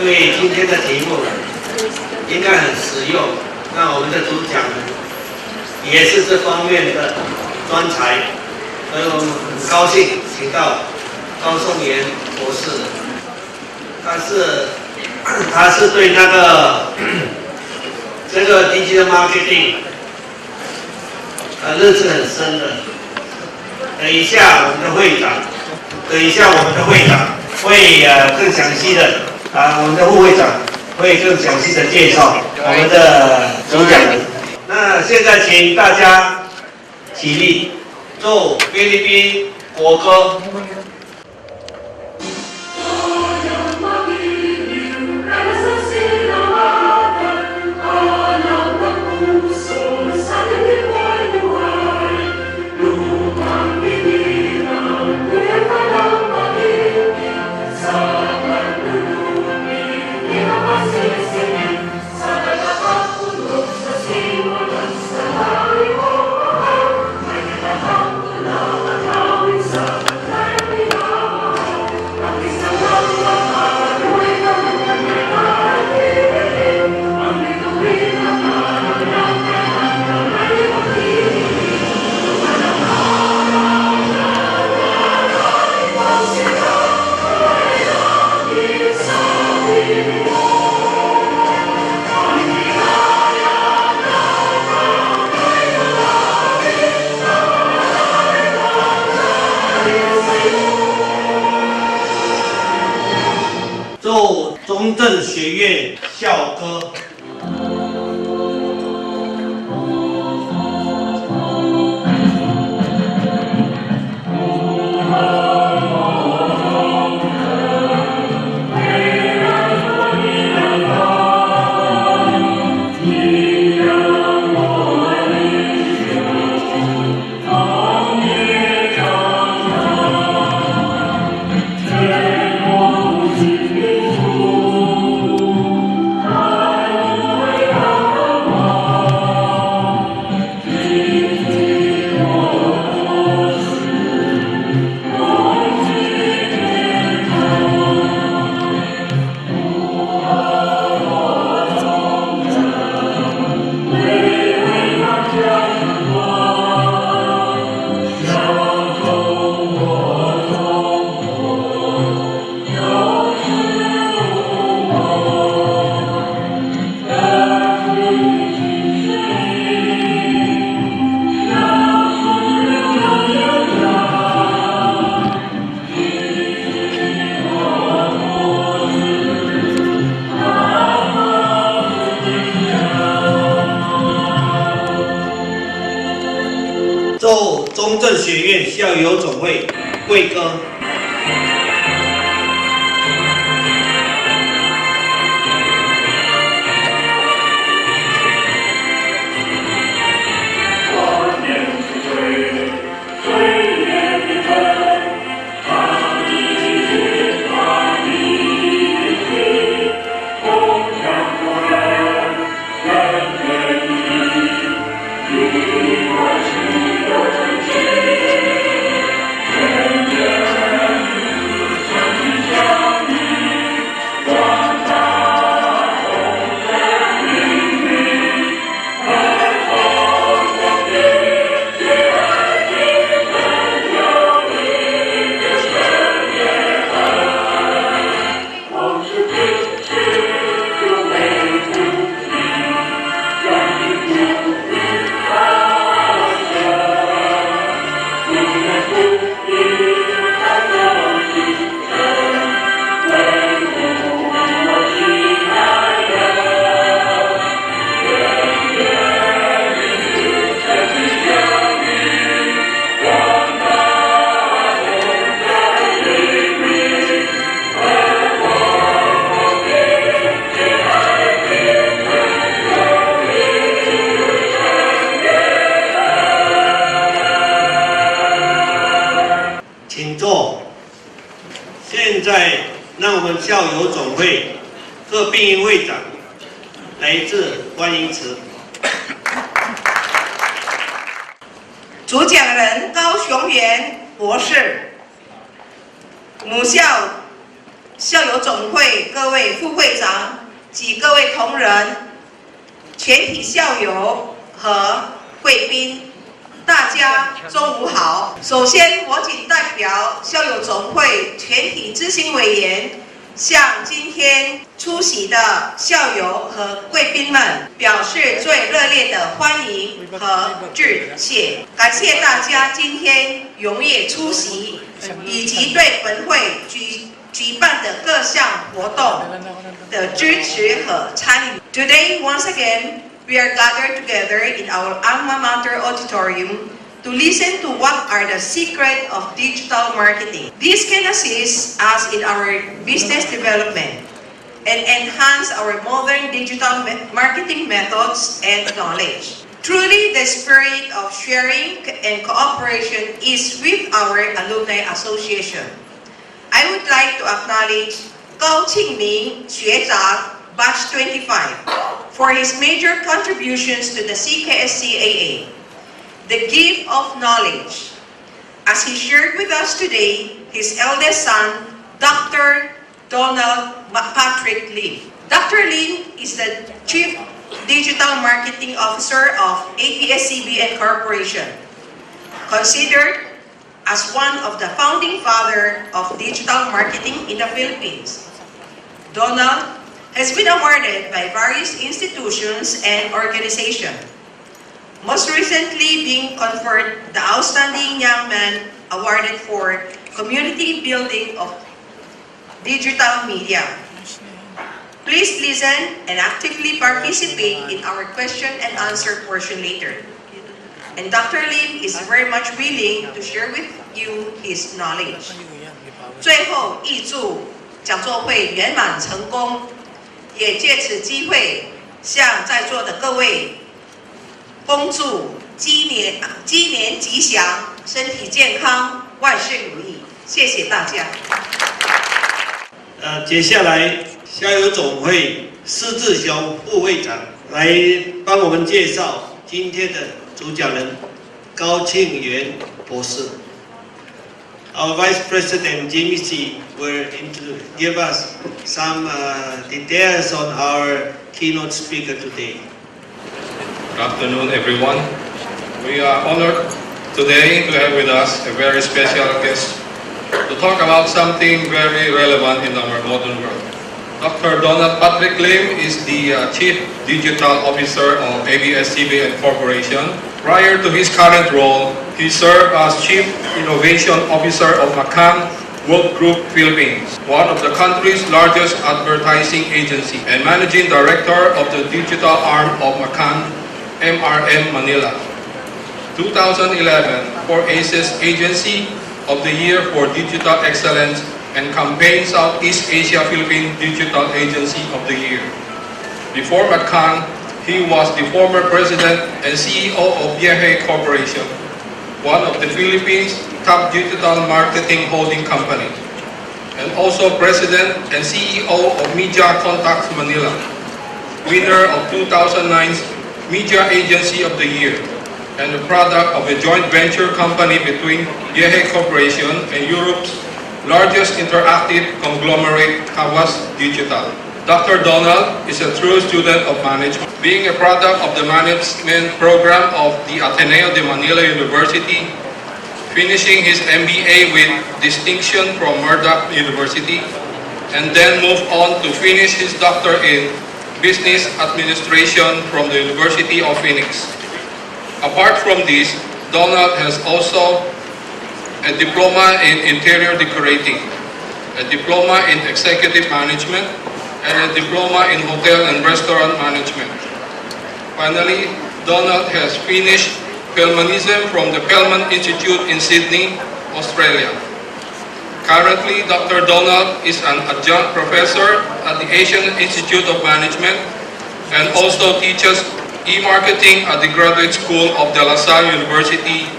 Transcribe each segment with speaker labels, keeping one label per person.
Speaker 1: 为今天的题目应该很实用，那我们的主讲也是这方面的专才，所以我们很高兴请到高颂元博士，他是对那个这个digital marketing认识很深的。等一下我们的会长会更详细的我们的副会长会更详细的介绍我们的主讲人。那现在请大家起立，奏菲律宾国歌。奏中正学院校歌。奏中正学院校友总会会歌。请坐。现在让我们校友总会各并营会长来致欢迎词。
Speaker 2: 主讲人高雄元博士，母校校友总会各位副会长及各位同仁、全体校友和贵宾，大家中午好。首先，我谨代表校友总会全体执行委员，向今天出席的校友和贵宾们表示最热烈的欢迎和致谢。感谢大家今天踊跃出席，以及对本会举办的各项活动的支持和参与。Today, once again, we are gathered together in our alma mater auditorium to listen to what are the secrets of digital marketing. This can assist us in our business development and enhance our modern digital marketing methods and knowledge. Truly, the spirit of sharing and cooperation is with our Alumni Association. I would like to acknowledge Gao Qingming 学长 Batch 25 for his major contributions to the CKSCAA, the gift of knowledge. As he shared with us today, his eldest son, Dr. Donald Patrick Lim. Dr. Lim is the Chief Digital Marketing Officer of ABS-CBN Corporation, considered as one of the founding fathers of digital marketing in the Philippines. Donald has been awarded by various institutions and organizations, most recently being conferred the Outstanding Young Man awarded for community building of digital media. Please listen and actively participate in our question and answer portion later. And Dr. Lim is very much willing to share with you his knowledge. 最后，预祝讲座会圆满成功，也借此机会向在座的各位恭祝鸡年吉祥，身体健康，万事如意。谢谢大家。
Speaker 1: 接下来校友总会施志雄副会长来帮我们介绍今天的主讲人高庆元博士。Our Vice President Jimmy C will give us some details on our keynote speaker today.
Speaker 3: Good afternoon, everyone. We are honored today to have with us a very special guest to talk about something very relevant in our modern world. Dr. Donald Patrick Lim is the Chief Digital Officer of ABS-CBN Corporation. Prior to his current role, he served as Chief Innovation Officer of Macan World Group Philippines, one of the country's largest advertising agency, and Managing Director of the digital arm of Macan, MRM Manila. 2011 for ACES Agency of the Year for Digital Excellence and Campaign Southeast Asia Philippine Digital Agency of the Year. Before Macan, he was the former president and CEO of Vieje Corporation, one of the Philippines' top digital marketing holding companies, and also president and CEO of Media Contacts Manila, winner of 2009's Media Agency of the Year, and the product of a joint venture company between Vieje Corporation and Europe's largest interactive conglomerate, Havas Digital. Dr. Donald is a true student of management, being a product of the management program of the Ateneo de Manila University, finishing his MBA with distinction from Murdoch University, and then moved on to finish his doctorate in business administration from the University of Phoenix. Apart from this, Donald has also a diploma in interior decorating, a diploma in executive management, and a diploma in hotel and restaurant management. Finally, Donald has finished Pelmanism from the Pelman Institute in Sydney, Australia. Currently, Dr. Donald is an adjunct professor at the Asian Institute of Management and also teaches e-marketing at the Graduate School of De La Salle University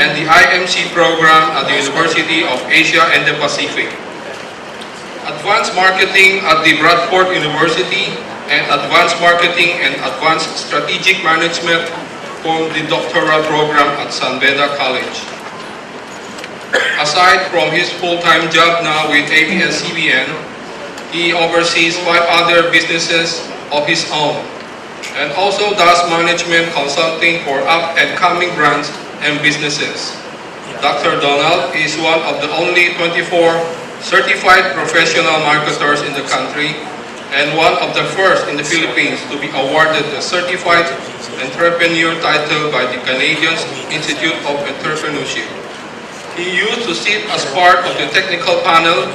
Speaker 3: and the IMC program at the University of Asia and the Pacific. Advanced Marketing at the Bradford University and Advanced Marketing and Advanced Strategic Management from the doctoral program at San Beda College. Aside from his full-time job now with ABS-CBN, He oversees 5 other businesses of his own and also does management consulting for up-and-coming brands and businesses. Dr. Donald is one of the only 24 certified professional marketers in the country and one of the first in the Philippines to be awarded the Certified Entrepreneur title by the Canadian Institute of Entrepreneurship. He used to sit as part of the technical panel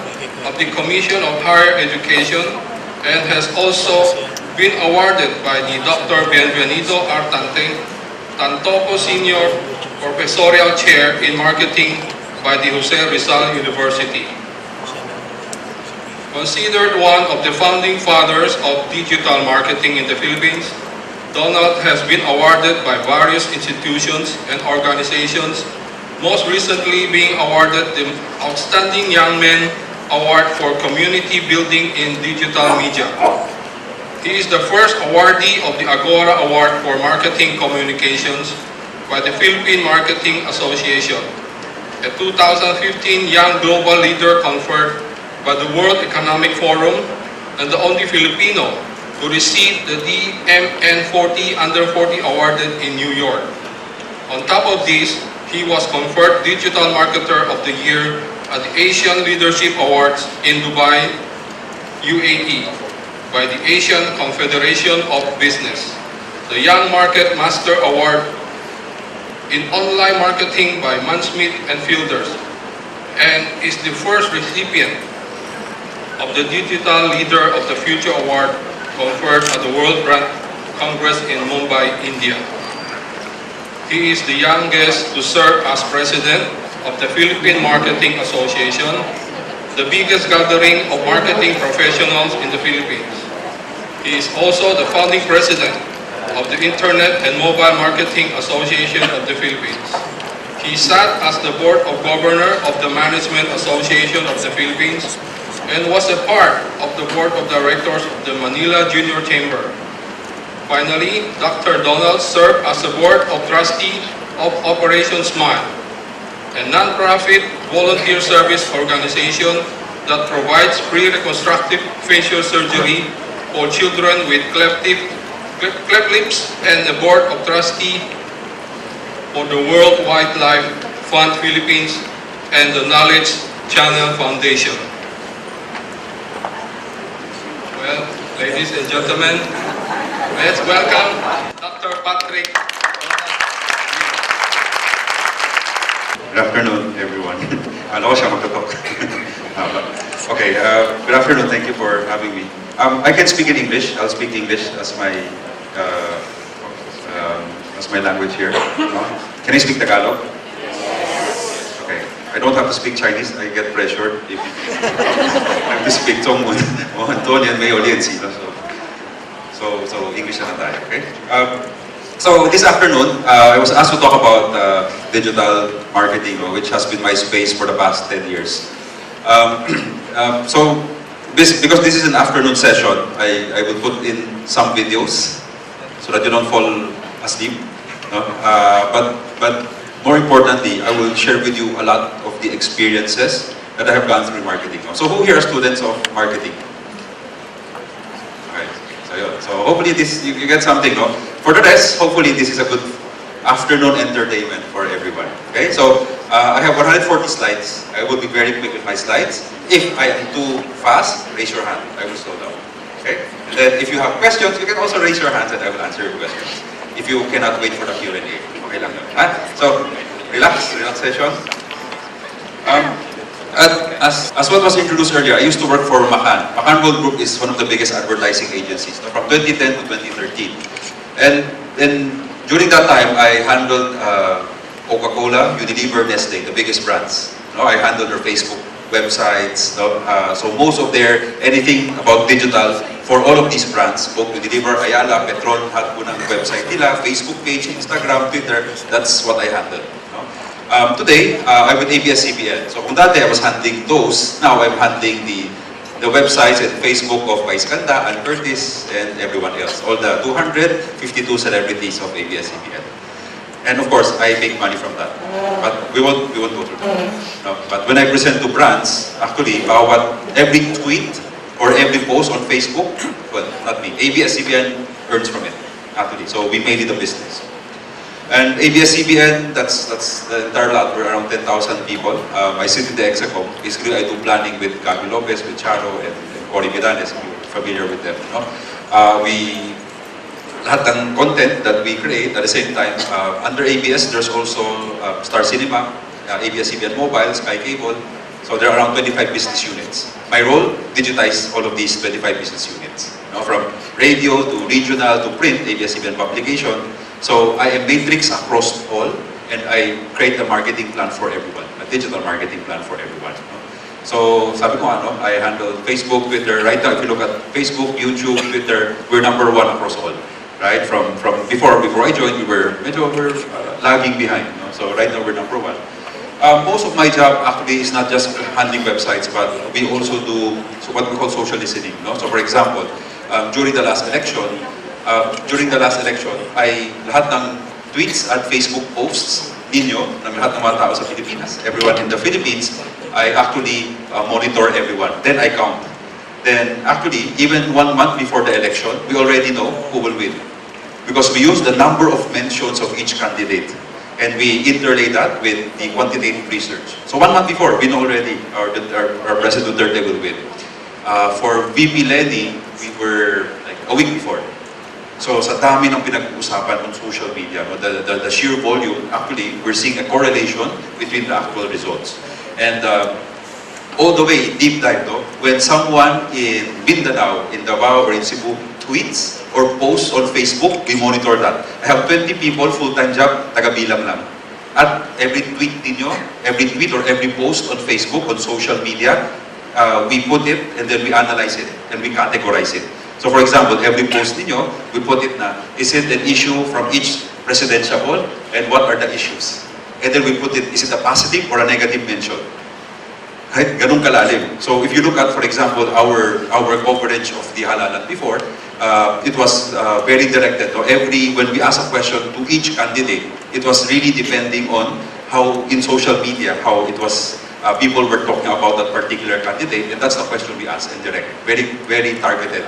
Speaker 3: of the Commission of Higher Education and has also been awarded by the Dr. Bienvenido Artante Tantoco Senior Professorial Chair in Marketing by the Jose Rizal University. Considered one of the founding fathers of digital marketing in the Philippines, Donald has been awarded by various institutions and organizations, most recently being awarded the Outstanding Young Men Award for Community Building in Digital Media. He is the first awardee of the Agora Award for Marketing Communications by the Philippine Marketing Association, a 2015 Young Global Leader conferred by the World Economic Forum, and the only Filipino to receive the DMN40 Under 40 awarded in New York. On top of this, he was conferred Digital Marketer of the Year at the Asian Leadership Awards in Dubai, UAE, by the Asian Confederation of Business, the Young Market Master Award in Online Marketing by Mansmith and Fielders, and is the first recipient of the Digital Leader of the Future Award conferred at the World Brand Congress in Mumbai, India. He is the youngest to serve as president of the Philippine Marketing Association, the biggest gathering of marketing professionals in the Philippines. He is also the founding president of the Internet and Mobile Marketing Association of the Philippines. He sat as the Board of Governor of the Management Association of the Philippines and was a part of the Board of Directors of the Manila Junior Chamber. Finally, Dr. Donald served as the Board of Trustee of Operation Smile, a non-profit volunteer service organization that provides free reconstructive facial surgery for children with cleft lips, and the Board of Trustee for the World Wildlife Fund Philippines and the Knowledge Channel Foundation. Well, ladies and gentlemen, let's welcome Dr. Patrick.
Speaker 4: Good afternoon, everyone. Alam ko siya magtutok. Okay, good afternoon. Thank you for having me. I can speak in English. I'll speak English as my language here. Can I speak Tagalog? Okay. I don't have to speak Chinese. I get pressured if I have to speak Zhongwen or Antonian may so English na tayo, okay? So this afternoon, I was asked to talk about digital marketing, which has been my space for the past 10 years. Because this is an afternoon session, I will put in some videos so that you don't fall asleep. No? But more importantly, I will share with you a lot of the experiences that I have gone through marketing. So who here are students of marketing? Okay, so hopefully you get something. No? For the rest, hopefully this is a good afternoon entertainment for everyone. Okay, so I have 140 slides. I will be very quick with my slides. If I am too fast, raise your hand. I will slow down. Okay, and then if you have questions, you can also raise your hands and I will answer your questions. If you cannot wait for the Q&A, okay lang yun. So, relaxation. As what was introduced earlier, I used to work for McCann. McCann World Group is one of the biggest advertising agencies, from 2010 to 2013. And then during that time, I handled Coca-Cola, Unilever, Nestle, the biggest brands. I handled their Facebook websites. So most of anything about digital for all of these brands, both Unilever, Ayala, Petron, had po ng website nila, Facebook page, Instagram, Twitter, that's what I handled. Today, I'm with ABS-CBN. So kung dati I was handling those, now I'm handling the websites and Facebook of Vice Ganda, Ann Curtis, and everyone else. All the 252 celebrities of ABS-CBN. And of course, I make money from that. But we won't go through that. No? But when I present to brands, actually, every tweet, or every post on Facebook, well, not me, ABS-CBN earns from it, actually. So we made it a business. And ABS-CBN, that's the entire lot. We're around 10,000 people. I sit in the Execom. Basically, I do planning with Gabi Lopez, with Charo, and Cory Midanes, if you're familiar with them. No? Lahat ng content that we create at the same time, under ABS, there's also Star Cinema, ABS-CBN Mobile, Sky Cable. So there are around 25 business units. My role, digitize all of these 25 business units. From radio to regional to print, ABS-CBN publication. So I am matrix across all, and I create a marketing plan for everyone, a digital marketing plan for everyone. So sabi ko I handle Facebook, Twitter. Right now, if you look at Facebook, YouTube, Twitter, we're number one across all. Right? From before I joined, we were lagging behind. So right now, we're number one. Most of my job actually is not just handling websites, but we also do what we call social listening. So for example, during the last election, lahat ng tweets at Facebook posts ninyo, ng lahat ng mga tao sa Pilipinas, everyone in the Philippines, I actually monitor everyone. Then I count. Then actually, even 1 month before the election, we already know who will win. Because we use the number of mentions of each candidate. And we interlay that with the quantitative research. So 1 month before, we know already our President Duterte will win. For VP Lenny, we were like a week before. So sa dami ng pinag-uusapan on social media, the sheer volume, actually, we're seeing a correlation between the actual results. And all the way, deep dive, when someone in Mindanao, in Davao, or in Cebu tweets or posts on Facebook, we monitor that. I have 20 people, full-time job, taga-bilang lang. At every tweet ninyo, every tweet or every post on Facebook, on social media, we put it and then we analyze it and we categorize it. So for example, every post ninyo, we put it na, is it an issue from each presidential poll and what are the issues? And then we put it, is it a positive or a negative mention? Right? Ganun kalalim. So if you look at, for example, our coverage of the halalan before, it was very directed. When we ask a question to each candidate, it was really depending on how in social media, how it was, people were talking about that particular candidate, and that's the question we asked and direct. Very, very targeted,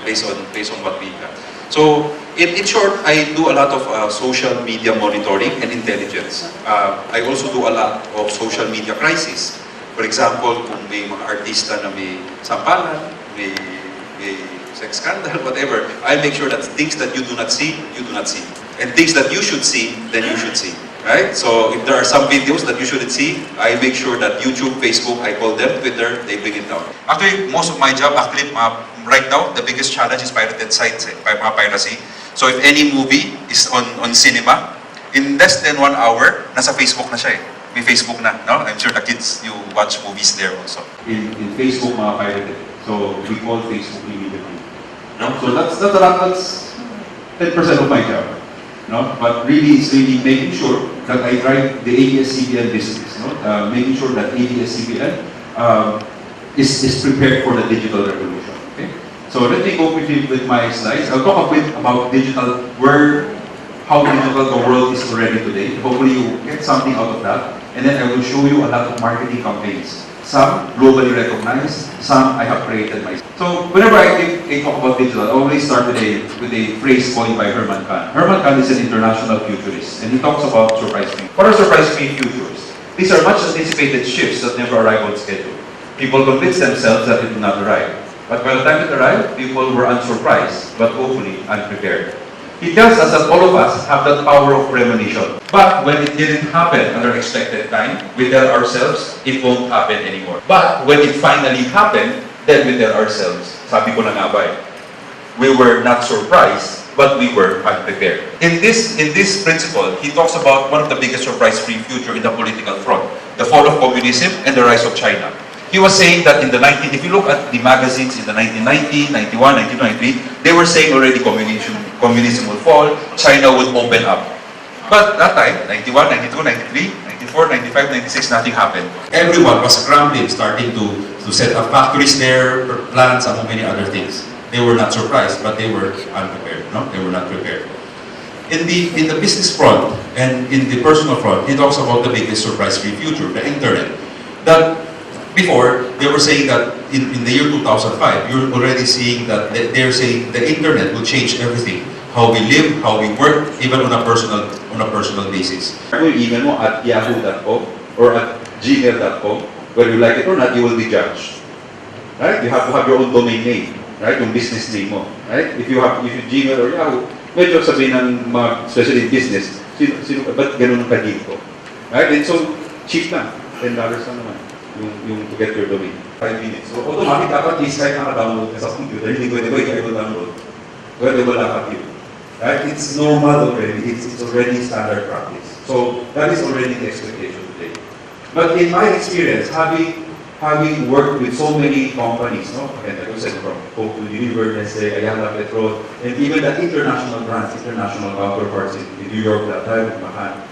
Speaker 4: based on what we got. So in short, I do a lot of social media monitoring and intelligence. I also do a lot of social media crisis. For example, kung may mga artista na may sampalan, may sex scandal, whatever, I make sure that things that you do not see, you do not see. And things that you should see, then you should see. Right? So if there are some videos that you shouldn't see, I make sure that YouTube, Facebook, I call them, Twitter, they bring it down. Actually, most of my job, right now, the biggest challenge is pirated sites, piracy. So if any movie is on cinema, in less than 1 hour, nasa Facebook na siya eh. May Facebook na, no? I'm sure the kids, you watch movies there also. In Facebook, mga pirated. So we call Facebook immediately. No? So that's 10% of my job. No? But really, it's really making sure that I drive the ABS-CBN business. No? Making sure that ABS-CBN is prepared for the digital revolution. Okay? So let me go quickly with my slides. I'll talk a bit about digital, how digital the world is already today. Hopefully you get something out of that. And then I will show you a lot of marketing campaigns. Some globally recognized, some I have created myself. So whenever I talk about digital, I always start with a phrase coined by Herman Kahn. Herman Kahn is an international futurist, and he talks about surprise me. What are surprise me futures? These are much anticipated shifts that never arrive on schedule. People convince themselves that it will not arrive. But by the time it arrived, people were unsurprised, but hopefully unprepared. He tells us that all of us have that power of premonition. But when it didn't happen at our expected time, we tell ourselves, it won't happen anymore. But when it finally happened, then we tell ourselves, sabi ko na nga ba eh, we were not surprised, but we were unprepared. In this principle, he talks about one of the biggest surprise-free future in the political front, the fall of communism and the rise of China. He was saying that if you look at the magazines in the 1990, 91, 1993, they were saying already communism will fall, China would open up. But that time, 91, 92, 93, 94, 95, 96, nothing happened. Everyone was scrambling, starting to set up factories there, plants, among many other things. They were not surprised, but they were unprepared. No? They were not prepared. In the business front and in the personal front, he talks about the biggest surprise-free future, the internet. That before, they were saying that in the year 2005, you're already seeing that they're saying the internet will change everything. How we live, how we work, even on a personal basis. Yung email mo at yahoo.com or at gmail.com, whether you like it or not, you will be judged. Right? You have to have your own domain name, right? Yung business name mo, right? If you Gmail or Yahoo, medyo sabihin ng mga, especially in business, ba't ganun ang kadil ko? Right? And so, cheap lang. $10 lang naman yung to get your domain. 5 minutes. So, automatic dapat is kahit naka-download ka sa computer, hindi ko ikaw download. Whether wala ka yun. Right? It's normal already. It's already standard practice. So, that is already the expectation today. But in my experience, having worked with so many companies, no? Again, like I said, from Coke to Unilever, Nestle, Ayala, Petrol, and even the international brands, international counterparts in New York that time, Mahan,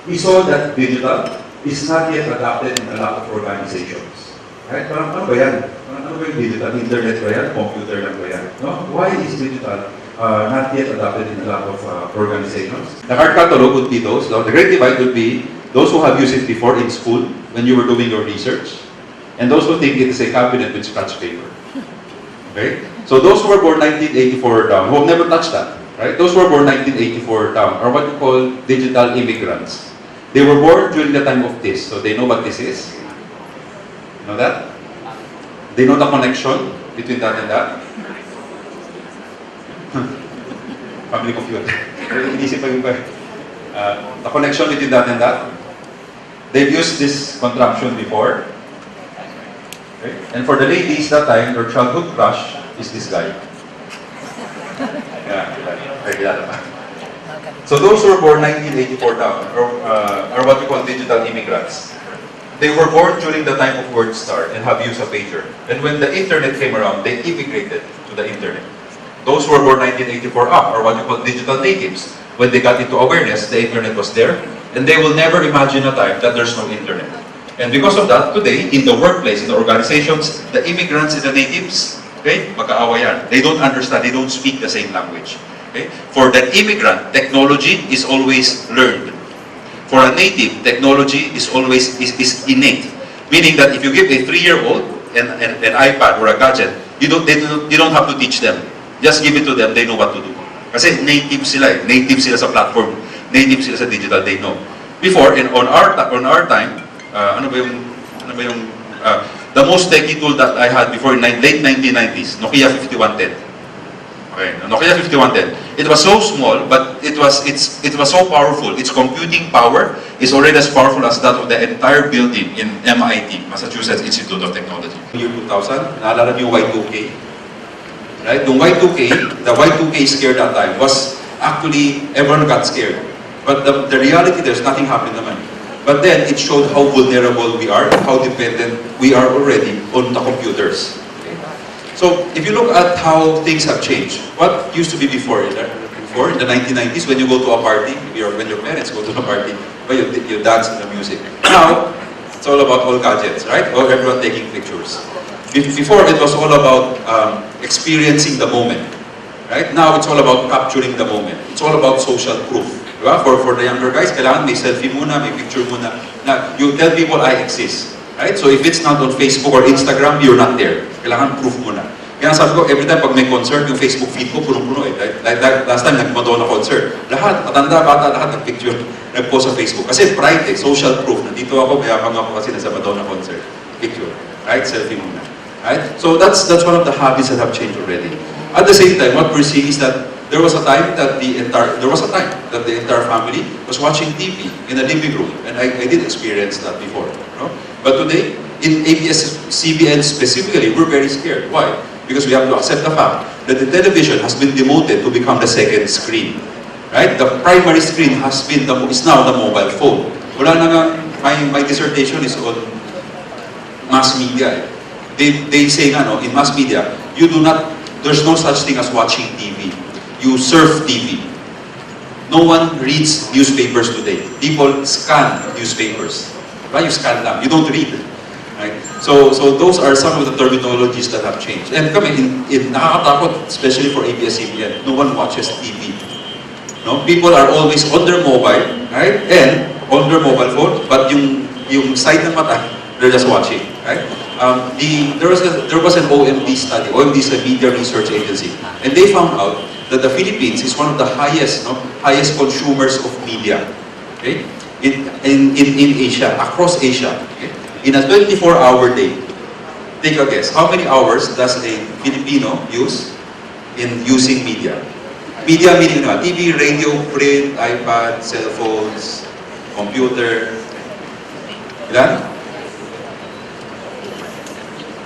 Speaker 4: we saw that digital is not yet adopted in a lot of organizations. Right? Parang ano ba yan? Parang ano ba yung digital? Internet ba yan? Computer lang ba yan? No? Why is digital not yet adopted in a lot of organizations? The hard catalog would be those. The great divide would be those who have used it before in school when you were doing your research, and those who think it is a cabinet with scratch paper. Okay? So those who were born 1984 down, who have never touched that, right? Those who were born 1984 down are what you call digital immigrants. They were born during the time of this, so they know what this is. You know that? They know the connection between that and that. Family computer. Inisip pa yung the connection between that and that. They've used this contraption before. Okay? And for the ladies that time, their childhood crush is this guy. So those who were born 1984 down are what we call digital immigrants. They were born during the time of WordStar and have used a pager. And when the internet came around, they immigrated to the internet. Those who were born 1984 up are what we call digital natives. When they got into awareness, the internet was there, and they will never imagine a time that there's no internet. And because of that, today, in the workplace, in the organizations, the immigrants and the natives, okay, magkaawa yan. They don't understand, they don't speak the same language. Okay? For the immigrant, technology is always learned. For a native, technology is always is innate. Meaning that if you give a 3-year-old an iPad or a gadget, you don't have to teach them. Just give it to them, they know what to do. Kasi native sila eh. Native sila sa platform. Native sila sa digital, they know. Before, on our time, the most techy tool that I had before in late 1990s, Nokia 5110. Okay, Nokia 5110. It was so small, but it was so powerful. Its computing power is already as powerful as that of the entire building in MIT, Massachusetts Institute of Technology. Year 2000, naalala niyo Y2K? Right? The Y2K scare that time was actually, everyone got scared. But the reality, there's nothing happened naman. But then, it showed how vulnerable we are, how dependent we are already on the computers. Okay? So, if you look at how things have changed, what used to be before in the 1990s, when you go to a party, when your parents go to a party, you dance to the music. Now, it's all about all gadgets, right? Or everyone taking pictures. Before, it was all about experiencing the moment. Right? Now, it's all about capturing the moment. It's all about social proof. Diba? For the younger guys, kailangan may selfie muna, may picture muna. Na you tell people I exist. Right? So if it's not on Facebook or Instagram, you're not there. Kailangan proof muna. Kaya sabi ko, every time pag may concert, yung Facebook feed ko, punong-puno eh. Like last time, nagmadonna concert. Lahat, matanda, bata, lahat nag-picture, nag-post sa Facebook. Kasi pride eh, social proof. Nandito ako, kaya pang ako kasi nasa Madonna concert. Picture. Right? Selfie muna. Right? So that's one of the habits that have changed already. At the same time, what we're seeing is that there was a time that the entire family was watching TV in a living room, and I did experience that before. No? But today, in ABS-CBN specifically, we're very scared. Why? Because we have to accept the fact that the television has been demoted to become the second screen. Right? The primary screen is now the mobile phone. Wala na nga, my dissertation is on mass media. They say nga, no, in mass media, there's no such thing as watching TV. You surf TV. No one reads newspapers today. People scan newspapers. Right? You scan them. You don't read. Right? So those are some of the terminologies that have changed. And kami, nakakatakot, especially for ABS-CBN, no one watches TV. No? People are always on their mobile, right? And on their mobile phone, but yung side ng mata, they're just watching. right? There was an OMD study. OMD is a media research agency, and they found out that the Philippines is one of the highest consumers of media, okay, in Asia, across Asia. Okay? In a 24-hour day, take a guess, how many hours does a Filipino use in using media? Media meaning TV, radio, print, iPad, cell phones, computer. Ilan?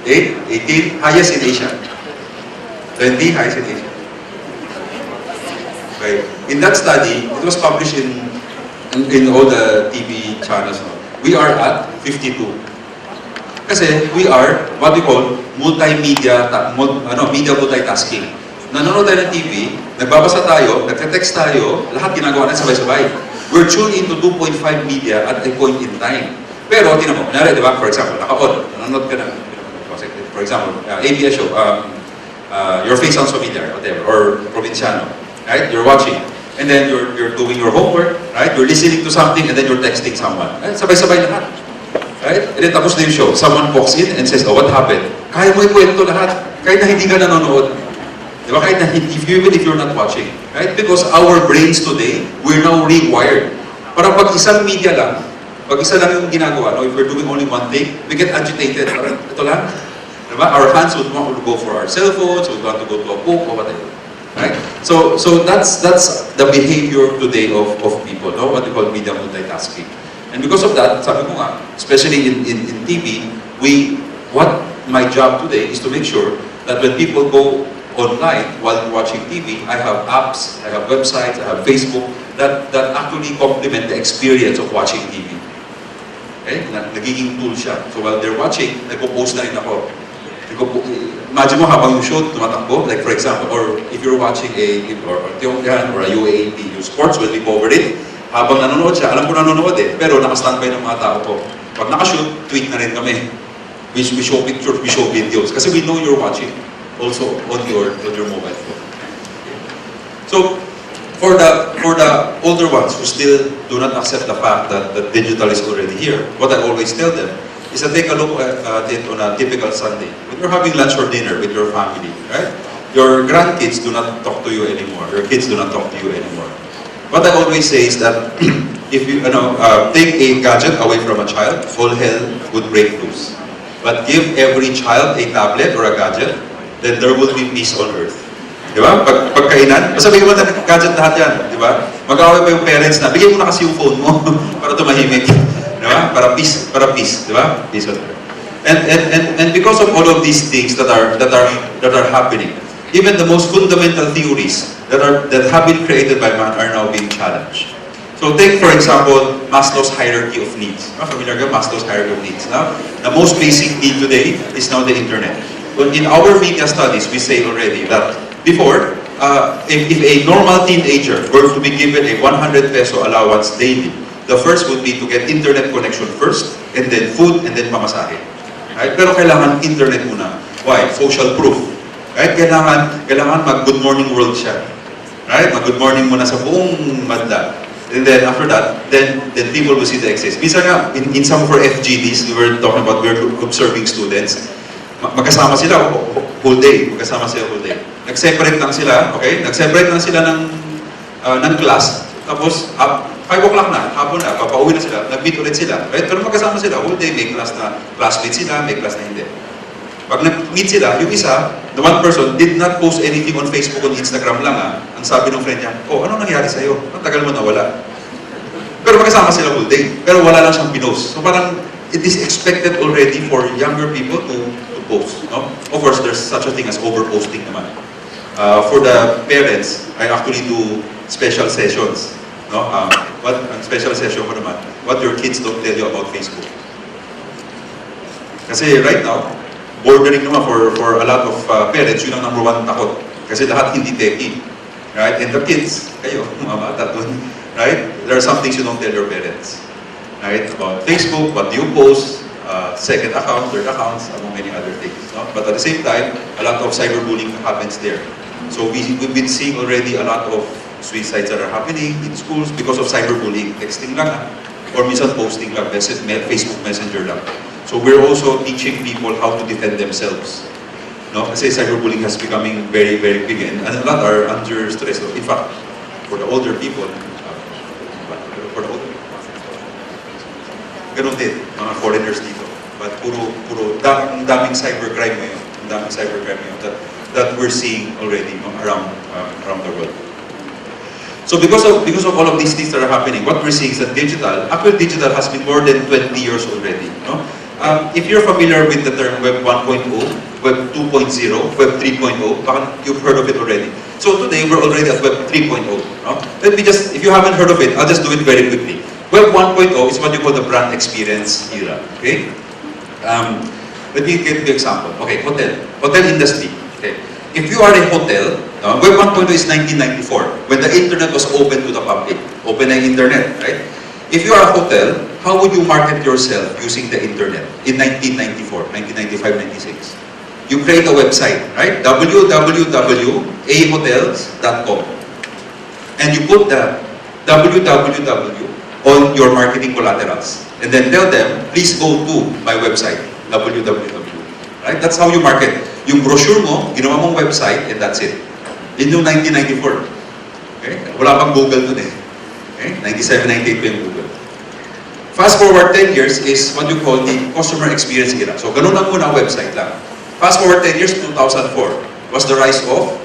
Speaker 4: 18, highest in Asia. 20, highest in Asia. Okay. In that study, it was published in all the TV channels. We are at 52. Kasi we are what we call media multitasking. Nanonood tayo ng TV, nagbabasa tayo, nagte-text tayo, lahat ginagawa natin sabay-sabay. We're tuned into 2.5 media at a point in time. Pero, tinan mo, kunyari, di ba, for example, naka-on, nanonood ka na, for example, ABS show, Your Face Sounds Familiar, whatever, or Provinciano, right? You're watching, and then you're doing your homework, right? You're listening to something, and then you're texting someone. Right? Sabay-sabay lahat. Right? And then tapos na yung show, someone walks in and says, oh, what happened? Kaya mo ikwento lahat, kahit na hindi ka nanonood. Di ba? Kahit na even if you're not watching. Right? Because our brains today, we're now rewired. Parang pag isang media lang, pag isa lang yung ginagawa, no? If we're doing only one thing, we get agitated. Parang, ito lang. Diba? Our hands would want to go for our cell phones, would want to go to a book, or whatever. Right? So that's the behavior today of people, no? What we call media multitasking. And because of that, sabi ko nga, especially in TV, what my job today is to make sure that when people go online while watching TV, I have apps, I have websites, I have Facebook that actually complement the experience of watching TV. Okay? Nagiging tool siya. So while they're watching, nagpo-post na rin ako. Imagine mo habang yung show tumatakbo, like for example, or if you're watching a UAAP, yung sports will be covered it. Habang nanonood siya, alam ko nanonood eh, pero nakastandby ng mga tao ko. Pag nakashoot, tweet na rin kami. We show pictures, we show videos. Kasi we know you're watching also on your mobile phone. So, for the older ones who still do not accept the fact that digital is already here, what I always tell them is to take a look at it on a typical Sunday. When you're having lunch or dinner with your family, right? Your grandkids do not talk to you anymore. Your kids do not talk to you anymore. What I always say is that if you take a gadget away from a child, all hell would break loose. But give every child a tablet or a gadget, then there will be peace on earth. Di ba? Pagkainan, basta bigyan mo na gadget lahat yan. Di ba? Mag-away pa yung parents na, bigyan mo na kasi yung phone mo para tumahimik. Di ba? Para peace. Di ba? Peace on earth. And because of all of these things that are happening, even the most fundamental theories that have been created by man are now being challenged. So take, for example, Maslow's hierarchy of needs. Familiar ka? Maslow's hierarchy of needs. Now, the most basic need today is now the internet. But in our media studies, we say already that before, if a normal teenager were to be given a 100 peso allowance daily, the first would be to get internet connection first, and then food, and then pamasahe. Right? Pero kailangan internet muna. Why? Social proof. Right? Kailangan mag-good morning world siya. Right? Mag-good morning muna sa buong banda. And then after that, then people will see the excess. Minsan nga, in some of our FGDs, we were talking about, we were observing students. Magkasama sila whole day. Nag-separate lang sila, okay? Nag-separate lang sila ng class. Tapos, 5 o'clock na, hapon na, papauwi na sila, nag-meet ulit sila. Right? Pero magkasama sila, whole day, may class na, classmates sila, may class na hindi. Pag nag-meet sila, yung isa, the one person, did not post anything on Facebook or Instagram lang Ang sabi ng friend niya, oh, anong nangyari sa'yo? Ang tagal mo nawala. Pero magkasama sila whole day. Pero wala lang siyang pinost. So parang, it is expected already for younger people to post. No? Of course, there's such a thing as overposting naman. For the parents, I actually do special sessions. No? Special session ko naman, what your kids don't tell you about Facebook. Kasi right now, bordering naman for a lot of parents, yun ang number one takot. Kasi lahat hindi techie. Right? And the kids, kayo, mga bata dun, right? There are some things you don't tell your parents. Right? About Facebook, what you post, second account, third accounts, among many other things. No? But at the same time, a lot of cyberbullying happens there. So we've been seeing already a lot of suicides that are happening in schools because of cyberbullying. Texting lang or minsan posting lang, Facebook Messenger lang. So we're also teaching people how to defend themselves. No? Kasi cyberbullying has becoming very, very big, and a lot are under stress. In fact, for the older people, ganun din, mga foreigners dito. But ang daming cybercrime ngayon, that we're seeing already around the world. So because of all of these things that are happening, what we're seeing is that digital has been more than 20 years already. No? If you're familiar with the term Web 1.0, Web 2.0, Web 3.0, you've heard of it already. So today, we're already at Web 3.0. No? If you haven't heard of it, I'll just do it very quickly. Web 1.0 is what you call the brand experience era. Okay? Let me give you an example. Okay, hotel industry. Okay. If you are a hotel, Web 1.0 is 1994, when the internet was open to the public. Open ang internet, right? If you are a hotel, how would you market yourself using the internet in 1994, 1995, 96? You create a website, right? www.ahotels.com. And you put the www on your marketing collaterals. And then tell them, please go to my website, www. Right? That's how you market. Yung brochure mo, ginawa mong website, and that's it. In yung 1994. Okay? Wala pang Google dun eh. Okay? 97, 98 pa yung Google. Fast forward 10 years is what you call the customer experience era. So, ganun lang muna ang website lang. Fast forward 10 years, 2004, was the rise of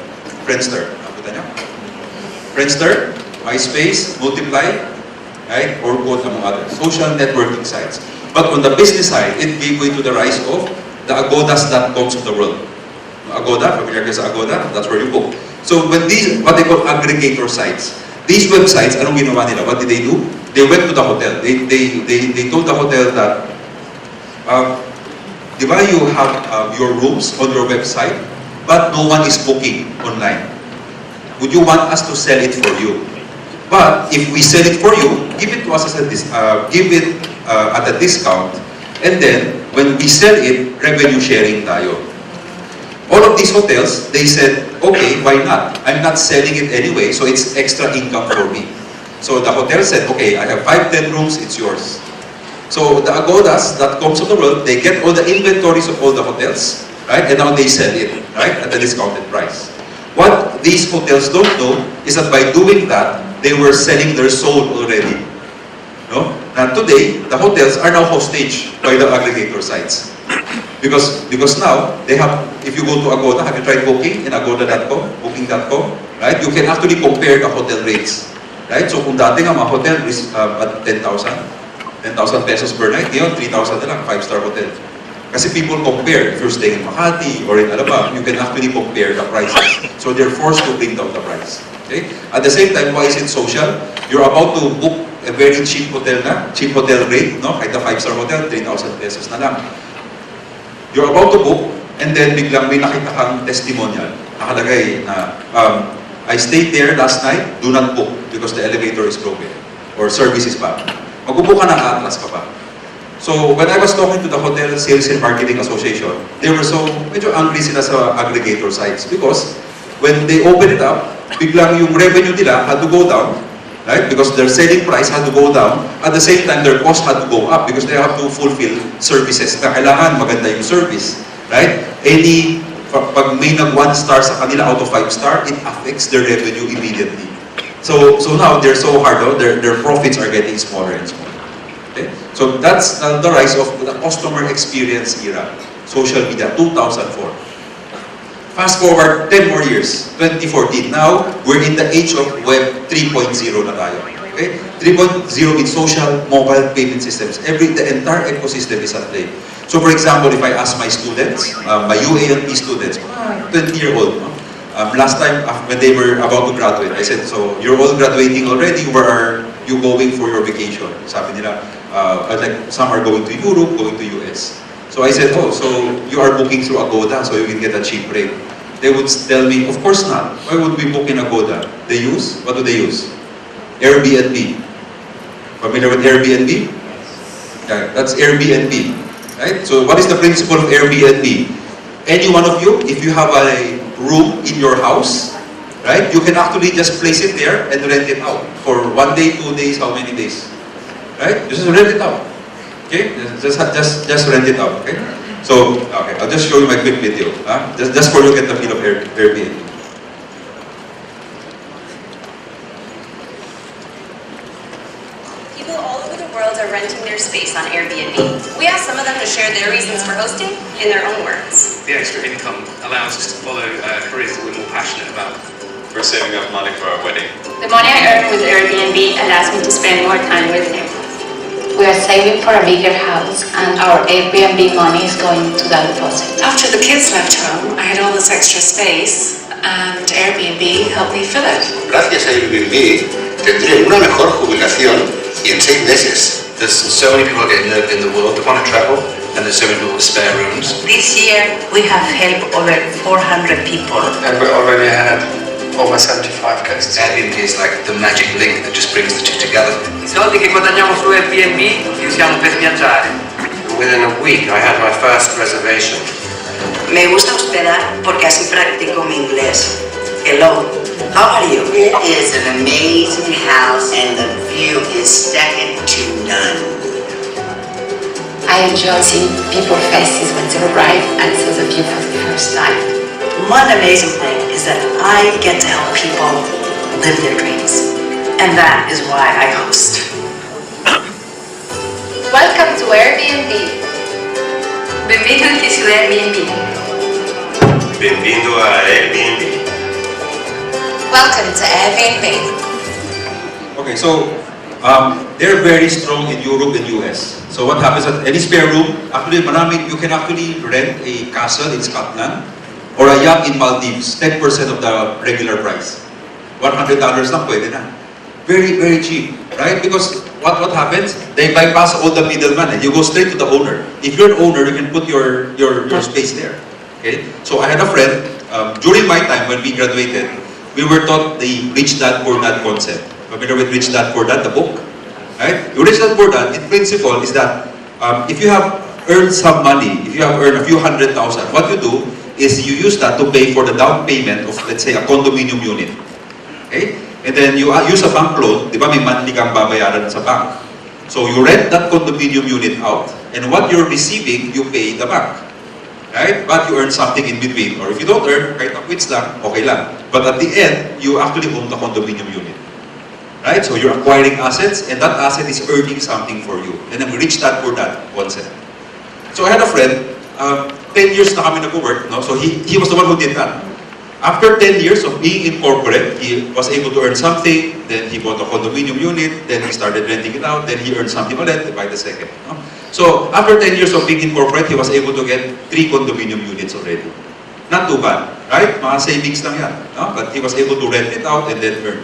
Speaker 4: Friendster. Nakita niyo? Friendster, MySpace, Multiply, right? Orkut, among others. Social networking sites. But on the business side, it gave way to the rise of the Agodas.coms of the world. Agoda, familiar kayo sa Agoda? That's where you book. So when these, what they call aggregator sites, these websites, anong ginawa nila? What did they do? They went to the hotel. They told the hotel that, di ba you have your rooms on your website, but no one is booking online. Would you want us to sell it for you? But if we sell it for you, give it to us as at a discount, and then when we sell it, revenue sharing tayo. All of these hotels, they said, okay, why not? I'm not selling it anyway, so it's extra income for me. So the hotel said, okay, I have 5-10 rooms, it's yours. So the Agodas.coms of the world, they get all the inventories of all the hotels, right? And now they sell it, right? At a discounted price. What these hotels don't know is that by doing that, they were selling their soul already. No? And today, the hotels are now hostage by the aggregator sites. Because now, they have, if you go to Agoda, have you tried booking in agoda.com, booking.com, right? You can actually compare the hotel rates, right? So kung dati nga mga hotel is at 10,000 pesos per night, ngayon 3,000 na lang, 5-star hotel. Kasi people compare, if you're staying in Makati or in Alabang, you can actually compare the prices. So they're forced to bring down the price. Okay? At the same time, why is it social? You're about to book a very cheap hotel rate, no? Kahit the 5-star hotel, 3,000 pesos na lang. You're about to book, and then biglang may nakita kang testimonial. Nakalagay na, I stayed there last night, do not book because the elevator is broken or service is bad. Magbubook ka ng Atlas ka pa. So, when I was talking to the Hotel Sales and Marketing Association, they were medyo angry sila sa aggregator sites because when they open it up, biglang yung revenue nila had to go down, right? Because their selling price had to go down. At the same time, their cost had to go up because they have to fulfill services. Kailangan maganda yung service, right? Pag may nag 1 star sa kanila out of 5 star, it affects their revenue immediately. So now they're so hard, their profits are getting smaller and smaller. Okay? So that's the rise of the customer experience era, social media, 2004. Fast forward 10 more years, 2014. Now, we're in the age of Web 3.0 na tayo. Okay? 3.0 in social mobile payment systems. The entire ecosystem is at play. So for example, if I ask my students, my UALP students, 20-year-old, no? Last time, when they were about to graduate, I said, so you're all graduating already, where are you going for your vacation? Sabi nila, like some are going to Europe, going to US. So I said, oh, so you are booking through Agoda, so you can get a cheap rate. They would tell me, of course not. Why would we book in Agoda? What do they use? Airbnb. Familiar with Airbnb? Yeah, that's Airbnb. Right? So what is the principle of Airbnb? Any one of you, if you have a room in your house, right, you can actually just place it there and rent it out for 1 day, 2 days, how many days? Right? You just rent it out. Okay, just rent it out. Okay, so okay, I'll just show you my quick video. Just for you to get the feel of Airbnb.
Speaker 5: People all over the world are renting their space on Airbnb. We asked some of them to share their reasons for hosting in their own words.
Speaker 6: The extra income allows us to follow careers that we're more passionate about.
Speaker 7: We're saving up money for our wedding.
Speaker 5: The money I earn with Airbnb allows me to spend more time with him.
Speaker 8: We are saving for a bigger house and our Airbnb money is going to that deposit.
Speaker 9: After the kids left home, I had all this extra space and Airbnb helped me fill it.
Speaker 10: Gracias a Airbnb tendré una mejor jubilación y en 6 meses.
Speaker 6: There's so many people in the world that want to travel, and there's so many people with spare rooms.
Speaker 2: This year we have helped over 400 people.
Speaker 6: And we already had over 75 guests. Airbnb is like the magic link that just brings the two together.
Speaker 11: I soldi che guadagniamo su Airbnb li usiamo per viaggiare.
Speaker 6: Within a week, I had my first reservation.
Speaker 2: Me gusta hospedar porque así practico mi inglés. Hello, how are you?
Speaker 12: It is an amazing house and the view is second to none.
Speaker 8: I enjoy seeing people's faces when they arrive and see the view for the first time.
Speaker 2: One amazing thing is that I get to help people live their dreams. And that is why I host.
Speaker 8: Welcome to Airbnb.
Speaker 5: Benvenuti su Airbnb.
Speaker 7: Bienvenido a Airbnb.
Speaker 8: Welcome to Airbnb.
Speaker 4: Okay, so they're very strong in Europe and US. So what happens at any spare room, actually you can actually rent a castle in Scotland or a yacht in Maldives, 10% of the regular price. $100 lang pwede na. Very, very cheap, right? Because what happens? They bypass all the middleman and you go straight to the owner. If you're an owner, you can put your space there. Okay? So I had a friend, during my time when we graduated, we were taught the Rich Dad Poor Dad concept. Familiar with Rich Dad Poor Dad, the book? Right? The Rich Dad Poor Dad, in principle, is that if you have earned some money, if you have earned a few $100,000, what you do is you use that to pay for the down payment of, let's say, a condominium unit. Okay? And then you use a bank loan, di ba may monthly kang babayaran sa bank. So you rent that condominium unit out, and what you're receiving, you pay the bank. Right? But you earn something in between. Or if you don't earn, kahit quits lang, okay lang. But at the end, you actually own the condominium unit. Right? So you're acquiring assets, and that asset is earning something for you. And I'm rich dad poor dad concept. So I had a friend, 10 years na kami nag-work, no? So he was the one who did that. After 10 years of being in corporate, he was able to earn something, then he bought a condominium unit, then he started renting it out, then he earned something ulit, by the second. No? So after 10 years of being in corporate, he was able to get 3 condominium units already. Not too bad, right? Mga savings lang yan. No? But he was able to rent it out and then earn.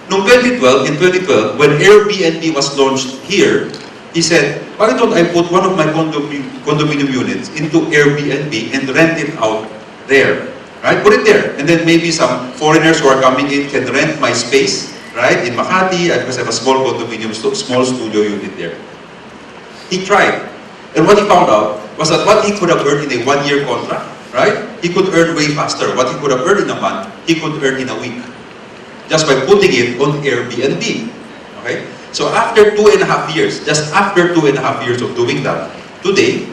Speaker 4: In 2012, when Airbnb was launched here, he said, why don't I put one of my condominium units into Airbnb and rent it out there? Right? Put it there. And then maybe some foreigners who are coming in can rent my space, right? In Makati, because I have a small condominium, small studio unit there. He tried. And what he found out was that what he could have earned in a 1-year contract, right? He could earn way faster. What he could have earned in a month, he could earn in a week. Just by putting it on Airbnb. Okay? So after 2.5 years, just after 2.5 years of doing that, today,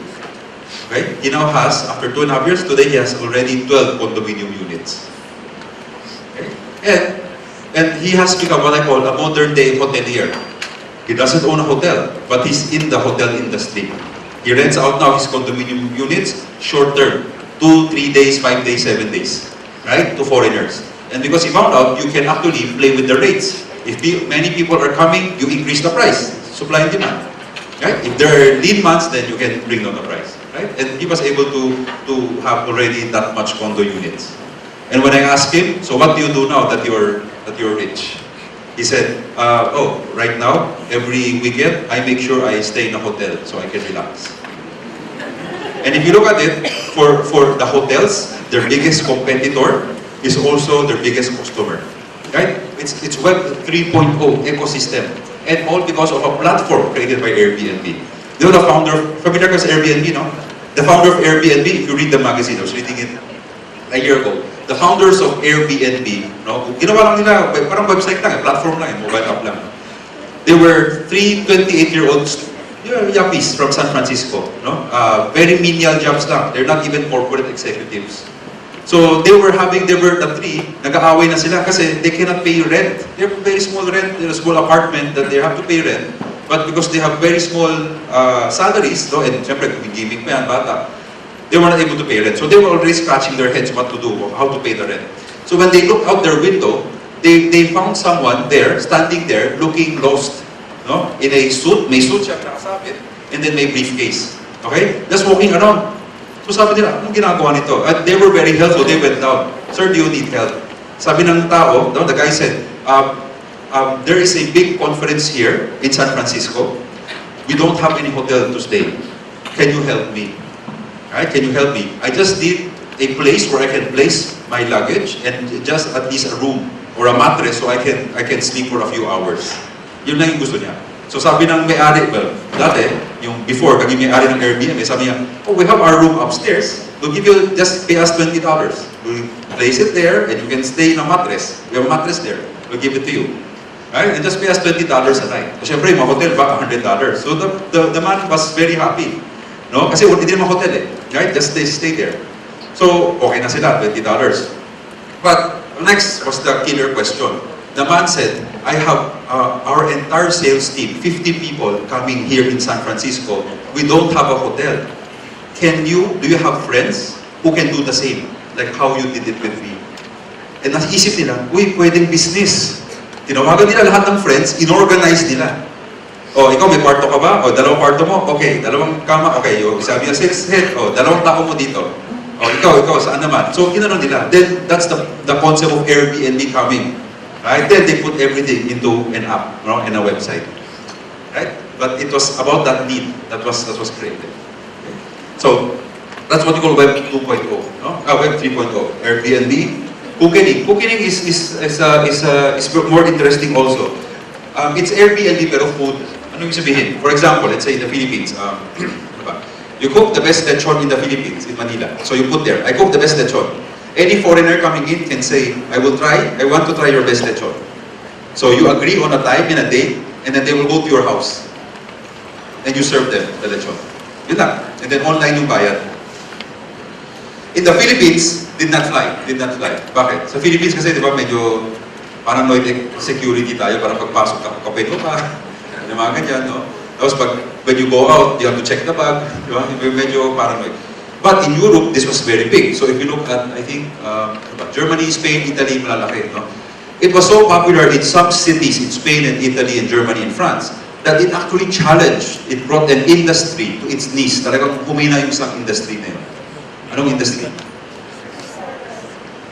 Speaker 4: okay, he now has, after 2.5 years, today he has already 12 condominium units. Okay? And he has become what I call a modern day hotelier. He doesn't own a hotel, but he's in the hotel industry. He rents out now his condominium units, short term, 2, 3 days, 5 days, 7 days, right, to foreigners. And because he found out, you can actually play with the rates. If many people are coming, you increase the price, supply and demand. Right? If there are lean months, then you can bring down the price. Right? And he was able to have already that much condo units. And when I asked him, so what do you do now that you're rich? He said, right now, every weekend, I make sure I stay in a hotel so I can relax. And if you look at it, for the hotels, their biggest competitor is also their biggest customer. Right? It's Web 3.0 ecosystem. And all because of a platform created by Airbnb. You know the founder, familiar with Airbnb, no? The founder of Airbnb, if you read the magazine, I was reading it a year ago. The founders of Airbnb, no? Ginawa lang nila, parang website lang, platform lang, mobile app lang. They were 3 28-year-old You're yuppies from San Francisco, no? Very menial jobs lang. They're not even corporate executives. So they were the three, nag-aaway na sila kasi they cannot pay rent. They have very small rent, a small apartment that they have to pay rent. But because they have very small salaries, no? And syempre, gimmick pa yan, bata, they were not able to pay rent. So they were already scratching their heads what to do, how to pay the rent. So when they looked out their window, they found someone there, standing there, looking lost. No? In a suit, may suit siya nakasabit, and then may briefcase. Okay? Just walking around. So sabi nila, anong ginagawa nito? At they were very helpful, they went down. Sir, do you need help? Sabi ng tao, no, the guy said, there is a big conference here in San Francisco. We don't have any hotel to stay. Can you help me? Right? Can you help me? I just need a place where I can place my luggage and just at least a room or a mattress so I can sleep for a few hours. Yun lang yung gusto niya. So sabi ng may-ari, well, dati, yung before, kagi may-ari ng Airbnb, sabi niya, oh, we have our room upstairs. We'll give you, just pay us $20. We'll place it there and you can stay in a mattress. We have a mattress there. We'll give it to you. Right? And just pay us $20 a night. So syempre, yung hotel ba, $100. So the man was very happy. No? Kasi hindi naman hotel eh. Right? Just stay there. So, okay na sila, $20. But next was the killer question. The man said, I have our entire sales team, 50 people coming here in San Francisco. We don't have a hotel. Do you have friends who can do the same? Like how you did it with me? And naisip nila, uy, pwedeng business. Tinawagan nila lahat ng friends, inorganize nila. O, ikaw may kwarto ka ba? O, dalawang kwarto mo? Okay, dalawang kama? Okay, o, sabi ng sales head, o, dalawang tao mo dito. O, ikaw, saan naman? So, ginanon nila. Then, that's the concept of Airbnb coming. Right? Then they put everything into an app, no? And a website. Right? But it was about that need that was created. Okay. So that's what you call Web 2.0, no? Web 3.0. Airbnb, Kukening. Kukening is more interesting also. It's Airbnb pero food. Ano yung sabihin? For example, let's say in the Philippines, you cook the best lechon in the Philippines, in Manila. So you put there, I cook the best lechon. Any foreigner coming in can say, I want to try your best lechon. So you agree on a time and a date, and then they will go to your house. And you serve them the lechon. Yun lang. And then online yung bayad. In the Philippines, did not fly. Bakit? Sa Philippines kasi, di ba, medyo paranoid security tayo, parang pagpasok ka, kapay ko pa. Yung mga ganyan, no? Tapos when you go out, you have to check the bag. Di ba? Medyo paranoid. But in Europe, this was very big. So if you look at, I think, Germany, Spain, Italy, malalaki, no? It was so popular in some cities in Spain and Italy and Germany and France that it actually challenged, it brought an industry to its knees. Talagang humina yung isang industry na yun. Anong industry?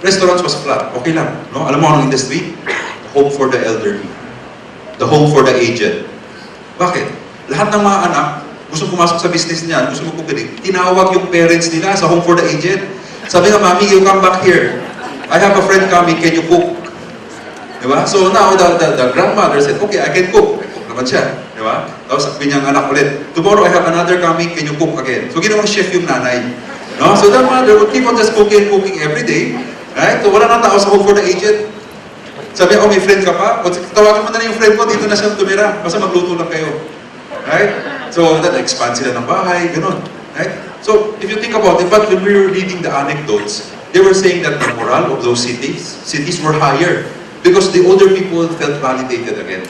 Speaker 4: Restaurants was flat. Okay lang. No? Alam mo anong industry? The home for the elderly. The home for the aged. Bakit? Lahat ng mga anak, gusto pumasok sa business niya, gusto magkukilig, tinawag yung parents nila sa home for the aged. Sabi nga, Mami, you come back here. I have a friend coming, can you cook? Diba? So now, the grandmother said, okay, I can cook. Cook naman siya. Diba? Tapos sabi niyang anak ulit, tomorrow I have another coming, can you cook again? So ginawang chef yung nanay. No? So the mother would keep on just cooking every day. Right? So wala nang tao sa home for the aged. Sabi, oh, may friend ka pa? O, tawagan mo na yung friend mo, dito na siya tumira. Basta magluto lang kayo. Right? So, expand sila ng bahay, gano'n. Right? So, if you think about it, but when we were reading the anecdotes, they were saying that the morale of those cities were higher because the older people felt validated again.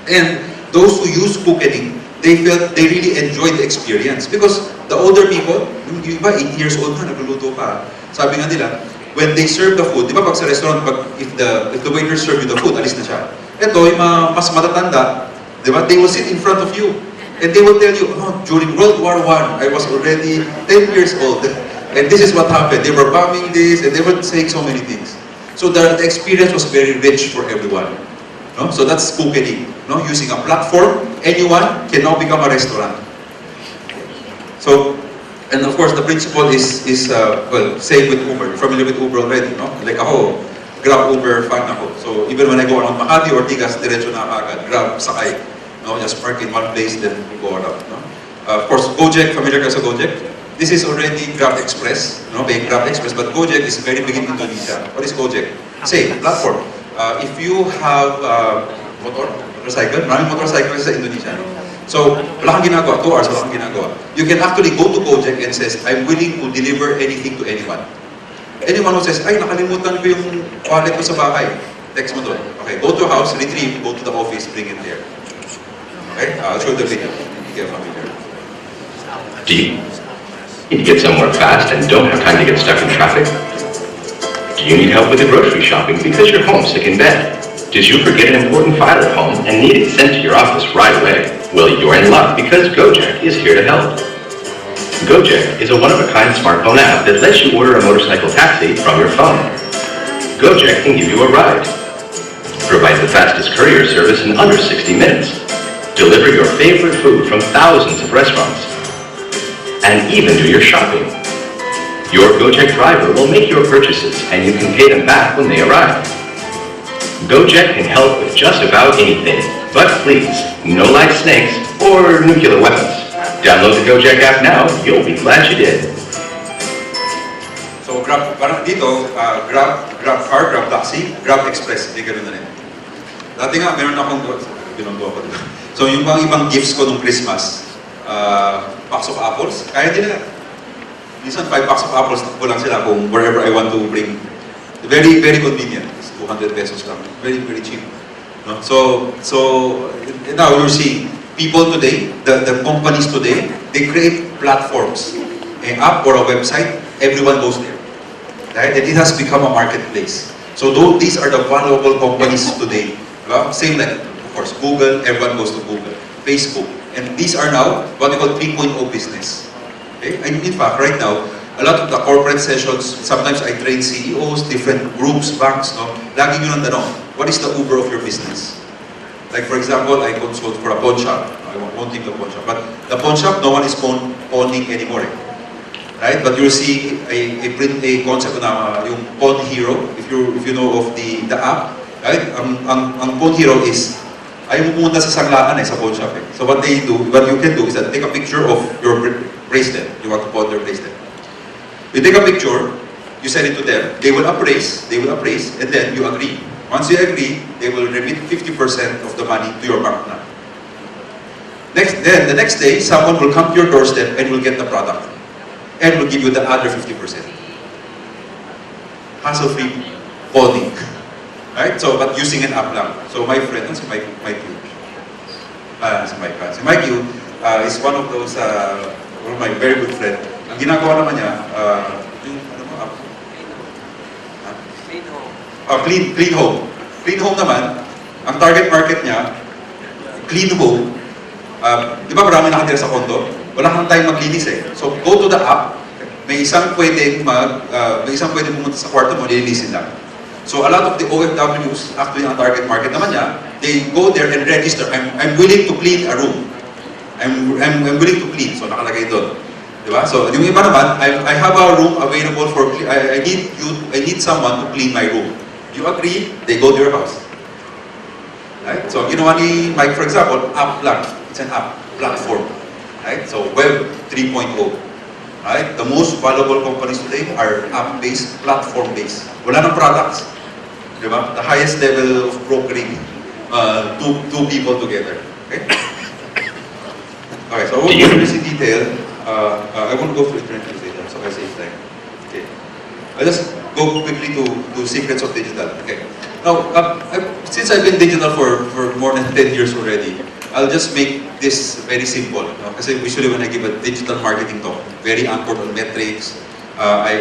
Speaker 4: And those who use Kukening, they really enjoyed the experience because the older people, yung iba 8 years old na, nagluluto pa. Sabi nga nila, when they serve the food, di ba pag sa restaurant, if the waiter serve you the food, alis na siya. Ito, yung mas matatanda, di ba, they will sit in front of you. And they will tell you, oh, during World War I, I was already 10 years old. And this is what happened. They were bombing this, and they were saying so many things. So the experience was very rich for everyone. No? So that's Kukening. No? Using a platform, anyone can now become a restaurant. So, and of course, the principle is well, same with Uber. You're familiar with Uber already, no? Like ako, Grab Uber fan ako. So even when I go around Makati or Ortigas, diretso na agad. Grab, sakay. No, just park in one place, then go around. No? Of course, Gojek, familiar ka sa Gojek? This is already Grab Express, no? Being Grab Express, but Gojek is very big in Indonesia. What is Gojek? Same, platform. If you have motorcycle, maraming motorcycle sa Indonesia. No? So, wala kang ginagawa, 2 hours, wala kang ginagawa. You can actually go to Gojek and says, I'm willing to deliver anything to anyone. Anyone who says, ay, nakalimutan ko yung wallet ko sa bahay. Text mo doon. Okay, go to house, retrieve, go to the office, bring it there. Okay, I'll show the video. Get familiar.
Speaker 13: Do you need to get somewhere fast and don't have time to get stuck in traffic? Do you need help with the grocery shopping because you're homesick in bed? Did you forget an important file at home and need it sent to your office right away? Well, you're in luck because Gojek is here to help. Gojek is a one-of-a-kind smartphone app that lets you order a motorcycle taxi from your phone. Gojek can give you a ride, provide the fastest courier service in under 60 minutes, deliver your favorite food from thousands of restaurants, and even do your shopping. Your Gojek driver will make your purchases and you can pay them back when they arrive. Gojek can help with just about anything, but please, no live snakes or nuclear weapons. Download the Gojek app now, you'll be glad you did.
Speaker 4: So, Grab, parang dito, Grab Car, Grab Taxi, Grab Express, hindi ganun na rin. Dati nga, meron akong, binonggo ko diba? So, yung mga ibang gifts ko nung Christmas, box of apples, kaya din nila. Minsan, 5 box of apples, takbo lang sila kung wherever I want to bring. Very, very convenient. It's 200 pesos lang. Very, very cheap. No? So now you're seeing people today, the companies today, they create platforms, an app or a website, everyone goes there. Right? And it has become a marketplace. So these are the valuable companies today. Well, same like, of course, Google, everyone goes to Google. Facebook. And these are now what we call 3.0 business. Okay? And in fact, right now, a lot of the corporate sessions, sometimes I train CEOs, different groups, banks, no? Lagi nyo nang tanong, what is the Uber of your business? Like for example, I consult for a pawn shop. I won't think of pawn shop, but the pawn shop, no one is pawning anymore. Right? But you'll see a concept na yung Pawn Hero, if you know of the app, right? Ang Pawn Hero is, ayaw mo pumunta sa sanglaan sa pawn shop. So what you can do is that take a picture of your bracelet. You want to pawn their bracelet. You take a picture, you send it to them, they will appraise, and then you agree. Once you agree, they will remit 50% of the money to your bank now. Then the next day, someone will come to your doorstep and will get the product. And will give you the other 50%. Hassle-free pawning. Right? So, but using an app lang. So my friend, si Mike is one of those, one of my very good friends. Ang ginagawa naman niya, yung, Clean Home. Clean Home naman, ang target market niya, clean home. Di ba marami nakatira sa condo? Wala kang time maglinis eh. So go to the app, may isang pwedeng pumunta sa kwarto mo, lilinisin lang. So a lot of the OFWs, actually ang target market naman niya, they go there and register. I'm willing to clean a room. I'm willing to clean. So nakalagay doon. Diba? So yung iba naman, I have a room available for I need someone to clean my room. You agree? They go to your house. Right? So ginawa ni Mike, for example, app lang. It's an app platform. Right? So Web 3.0. Right? The most valuable companies today are app-based, platform-based. Wala nang products. Diba? The highest level of brokering, two people together. Okay? Okay, so I won't go through this in detail. I won't go through it later, so I save time. Okay. I'll just go quickly to secrets of digital. Okay. Now, since I've been digital for more than 10 years already, I'll just make this very simple. Because usually when I give a digital marketing talk, very anchored on metrics, I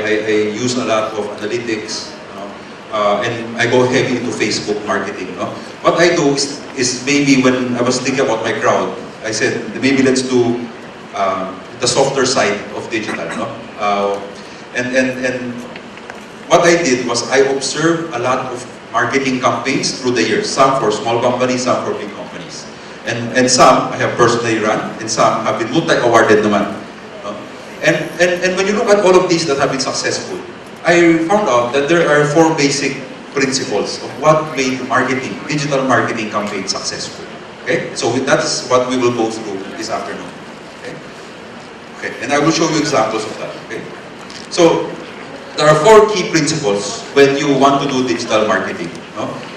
Speaker 4: use a lot of analytics, and I go heavy into Facebook marketing. What I do is maybe when I was thinking about my crowd, I said maybe let's do the softer side of digital. And what I did was I observed a lot of marketing campaigns through the years. Some for small companies, some for big companies. And some I have personally run, and some have been multi-awarded naman. And when you look at all of these that have been successful, I found out that there are 4 basic principles of what made marketing, digital marketing campaigns successful. Okay? So that's what we will go through this afternoon. Okay, and I will show you examples of that. Okay, so there are 4 key principles when you want to do digital marketing.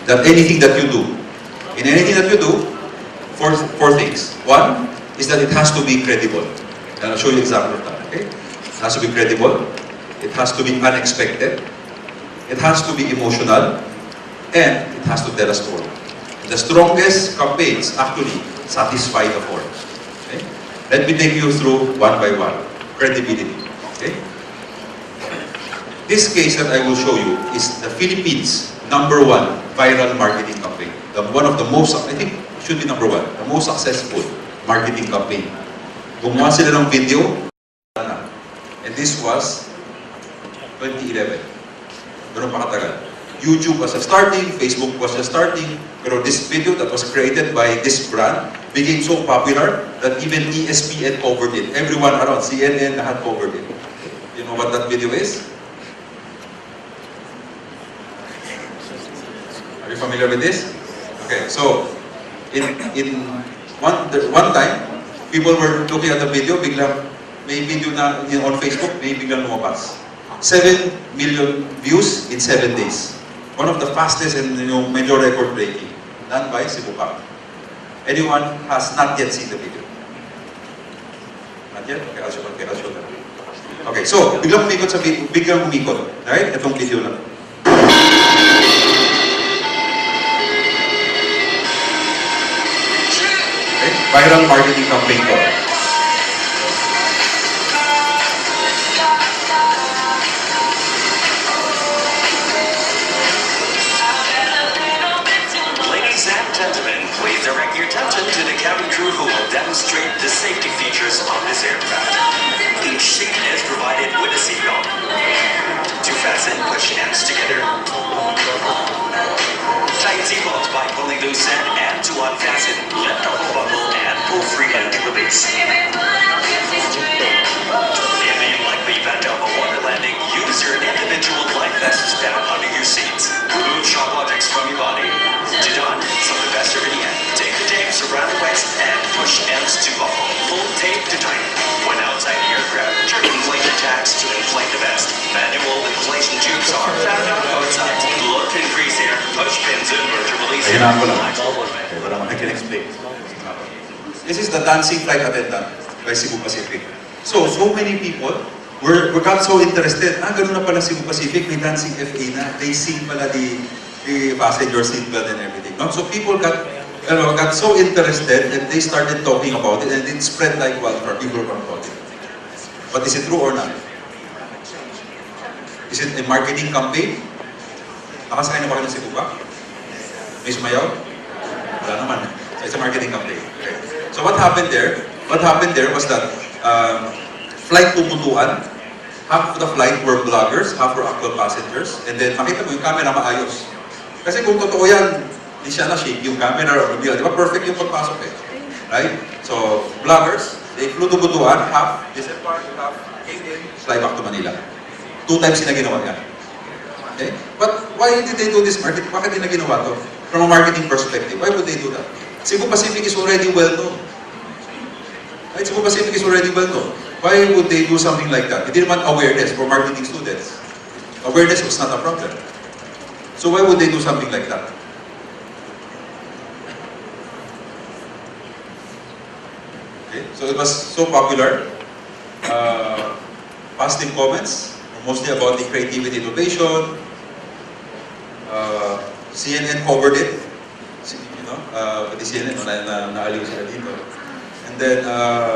Speaker 4: That anything that you do, in anything that you do, four things. 1, is that it has to be credible. And I'll show you example of that, okay? It has to be credible, it has to be unexpected, it has to be emotional, and it has to tell a story. The strongest campaigns actually satisfy the core. Okay? Let me take you through one by one. Credibility. Okay? This case that I will show you is the Philippines' #1 viral marketing campaign. One of the most, I think, should be #1, the most successful marketing campaign. Gumawa sila ng video, and this was 2011. Ganun pa katagal. YouTube was just starting, Facebook was just starting, pero this video that was created by this brand became so popular that even ESPN covered it. Everyone around, CNN had covered it. You know what that video is? Are you familiar with this? Okay, so in one time, people were looking at the video, biglang may video na on Facebook, may biglang lumabas. 7 million views in 7 days. One of the fastest and major record breaking, done by Sibupak. Anyone has not yet seen the video? Not yet? Okay, I'll show them. Okay, so biglang umikot. Right? Itong video na. Okay, viral marketing campaign ko.
Speaker 14: Please direct your attention to the cabin crew who will demonstrate the safety features of this aircraft. Each seat is provided with a seatbelt. To fasten, push hands together. Tighten seatbelts by pulling loose end and to unfasten, lift up the buckle and pull free and release. In the unlikely event of a water landing, use your individual life vests down under your seats. Remove sharp objects from your body. To don, slip the vest over the end. Take the tapes around the waist and push ends to buckle. Pull tape to tighten. When outside the aircraft, jerk inflator tabs to inflate the vest. Manual inflation tubes are found on both sides. Look to increase air. Push pins inward to release air.
Speaker 4: I can explain. This is the dancing flight attendant by Cebu Pacific. So many people got so interested. Ganun na pala Cebu Pacific, may dancing FA na. They sing pala the passenger seatbelt and everything. No? So people got so interested and they started talking about it and it spread like wildfire. People were about it. But is it true or not? Is it a marketing campaign? Nakasakay na ba kayo ng Cebu ba? May sumayaw? Wala naman. So it's a marketing campaign. Okay. So what happened there? What happened there was that flight pumutuan. Half of the flight were vloggers, half were actual passengers, and then makita mo yung camera maayos. Kasi kung totoo yan, hindi siya na-shake yung camera or di ba perfect yung pagpasok eh. Right? So, vloggers, they flew to Butuan, half disembarked, half came in, fly back to Manila. 2 times sila ginawa yan. Okay? But why did they do this marketing? Bakit nila ginawa to? From a marketing perspective, why would they do that? Cebu Pacific is already well known. Right? Cebu Pacific is already well known. Why would they do something like that? They didn't want awareness for marketing students. Awareness was not a problem. So why would they do something like that? Okay, so it was so popular. Positive comments, mostly about the creativity innovation. CNN covered it. You know, pati CNN, naaliw sila dito. And then,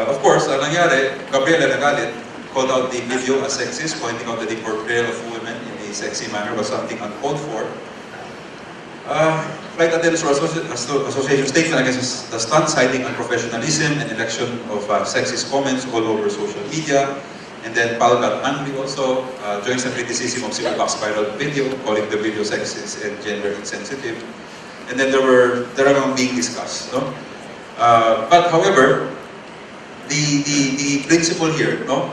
Speaker 4: of course, ang nangyari, Gabriela nagalit, called out the video as sexist, pointing out that the portrayal of women in a sexy manner was something uncalled for. Flight Attendants Association statement against the stunt, citing unprofessionalism and election of sexist comments all over social media. And then Pal got angry also, joins the criticism of Sibupak's viral video, calling the video sexist and gender insensitive. And then there are being discussed. No? But however, the principle here, no?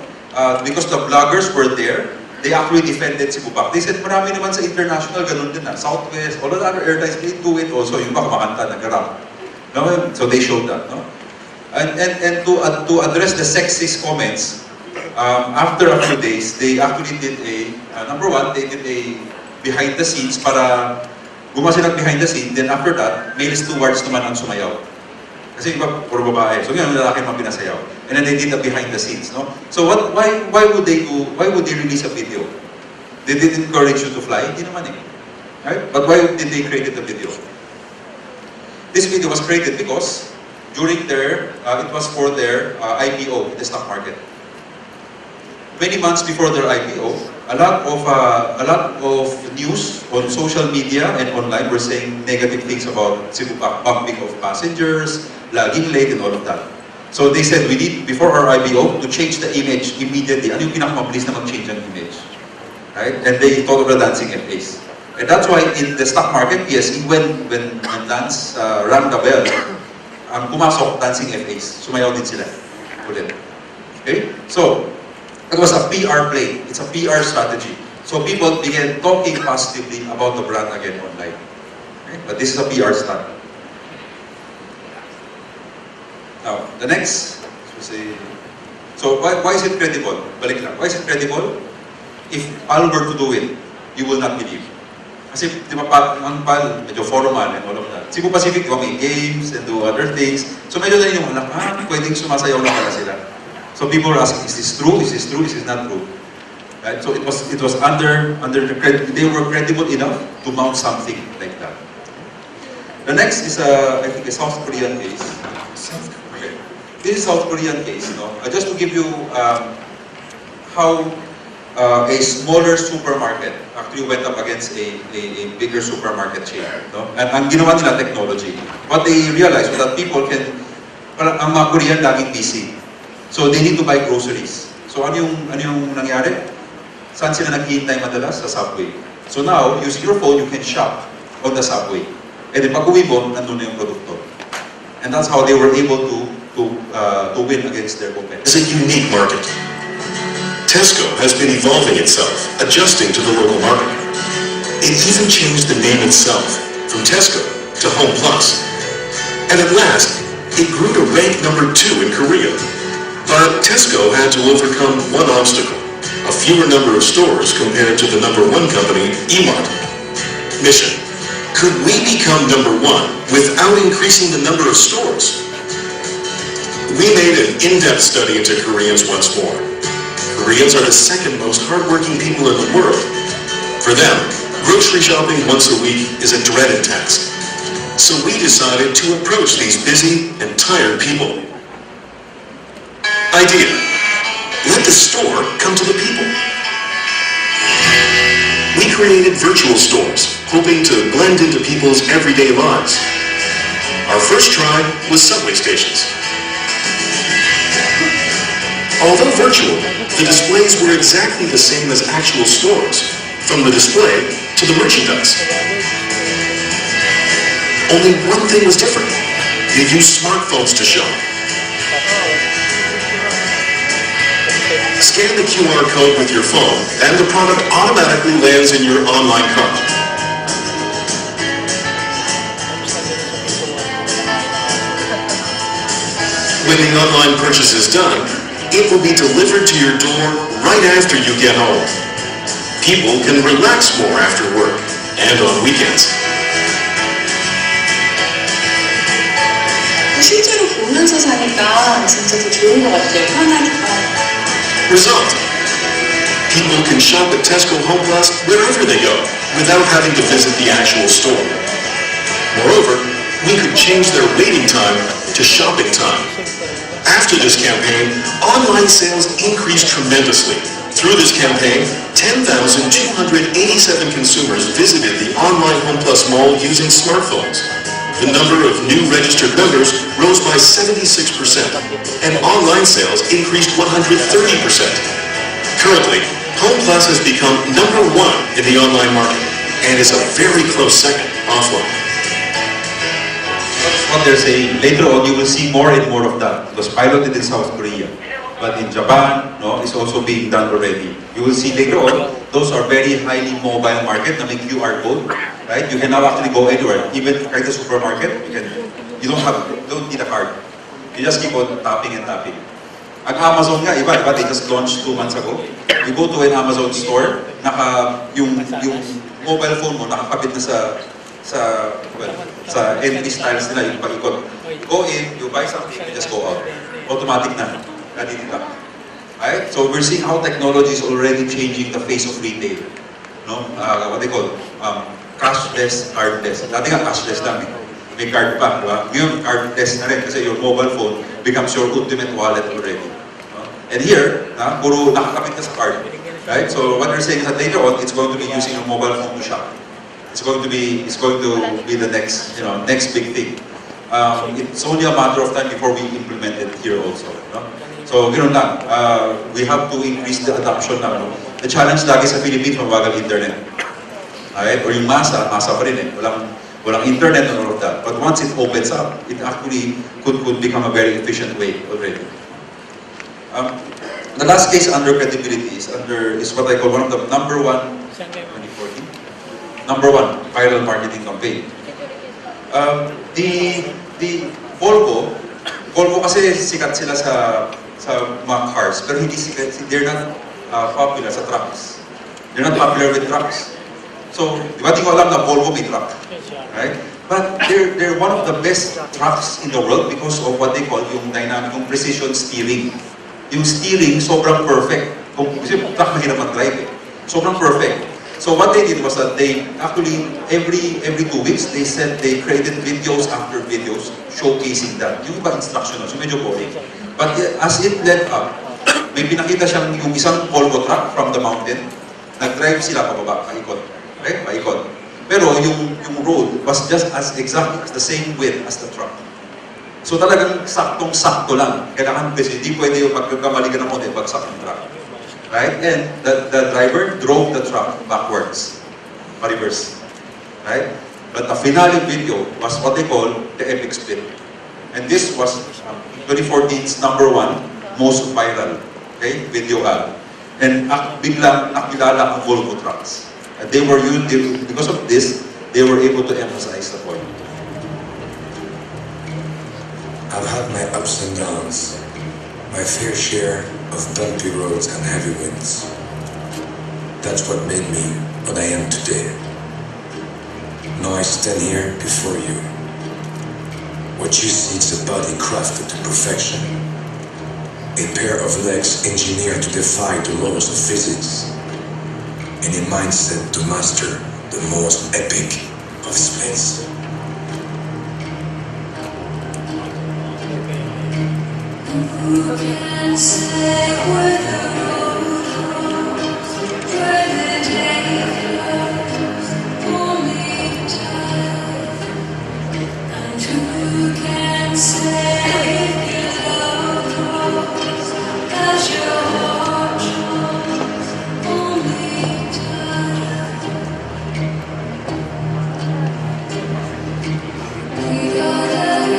Speaker 4: Because the bloggers were there, they actually defended Sibupak. They said, marami naman sa international, ganun din na. Southwest, all the other airlines, they do it also. Yung ba kumakanta, nag-rap. No? So they showed that. No? And to address the sexist comments, after a few days, they actually did number one, they did a behind the scenes para gumawa silang behind the scene. Then after that, male stewards naman ang sumayaw. Kasi iba, puro babae. So yun, lalaki mga pinasayaw. And then they did the behind the scenes, no? So why would they release a video? They didn't encourage you to fly? Hindi naman eh. Right? But why did they create the video? This video was created because during it was for their IPO in the stock market. Many months before their IPO, a lot of news on social media and online were saying negative things about Cebu bumping of passengers, laging late, and all of that. So they said, we need, before our IPO, to change the image immediately. Ano yung pinakamabilis na mag-change ang image? Right? And they thought of the dancing FAs. And that's why in the stock market, PSE, when Lance rang the bell, pumasok dancing FAs. Sumayaw din sila. Ulit. Okay? So, it was a PR play. It's a PR strategy. So people began talking positively about the brand again online. Okay? But this is a PR stunt. Now, the next, so why is it credible? Balik lang. Why is it credible? If Pal were to do it, you will not believe. Kasi, di ba, ang Pal, medyo formal and all of that. Cebu Pacific, di ba, may games and do other things. So medyo na yung anak, pwedeng sumasayaw lang pala sila. So people were asking, is this true? Is this true? Is this not true? Right? So it was under they were credible enough to mount something like that. The next is I think a South Korean case. Okay. This is South Korean case. Just to give you how a smaller supermarket actually went up against a bigger supermarket chain. And ang ginawa nila technology. What they realized was that people can, ang mga Korean laging busy. So they need to buy groceries. So ano yung nangyari? Saan sila naghihintay madalas? Sa subway. So now, using your phone, you can shop on the subway. And then pag uwi mo, nandun na yung produkto. And that's how they were able to win against their competitors.
Speaker 15: It's a unique market. Tesco has been evolving itself, adjusting to the local market. It even changed the name itself from Tesco to Home Plus. And at last, it grew to rank number 2 in Korea. But Tesco had to overcome one obstacle, a fewer number of stores compared to the number 1 company, E-Mart. Mission: could we become number 1 without increasing the number of stores? We made an in-depth study into Koreans once more. Koreans are the second most hardworking people in the world. For them, grocery shopping once a week is a dreaded task. So we decided to approach these busy and tired people. Idea: let the store come to the people. We created virtual stores, hoping to blend into people's everyday lives. Our first try was subway stations. Although virtual, the displays were exactly the same as actual stores, from the display to the merchandise. Only one thing was different. They used smartphones to shop. Scan the QR code with your phone, and the product automatically lands in your online cart. When the online purchase is done, it will be delivered to your door right after you get home. People can relax more after work and on weekends.
Speaker 9: 실제로 보면서 사니까 진짜 더 좋은 것 같아요. 편하니까.
Speaker 15: Result: people can shop at Tesco Home Plus wherever they go, without having to visit the actual store. Moreover, we could change their waiting time to shopping time. After this campaign, online sales increased tremendously. Through this campaign, 10,287 consumers visited the online Home Plus mall using smartphones. The number of new registered members rose by 76%, and online sales increased 130%. Currently, Home Plus has become number 1 in the online market, and is a very close second offline.
Speaker 4: That's what they're saying. Later on, you will see more and more of that. It was piloted in South Korea. But in Japan, it's also being done already. You will see later on, those are very highly mobile market na may QR code, right? You can now actually go anywhere. Even at the supermarket, you don't need a card. You just keep on tapping and tapping. Ang Amazon nga, iba, they just launched 2 months ago. You go to an Amazon store, yung mobile phone mo nakakabit na sa entry styles nila, yung paikot. Go in, you buy something, you just go out. Automatic na. Nadidita. Right? So we're seeing how technology is already changing the face of retail. No? What they call cashless, cardless. Dati nga cashless lang eh. May card pa, diba? Ngayon, cardless na rin kasi your mobile phone becomes your ultimate wallet already. No? And here, puro nakakapit ka sa card. Right? So what they're saying is that later on, it's going to be using your mobile phone to shop. It's going to be the next, next big thing. It's only a matter of time before we implement it here also. No? So, ganoon lang, we have to increase the adoption na. No? The challenge lagi sa Philippines, mabagal internet. Right? Or yung masa pa rin eh. Walang internet and all of that. But once it opens up, it actually could become a very efficient way already. The last case under credibility is what I call one of the number one viral marketing campaign. The Volvo kasi sikat sila sa mga cars, pero hindi sikat, they're not popular sa trucks. They're not popular with trucks. So, di ba, di ko alam na Volvo may truck, right? But they're one of the best trucks in the world because of what they call yung dynamic, yung precision steering. Yung steering, sobrang perfect. Kasi truck mahirap mag-drive eh. Sobrang perfect. So what they did was that they actually, every 2 weeks, they created videos after videos showcasing that. Yung iba instructional, so medyo boring. But as it led up, may pinakita siyang yung isang Volvo truck from the mountain, nag-drive sila pababa, paikot. Okay? Paikot. Pero yung road was just as exactly as the same width as the truck. So talagang saktong-sakto lang. Kailangan kasi hindi pwede yung pagkakamali ka ng motor, bagsak ng truck. Right? And the driver drove the truck backwards. Pa-reverse. Right? But the finale video was what they call the epic split. And this was 2014's #1 most viral video ad. And biglang nakilala ang Volvo trucks. And because of this, they were able to emphasize the point.
Speaker 16: I've had my ups and downs, my fair share of bumpy roads and heavy winds. That's what made me what I am today. Now I stand here before you. What you see is a body crafted to perfection, a pair of legs engineered to defy the laws of physics, and a mindset to master the most epic of splits.
Speaker 17: Who can say where the road goes, where the day goes, only time. And who can say if your love grows, as your heart shows, only time. We gotta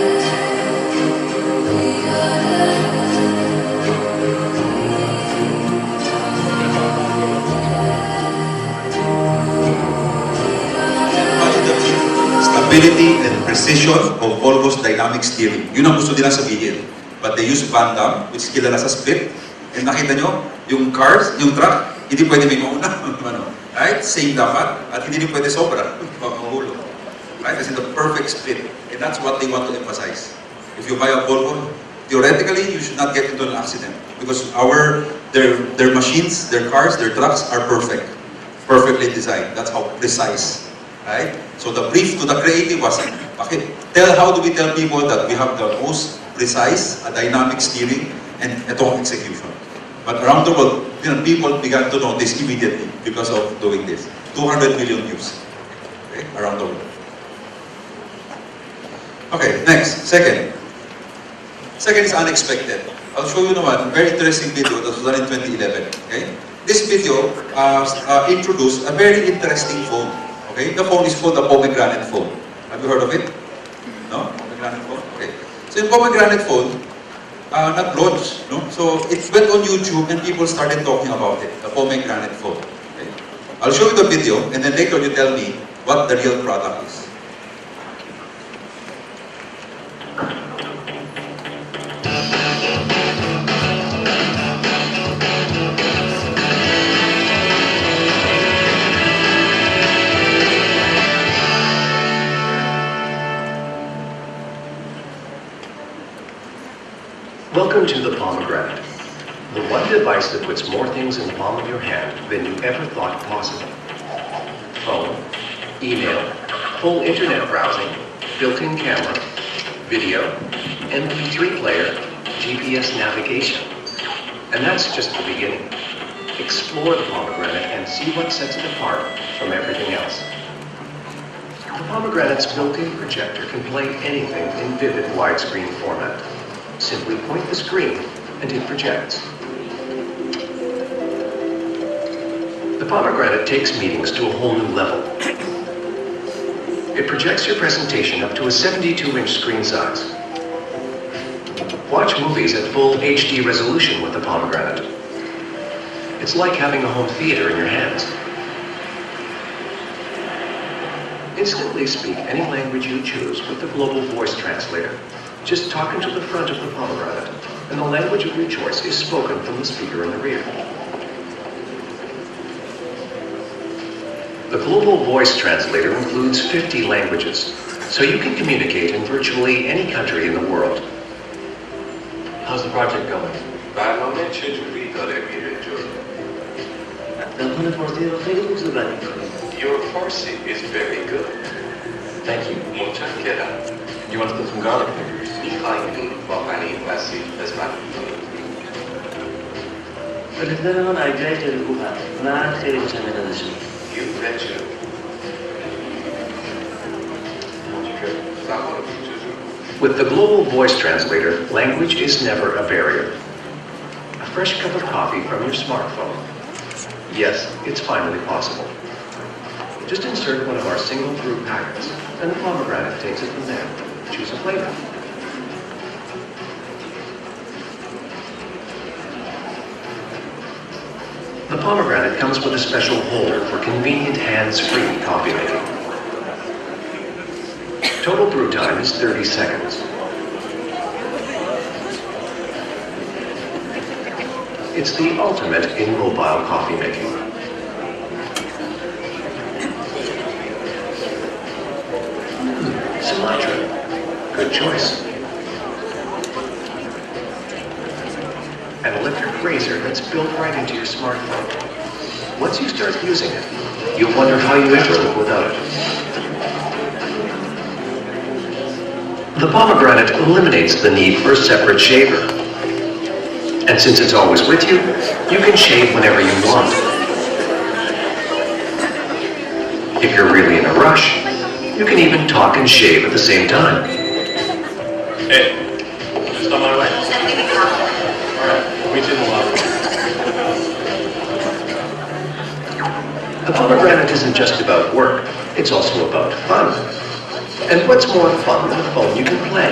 Speaker 4: Stability and precision of Volvo's dynamic steering. Yun ang gusto nila sabihin. But they use Van Damme, which is kilala sa split. And nakita nyo, yung cars, yung truck, hindi pwede may mauna. Right? Same dapat. At hindi rin pwede sobra. Mahulo. Right? Kasi the perfect split. And that's what they want to emphasize. If you buy a Volvo, theoretically, you should not get into an accident. Because their machines, their cars, their trucks are perfect. Perfectly designed. That's how precise. Right? So the brief to the creative was, how do we tell people that we have the most precise, dynamic steering, and ito execution? But around the world, people began to know this immediately because of doing this. 200 million views around the world. Okay, next, second. Second is unexpected. I'll show you naman a very interesting video that was done in 2011. Okay? This video introduced a very interesting phone. Okay? The phone is called the Pomegranate phone. Have you heard of it? No? Pomegranate phone? Okay. So yung Pomegranate phone, not-launch. No? So it went on YouTube and people started talking about it. The Pomegranate phone. Okay? I'll show you the video and then later you tell me what the real product is.
Speaker 18: to the pomegranate, the one device that puts more things in the palm of your hand than you ever thought possible. Phone, email, full internet browsing, built-in camera, video, MP3 player, GPS navigation. And that's just the beginning. Explore the pomegranate and see what sets it apart from everything else. The pomegranate's built-in projector can play anything in vivid widescreen format. Simply point the screen and it projects. The pomegranate takes meetings to a whole new level. It projects your presentation up to a 72-inch screen size. Watch movies at full HD resolution with the pomegranate. It's like having a home theater in your hands. Instantly speak any language you choose with the global voice translator. Just talk into the front of the pomegranate, and the language of your choice is spoken from the speaker in the rear. The global voice translator includes 50 languages, so you can communicate in virtually any country in the world. How's the project going? Your Farsi is very good. Thank you. You want to put some garlic fingers? You betcha. With the global voice translator, language is never a barrier. A fresh cup of coffee from your smartphone. Yes, it's finally possible. Just insert one of our single brew packets, and the pomegranate takes it from there. Choose a flavor. The pomegranate comes with a special holder for convenient hands-free coffee making. Total brew time is 30 seconds. It's the ultimate in mobile coffee making. Sumatra. Good choice. An electric razor that's built right into your smartphone. Once you start using it, you'll wonder how you ever live without it. The pomegranate eliminates the need for a separate shaver. And since it's always with you, you can shave whenever you want. If you're really in a rush, you can even talk and shave at the same time. Hey, just on my way. Alright, meet you in the lobby. The pomegranate isn't just about work, it's also about fun. And what's more fun than a phone you can play?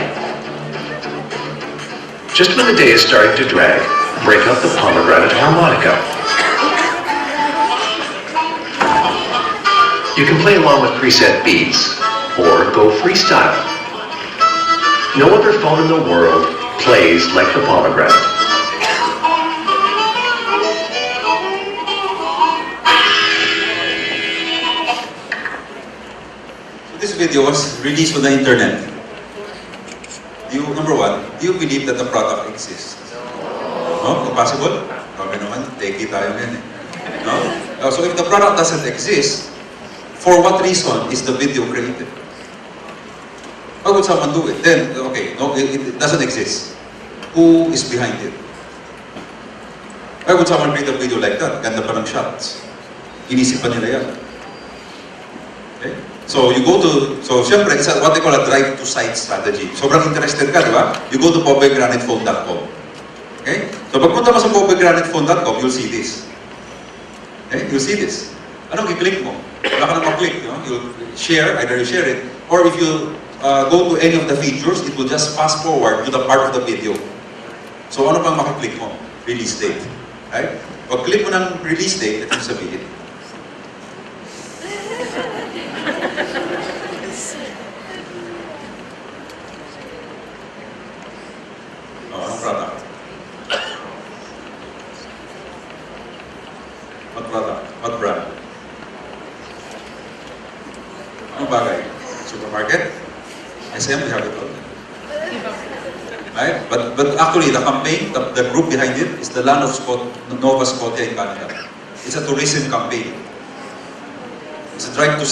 Speaker 18: Just when the day is starting to drag, break out the pomegranate harmonica. You can play along with preset beats, or go freestyle. No other phone in the world plays like the pomegranate.
Speaker 4: This video was released on the internet. Number one, do you believe that the product exists? No? Impossible? Okay naman, take it tayo yan eh. No? So if the product doesn't exist, for what reason is the video created? How would someone do it? Then, okay, no, it doesn't exist. Who is behind it? Why would someone create a video like that? Ganda pa ng shots. Inisip pa nila yan. Okay? So you go to, so syempre, it's what they call a drive-to-site strategy. Sobrang interested ka, di ba? You go to pomegranatefone.com. Okay? So pagpunta mo sa pomegranatefone.com, you'll see this. Okay? You'll see this. Anong i-click mo? Wala ka nang ma-click. No? You'll share, either you share it, or if you go to any of the features, it will just fast forward to the part of the video. So ano pang makiklik mo? Release date. Right? Pag click mo ng release date, ito yung sabihin. Anong product? What product? What brand? Anong bagay? Supermarket? SM, we have it all. right? But actually, the campaign, the group behind it is the Land of Nova Scotia in Canada. It's a tourism campaign. It's a drive to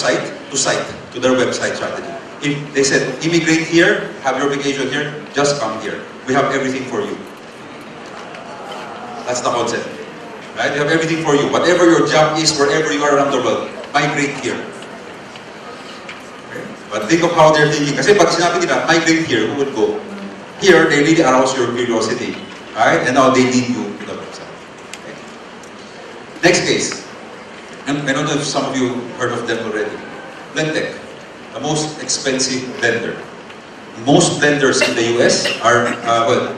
Speaker 4: their website strategy. If they said, immigrate here, have your vacation here, just come here. We have everything for you. That's the concept. Right? We have everything for you. Whatever your job is, wherever you are around the world, migrate here. Okay? But think of how they're thinking. Kasi pag sinabi nila, migrate here, who would go? Here, they really arouse your curiosity. Right? And now they lead you to the website. Okay? Next case. And I don't know if some of you heard of them already. Blendtec, the most expensive blender. Most blenders in the US are,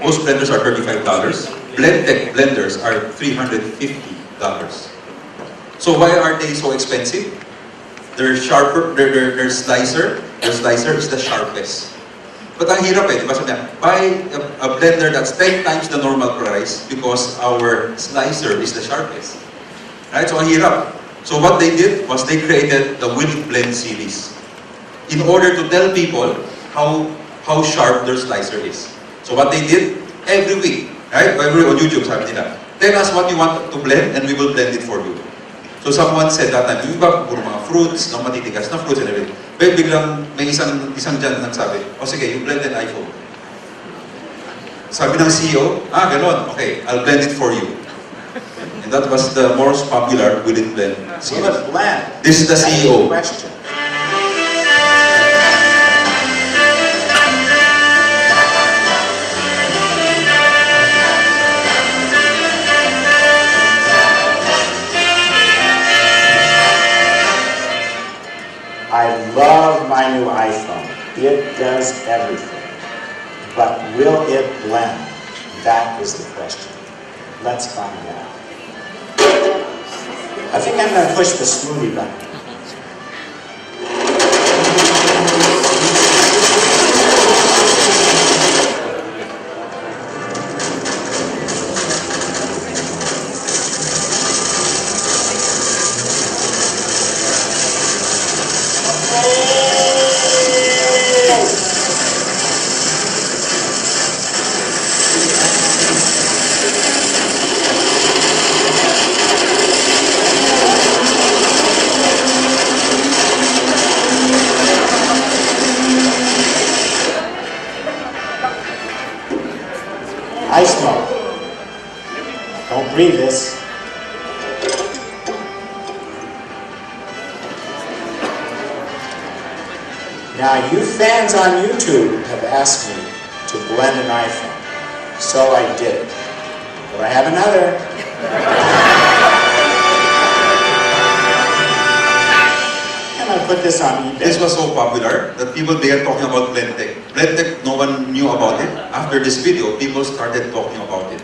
Speaker 4: most blenders are $35. Blendtec blenders are $350. So why are they so expensive? Their sharper, their slicer is the sharpest. But ang hirap eh, di ba sabi niya, buy a blender that's 10 times the normal price because our slicer is the sharpest. Right? So ang hirap. So what they did was they created the Will It Blend series in order to tell people how sharp their slicer is. So what they did, every week, right? Every on YouTube, sabi nila, tell us what you want to blend and we will blend it for you. So someone said that time, yung iba, puro mga fruits, no, matitigas na fruits and everything. Pero biglang may isang dyan nagsabi, sige, you blend an iPhone. Sabi ng CEO, ganon, okay, I'll blend it for you. And that was the most popular Will It Blend series.
Speaker 19: Will It Blend?
Speaker 4: This is the CEO.
Speaker 19: Question. I love my new iPhone. It does everything. But will it blend? That is the question. Let's find out. I think I'm going to push the smoothie button. I smoke. Don't breathe this. Now, you fans on YouTube have asked me to blend an iPhone, so I did it. But I have another. And I put this on eBay.
Speaker 4: This was so popular that people began talking about Blendtec. Blendtec, no one knew about it. After this video, people started talking about it.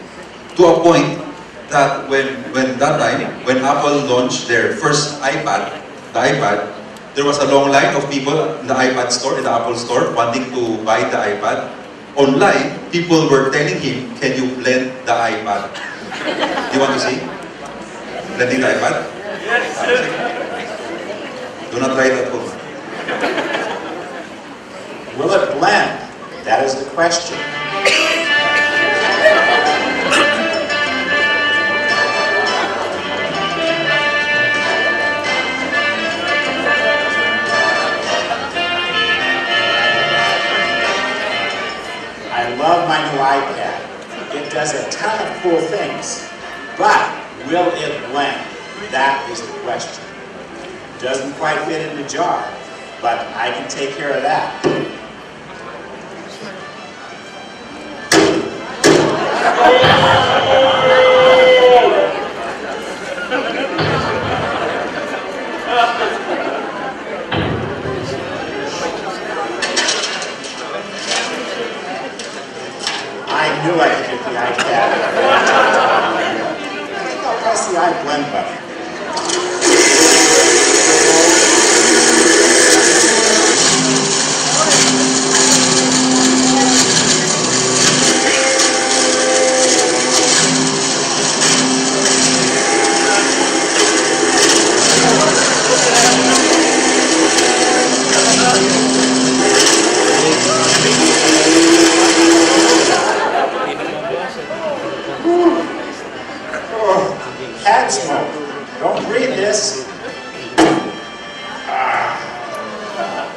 Speaker 4: To a point that when Apple launched their first iPad, the iPad, there was a long line of people in the iPad store, in the Apple store, wanting to buy the iPad. Online, people were telling him, can you blend the iPad? Do you want to see? Blending the iPad? Do not try it at home.
Speaker 19: Will it blend? That is the question. I love my new iPad. It does a ton of cool things. But will it blend? That is the question. Doesn't quite fit in the jar, but I can take care of that. I knew I could get the iPad. I think I'll press the iBlend button.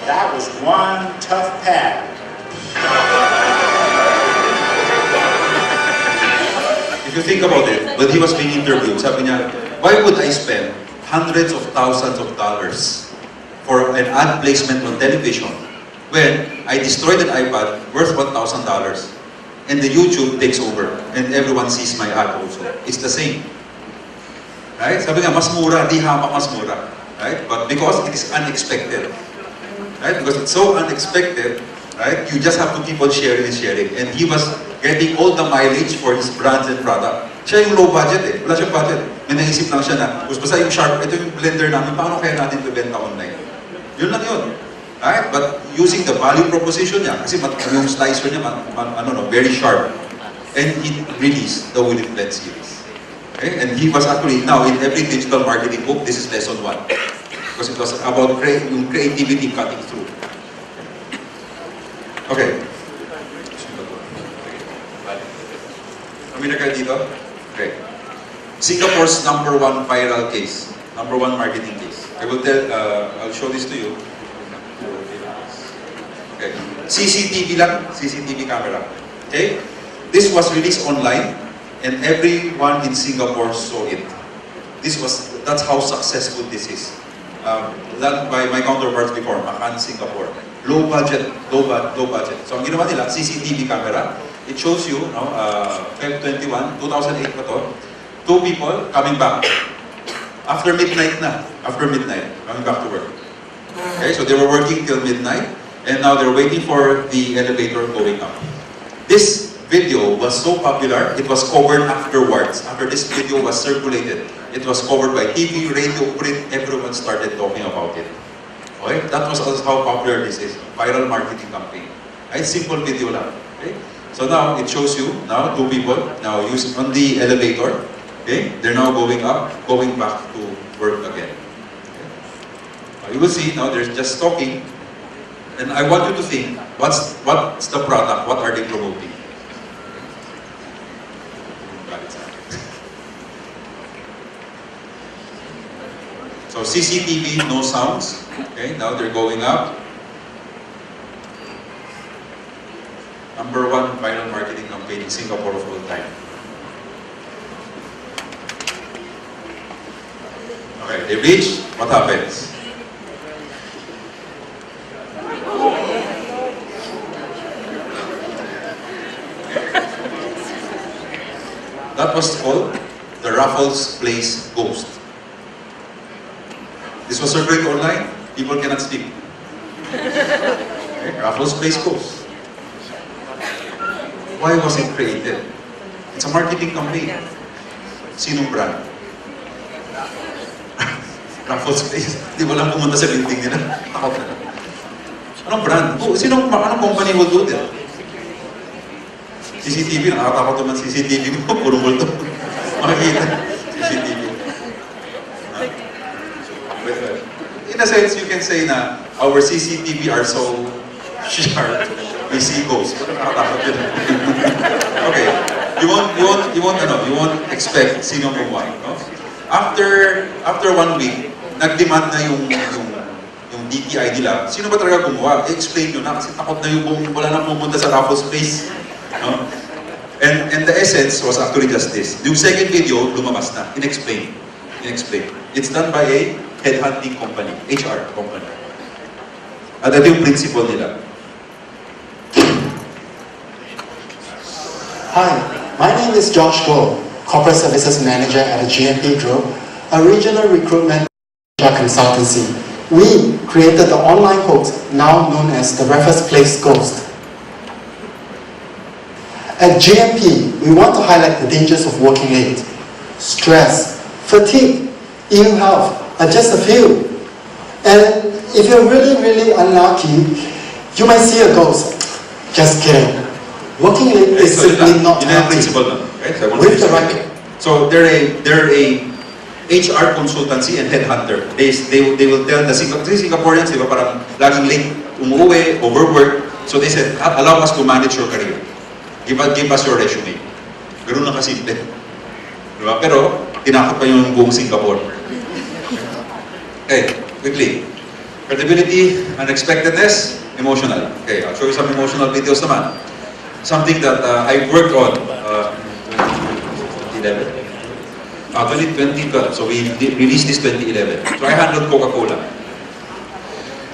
Speaker 19: That was one tough pad.
Speaker 4: If you think about it, when he was being interviewed, sabi niya, why would I spend hundreds of thousands of dollars for an ad placement on television when I destroyed an iPad worth $1,000 and the YouTube takes over and everyone sees my ad also? It's the same. Right? Sabi nga, mas mura, di hamak mas mura. Right? But because it is unexpected, right? Because it's so unexpected, right? You just have to keep on sharing and sharing. And he was getting all the mileage for his brands and product. Siya yung low budget eh. Wala siyang budget. May naisip lang siya na, basta yung Sharp, ito yung blender namin, paano kaya natin ibenta online? Yun lang yun. Right? But using the value proposition niya, kasi yung slicer niya, very sharp. And he released the Will It Blend series. Okay? And he was actually, now in every digital marketing book, this is lesson 1. Because it was about yung creativity cutting through. Okay. Kami na kayo dito? Okay. Singapore's #1 viral case. #1 marketing case. I'll show this to you. Okay. CCTV lang. CCTV camera. Okay? This was released online and everyone in Singapore saw it. That's how successful this is. Done by my counterparts before, Makan, Singapore. Low budget. So ang ginawa nila, CCTV camera. It shows you, Feb 21, 2008 pa to, 2 people coming back. After midnight, coming back to work. Okay, so they were working till midnight, and now they're waiting for the elevator going up. This video was so popular, it was covered afterwards. After this video was circulated, it was covered by TV, radio, print, everyone started talking about it. Okay, that was how popular this is. Viral marketing campaign. Right? Simple video lang. Okay? So now, it shows you, 2 people, now using on the elevator, okay? They're now going up, going back to work again. Okay? You will see, now they're just talking, and I want you to think, what's the product, what are they promoting? So CCTV, no sounds, okay? Now they're going up. #1 viral marketing campaign in Singapore of all time. Okay, they reach, what happens? That was called the Raffles Place Ghost. This was circulated online, people cannot sleep. Okay, Raffles Place Ghost. Why was it created? It's a marketing campaign. Sinong brand? Raffles Place. Di ba lang pumunta sa building nila? Takot na. Anong brand? Anong company will do that? CCTV, nakakatakot naman CCTV mo. Puro multo. Makikita. CCTV. In a sense, you can say na our CCTV are so sharp. We see ghosts. Pero nakakatakot yun. Okay. You won't expect sino gumawa. No? After 1 week, nag-demand na yung DTI nila. Sino ba talaga gumawa? I-explain nyo na kasi takot na yung wala nang pumunta sa Raffles Place. No? And the essence was actually just this. Yung second video, lumabas na. In-explain. It's done by a headhunting company, HR company. At ito yung principle nila.
Speaker 20: Hi, my name is Josh Goh, Corporate Services Manager at the GMP Group, a regional recruitment consultancy. We created the online hoax now known as the Raffles Place Ghost. At GMP, we want to highlight the dangers of working late. Stress, fatigue, ill health are just a few. And if you're really unlucky, you might see a ghost. Just kidding. Working late is simply not healthy. With the right.
Speaker 4: So they're a HR consultancy and headhunter. They will tell the Singaporeans, di ba, parang laging late, umuwi, overwork. So they said, allow us to manage your career. Give us your resume. Ganun lang kasimple. Diba? Pero tinakot pa yung buong Singapore. Okay, quickly. Credibility, unexpectedness, emotional. Okay, I'll show you some emotional videos naman. Something that I worked on 2012. So we released this 2011. So I handled Coca-Cola.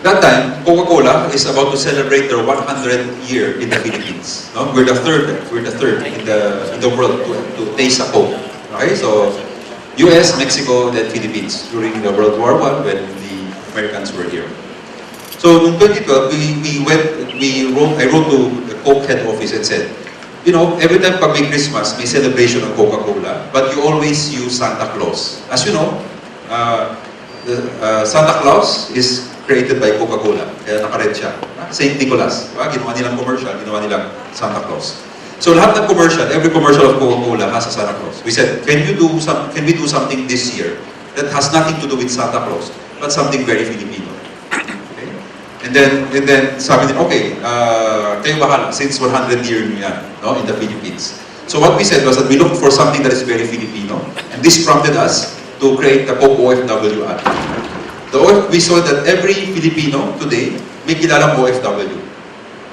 Speaker 4: That time, Coca-Cola is about to celebrate their 100th year in the Philippines. No? We're the third in the world to taste a Coke. Okay, so U.S., Mexico, then Philippines during the World War I when the Americans were here. So in 2012, I wrote to the Coke head office and said, you know, every time pag may Christmas, may celebration of Coca-Cola, but you always use Santa Claus. As you know, Santa Claus is created by Coca-Cola. Kaya naka-red siya. St. Nicholas. Ginawa nilang commercial, ginawa nilang Santa Claus. So lahat ng commercial, every commercial of Coca-Cola has a Santa Claus. We said, can we do something this year that has nothing to do with Santa Claus, but something very Filipino? Okay? And then sabi nila, okay, kayo bahala, since 100 years nyo yan, no, in the Philippines. So what we said was that we looked for something that is very Filipino, and this prompted us to create the Coke OFW ad. We saw that every Filipino today may kilalang OFW.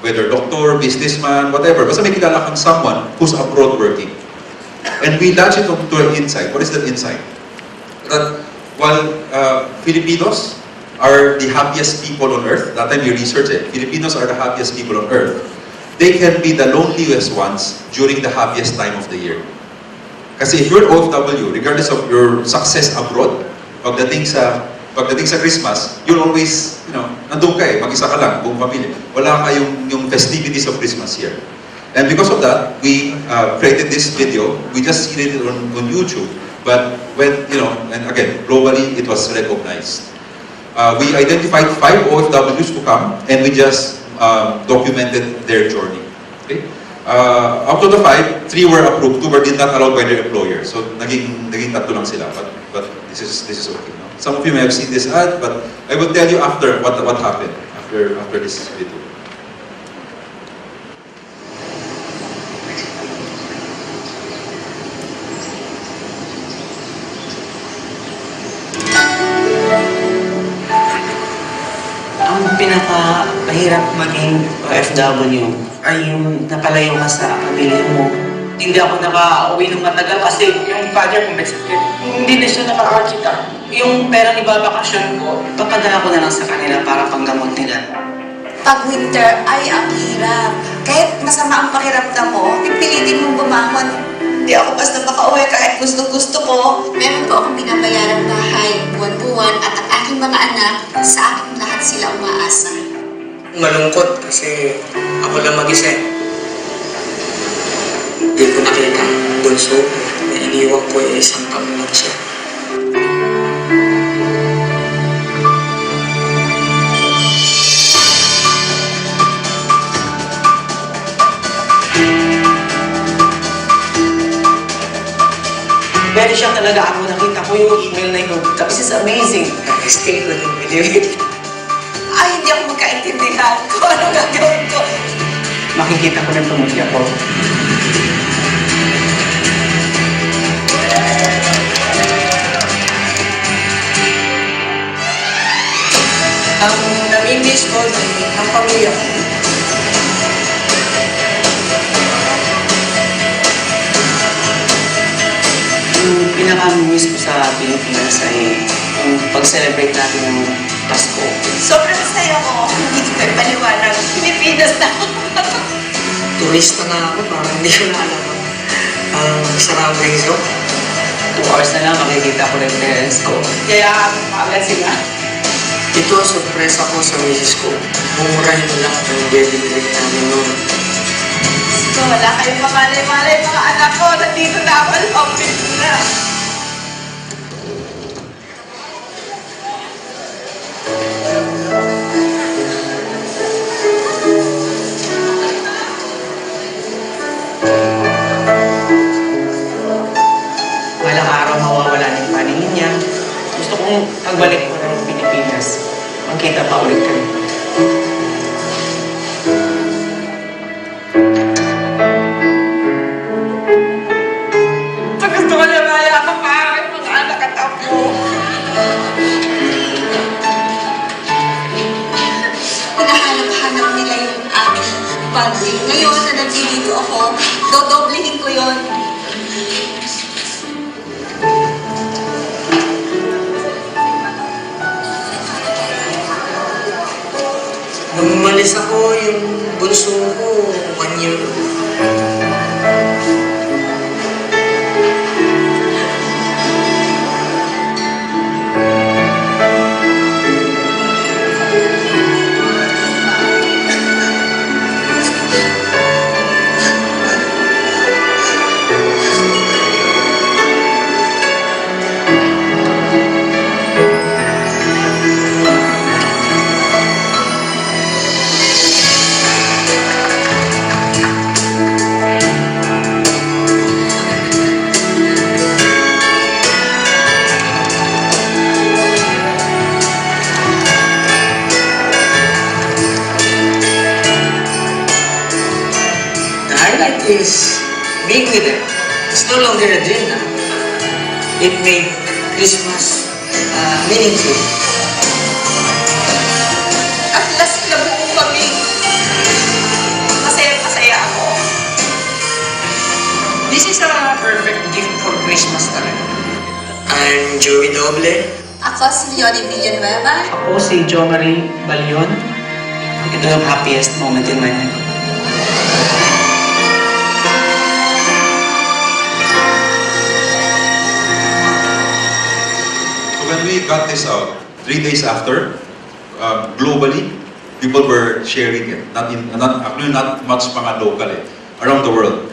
Speaker 4: Whether doctor, businessman, whatever. Basta may kilala kang someone who's abroad working. And we launched it to an insight. What is that insight? That while Filipinos are the happiest people on earth, that time we researched it, Filipinos are the happiest people on earth, they can be the loneliest ones during the happiest time of the year. Kasi if you're OFW, regardless of your success abroad, pagdating sa Christmas, you'll always, you know, nandun ka mag-isa ka lang, buong pamilya. Wala ka yung festivities of Christmas here. And because of that, we created this video. We just seen it on YouTube. But when, you know, and again, globally, it was recognized. We identified 5 OFWs to come, and we just documented their journey. Okay? Out of the 5, 3 were approved, 2 were not allowed by their employer. So naging 3 lang sila. But this is okay. No? Some of you may have seen this ad, but I will tell you after what happened after this video.
Speaker 11: Ang pinaka-mahirap maging OFW ay yung napalayo ka sa pamilya mo. Hindi ako nakauwi ng matagal kasi yung father ko may sakit. Hindi na siya nakakakita. Yung pera ni babakasyon ko, papadala ko na lang sa kanila para panggamot nila.
Speaker 21: Pag winter ay ang hirap. Kahit masama ang pakiramdam mo, pipilitin mong bumangon. Hindi ako basta makauwi kahit gusto-gusto ko.
Speaker 22: Meron po akong binabayarang bahay, buwan-buwan, at ang aking mga anak, sa akin lahat sila umaasa.
Speaker 11: Malungkot kasi ako lang mag-isa. Hindi ko nakita bunso na iniwan ko ay isang taon lang siya. Pero siya talaga ako, nakita ko yung email na yun. This is amazing. Stay with him, video it.
Speaker 21: Ay, hindi ako magkaintindihan kung ano gagawin ko.
Speaker 11: Makikita ko ng pamilya ko. Ang namimiss ko ng pamilya ko. Yung pinaka-miss ko sa Pilipinas ay yung pag-celebrate natin ng Pasko.
Speaker 21: Sobrang saya ko. Hindi ko kayo paliwanag. Pilipinas na ako.
Speaker 11: Turista na ako, parang hindi ko na alam ang surroundings ko. 2 hours na lang makikita ko ng parents ko. Kaya agad sila. Ito ang surpresa ko sa misis ko. Mumurahin mo lang ang baby drink namin noon.
Speaker 21: So, wala kayong mamalay-malay mga anak ko. Nandito na ako. Lopin na.
Speaker 11: Walang araw mawawala ng paningin niya. Gusto kong pagbalik ko ng Pilipinas. Magkita pa ulit kami.
Speaker 21: Gusto ko na mayakap pa aking mga anak at ako. anak nila yung aking funding. Ngayon na nandito ako, dodoblehin ko yon.
Speaker 11: Nung umalis ako, yung bunso ko, 1 year old. The highlight is being with them. It's no longer a dream now. It made Christmas meaningful.
Speaker 21: At last na buo kami. Masaya ako.
Speaker 11: This is a perfect gift for Christmas talaga. I'm Joey Doble.
Speaker 21: Ako si Leonie Villanueva.
Speaker 11: Ako si Jo Marie Balion. Ito yung happiest moment in my life.
Speaker 4: So when we got this out, 3 days after, globally, people were sharing it. Actually not much mga local around the world.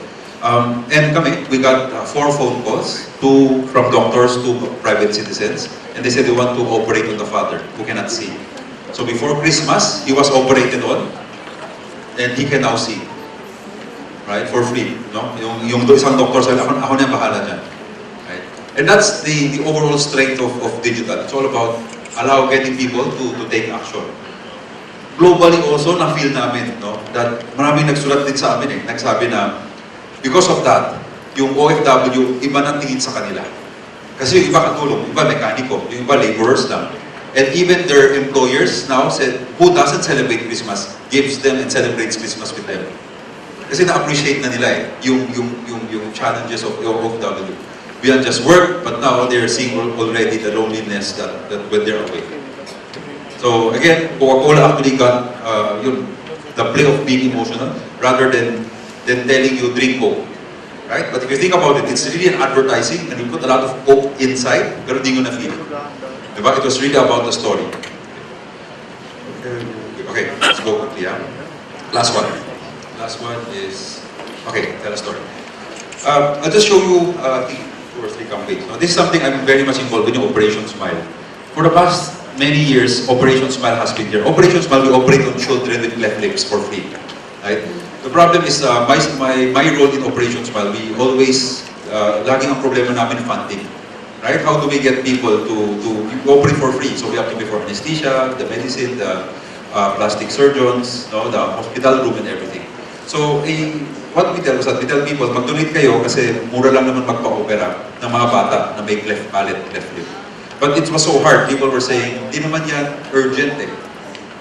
Speaker 4: And kami, we got 4 phone calls, 2 from doctors, 2 private citizens, and they said they want to operate on the father who cannot see. So before Christmas, he was operated on, and he can now see, right, for free. No? Yung isang doctor sabi, ako na bahala dyan. Right? And that's the overall strength of digital. It's all about getting people to take action. Globally also, na-feel namin, no, that maraming nagsulat din sa amin nagsabi na, because of that, yung OFW, iba na tingin sa kanila. Kasi yung iba katulong, iba mekaniko, yung iba laborers lang. And even their employers now said, who doesn't celebrate Christmas, gives them and celebrates Christmas with them. Kasi na-appreciate na nila yung challenges of OFW. Beyond just work, but now they're seeing already the loneliness that when they're away. So again, Coca-Cola actually got the play of being emotional rather than telling you drink Coke, right? But if you think about it, it's really an advertising, and we put a lot of Coke inside, pero di nyo na-feel. Diba? It was really about the story. Okay, let's go quickly. Last one. Last one is, okay, tell a story. I'll just show you 2 or 3 campaigns. Now, this is something I'm very much involved in, Operation Smile. For the past many years, Operation Smile has been here. Operation Smile, we operate on children with cleft lips for free. Right? The problem is, my role in Operation Smile, we always, laging ang problema namin funding. Right? How do we get people to operate for free? So we have to pay for anesthesia, the medicine, the plastic surgeons, no, the hospital room and everything. So what we tell is that we tell people, mag-donate kayo kasi mura lang naman magpa-opera ng mga bata na may cleft palate, cleft lip. But it was so hard. People were saying, di naman yan urgent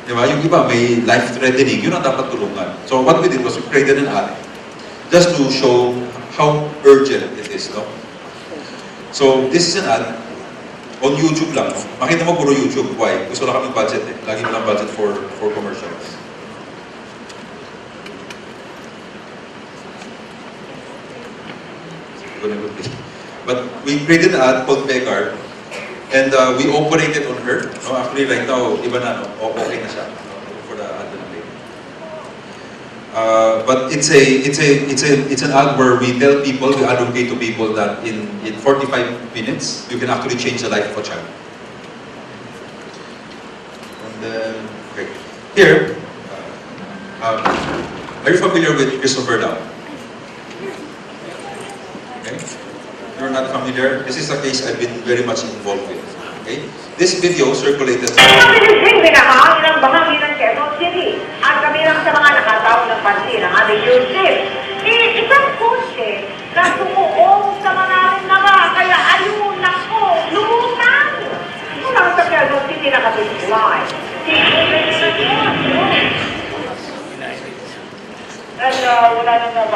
Speaker 4: Diba? Yung iba may life-threatening, yun ang dapat tulungan. So what we did was we created an ad just to show how urgent it is. No? So this is an ad on YouTube lang. No? Makita mo puro YouTube. Why? Gusto lang kami budget Lagi mo lang budget for commercials. But we created an ad called Begar, and we operated on her. No? Actually, right now, iba na, no? Okay na siya for the ad na later. But it's an ad where we tell people, we advocate to people that in 45 minutes, you can actually change the life of a child. And then, okay. Here, are you familiar with Christopher Lau? Okay. If you're not familiar, this is a case I've been very much involved with. Okay? This video circulated.
Speaker 1: Mabilising binahagi ng bahagi ng Quezon City at kabilang sa mga nakataon ng pansin ng aming news team. Isang kotse na sumuong sa mga naga, kaya ayun ako, lumutang! Mula sa Quezon City nakapituloy. wala nang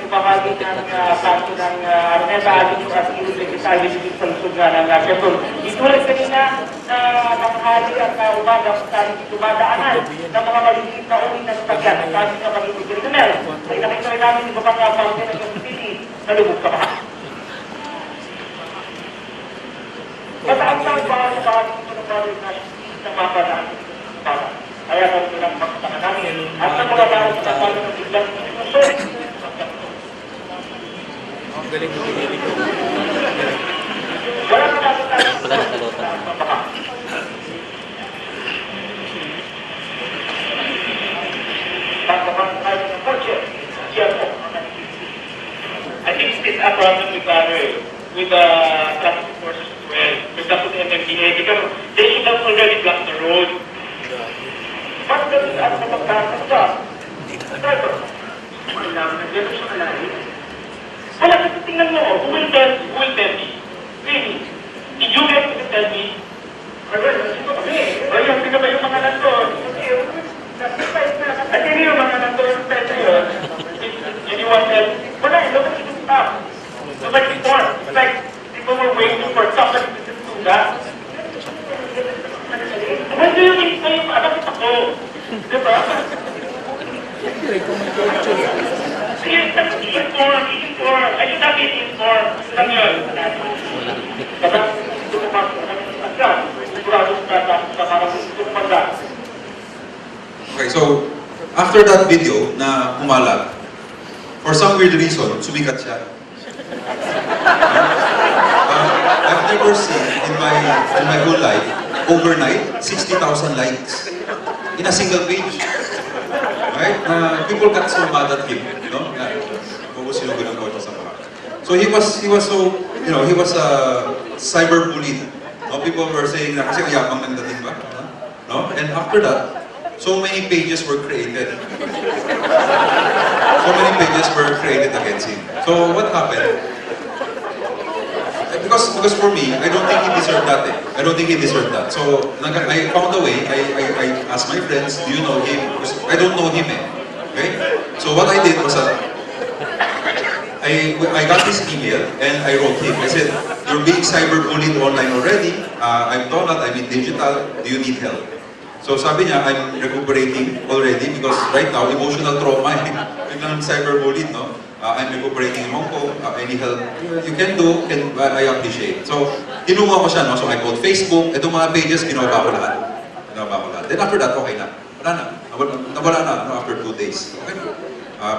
Speaker 1: bahagi ng kaso ng Arneta Aling at Secretary sa lusog nga ng Quezon. Ituloy kanina na tanghali at umaga kung saan dumadaanan ng mga maliliit na uri ng sakyan at sabi ng magiging kriminal. Ay nakita rin namin iba pang fountain ng Quezon City na lubog sa baha. Mataas na ang bahagi ito ng bawal na mapadaan para. Kaya kung ito lang pagkakita namin at sa mga bawal sa palo ng biglang institusyon.
Speaker 3: Ang galing mo pinili ko.
Speaker 1: Wala na natin tayo.
Speaker 3: Wala na kalota.
Speaker 1: I think it's a problem with the traffic enforcers as well, with the MMDA, because they should have already blocked the road. But there is a magkakaroon ka. Driver, wala na dito sa kalahit. Wala, kasi tingnan mo, who will tell me? Really? Did you get to tell me? Ayun, sino ba yung mga nandun? At hindi yung mga nandun sa yun. Anyone else? Wala, nobody can stop. Nobody informed. It's like people were waiting for somebody to do that. When do you think kayo maaabot ako? Diba? Sige, i-inform. I should have been informed. Lang yun. Kapag gusto ko mag-agad, sigurado sa mga gusto ko mag-agad.
Speaker 4: Okay, so after that video na kumalat, for some weird reason, sumikat siya. I've never seen in my whole life, overnight, 60,000 likes in a single page. Right? People got so mad at him, no? Sinugo ng kotse sa bahay. So he was so, he was cyberbullied. No? People were saying na kasi yabang ng dating ba? No? And after that, so many pages were created. So many pages were created against him. So what happened? Because for me, I don't think he deserved that. I don't think he deserved that. So I found a way. I asked my friends, do you know him? Because I don't know him. Okay? So what I did was I got this email and I wrote him. I said, you're being cyberbullied online already. I'm Donald, I'm in digital. Do you need help? So sabi niya, I'm recuperating already because right now, emotional trauma. Biglang cyberbullied, no? I'm recuperating in Hong Kong. Any help you can do, I appreciate. So, tinunga ko siya, no? So I called Facebook. Itong mga pages, ginawa ko lahat. Then after that, okay na. Nawala na, after 2 days. Okay na.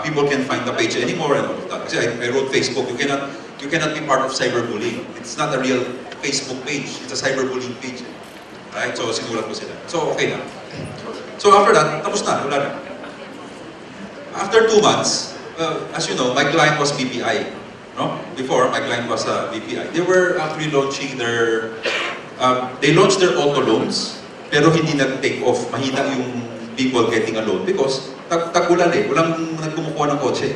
Speaker 4: People can find the page anymore and all of that. Kasi I wrote Facebook, you cannot be part of cyberbullying. It's not a real Facebook page. It's a cyberbullying page. Right? So sinulat ko sila. So okay na. So after that, tapos na, wala na. After 2 months, as you know, my client was BPI. No? Before, my client was BPI. They were actually launching they launched their auto loans, pero hindi nag-take off. Mahina yung people getting a loan because tag-ulan walang nagkumukuha ng kotse.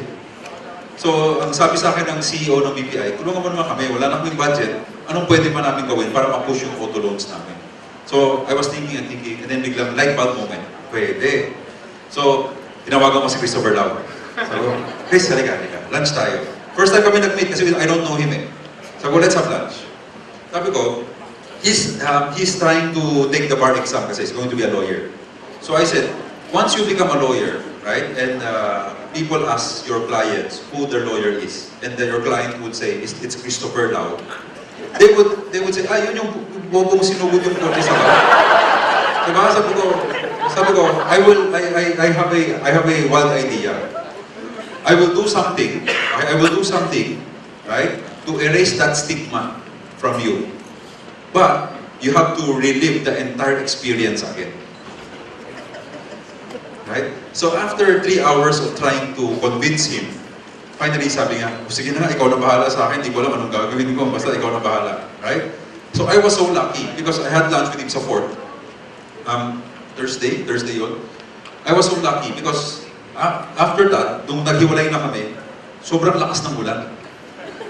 Speaker 4: So, ang sabi sa akin ng CEO ng BPI, tulungan mo naman kami, wala na kaming budget, anong pwede pa namin gawin para ma-push yung auto loans namin? So, I was thinking, and then biglang light bulb moment, pwede. So, tinawagan ko si Christopher Lau. Sabi ko, Chris, halika, lunch tayo. First time kami nag-meet kasi I don't know him Sabi ko, let's have lunch. Sabi ko, he's trying to take the bar exam kasi he's going to be a lawyer. So I said, once you become a lawyer, right, and people ask your clients who their lawyer is, and then your client would say, it's Christopher Lau, they would say, yun yung bobong sinugod yung kotse sa bar. Diba? Sabi ko, I have a wild idea. I will do something, right, to erase that stigma from you. But you have to relive the entire experience again. Right? So after 3 hours of trying to convince him, finally sabi niya, sige na, ikaw na bahala sa akin, hindi ko alam anong gagawin ko, basta ikaw na bahala. Right? So I was so lucky because I had lunch with him sa Fort. Thursday yun. I was so lucky because after that, nung naghiwalay na kami, sobrang lakas ng ulan.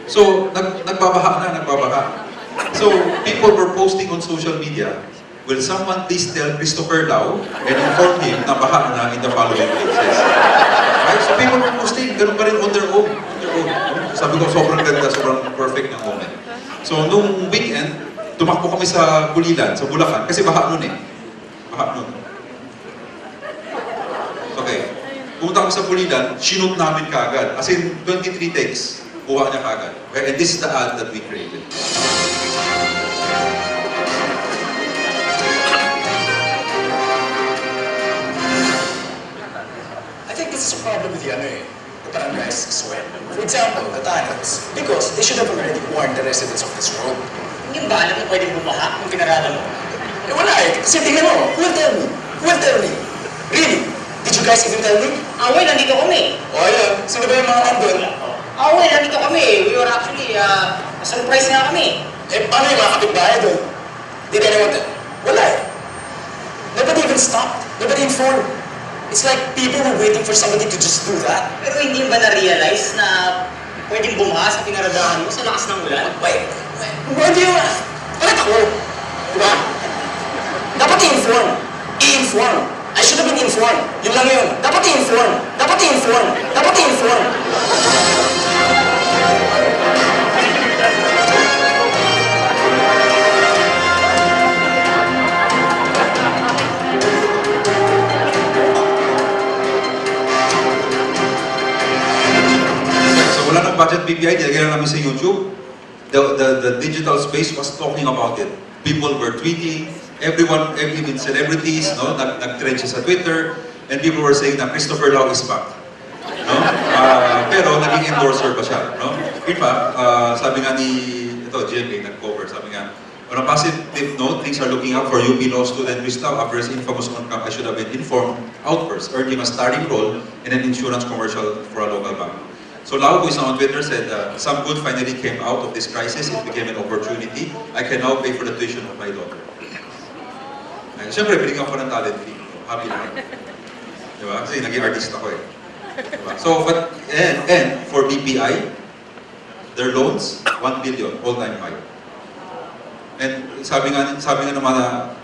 Speaker 4: So nagbabaha. So people were posting on social media, will someone please tell Christopher Lau and inform him na baha na in the following places? Right? So people were posting. ganun pa rin on their own. On their own. Sabi ko, sobrang ganda, sobrang perfect ng moment. So, nung weekend, tumakbo kami sa Bulilan, sa Bulacan, kasi baha nun eh. Baha nun. Okay. Pumunta kami sa Bulilan, shoot namin kaagad. As in, 23 takes. Kuha niya kaagad. Okay? And this is the ad that we created.
Speaker 6: I think this is a problem with the barangays as well. For example, the Tanos, because they should have already warned the residents of this road.
Speaker 11: Hindi ba alam mo pwedeng bumaha kung pinaralan mo?
Speaker 6: Eh wala eh, kasi tingnan mo, who will tell me? Who will tell me? Really? Did you guys even tell me?
Speaker 11: Well, nandito kami.
Speaker 6: Oh, ayun. Sino ba yung mga nandun?
Speaker 11: Well, nandito kami. We were actually, surprise nga kami.
Speaker 6: Eh, paano yung mga kapitbahay doon? Did anyone tell? Wala eh. Nobody even stopped. Nobody informed. It's like people were waiting for somebody to just do that.
Speaker 11: Pero hindi ba na-realize na pwedeng bumaha sa pinaradahan mo sa lakas ng ulan?
Speaker 6: Wait. Hindi yung... Bakit ako? Diba? Dapat i-inform. I-inform. I should have been informed. Yun lang yun. Dapat i-inform. Dapat i-inform. Dapat i-inform.
Speaker 4: So wala nang budget BPI, nilagyan namin sa YouTube. The digital space was talking about it. People were tweeting, everyone, even celebrities, no, nag-trend siya sa Twitter, and people were saying na Christopher Lau is back. No? Pero naging endorser pa siya. No? In fact, sabi nga ni GMA, nag-cover, sabi nga, on a positive note, things are looking up for UP Law student Chris Lau after his infamous on-camp I should have been informed outburst, earning a starring role in an insurance commercial for a local bank. So Lau, who is now on Twitter, said, some good finally came out of this crisis. It became an opportunity. I can now pay for the tuition of my daughter. Siyempre, binigyan ko ng talent fee. Happy naman. Diba? Kasi naging artist ako eh. Diba? So, but, and for BPI, their loans, 1 billion, all-time high. And sabi nga ng mga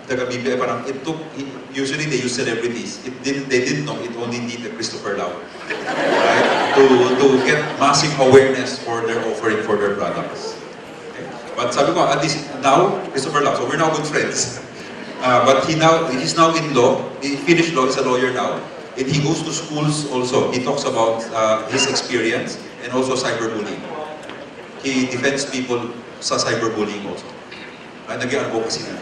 Speaker 4: taga-BPI, parang it took, usually they use celebrities. They didn't know it only needed Christopher Lau. Right? To get massive awareness for their offering for their products. Okay? But sabi ko, at least now, Christopher Lau, so we're now good friends. But he's now in law, he finished law, he's a lawyer now. And he goes to schools also. He talks about his experience and also cyberbullying. He defends people sa cyberbullying also. Nag-advocacy na.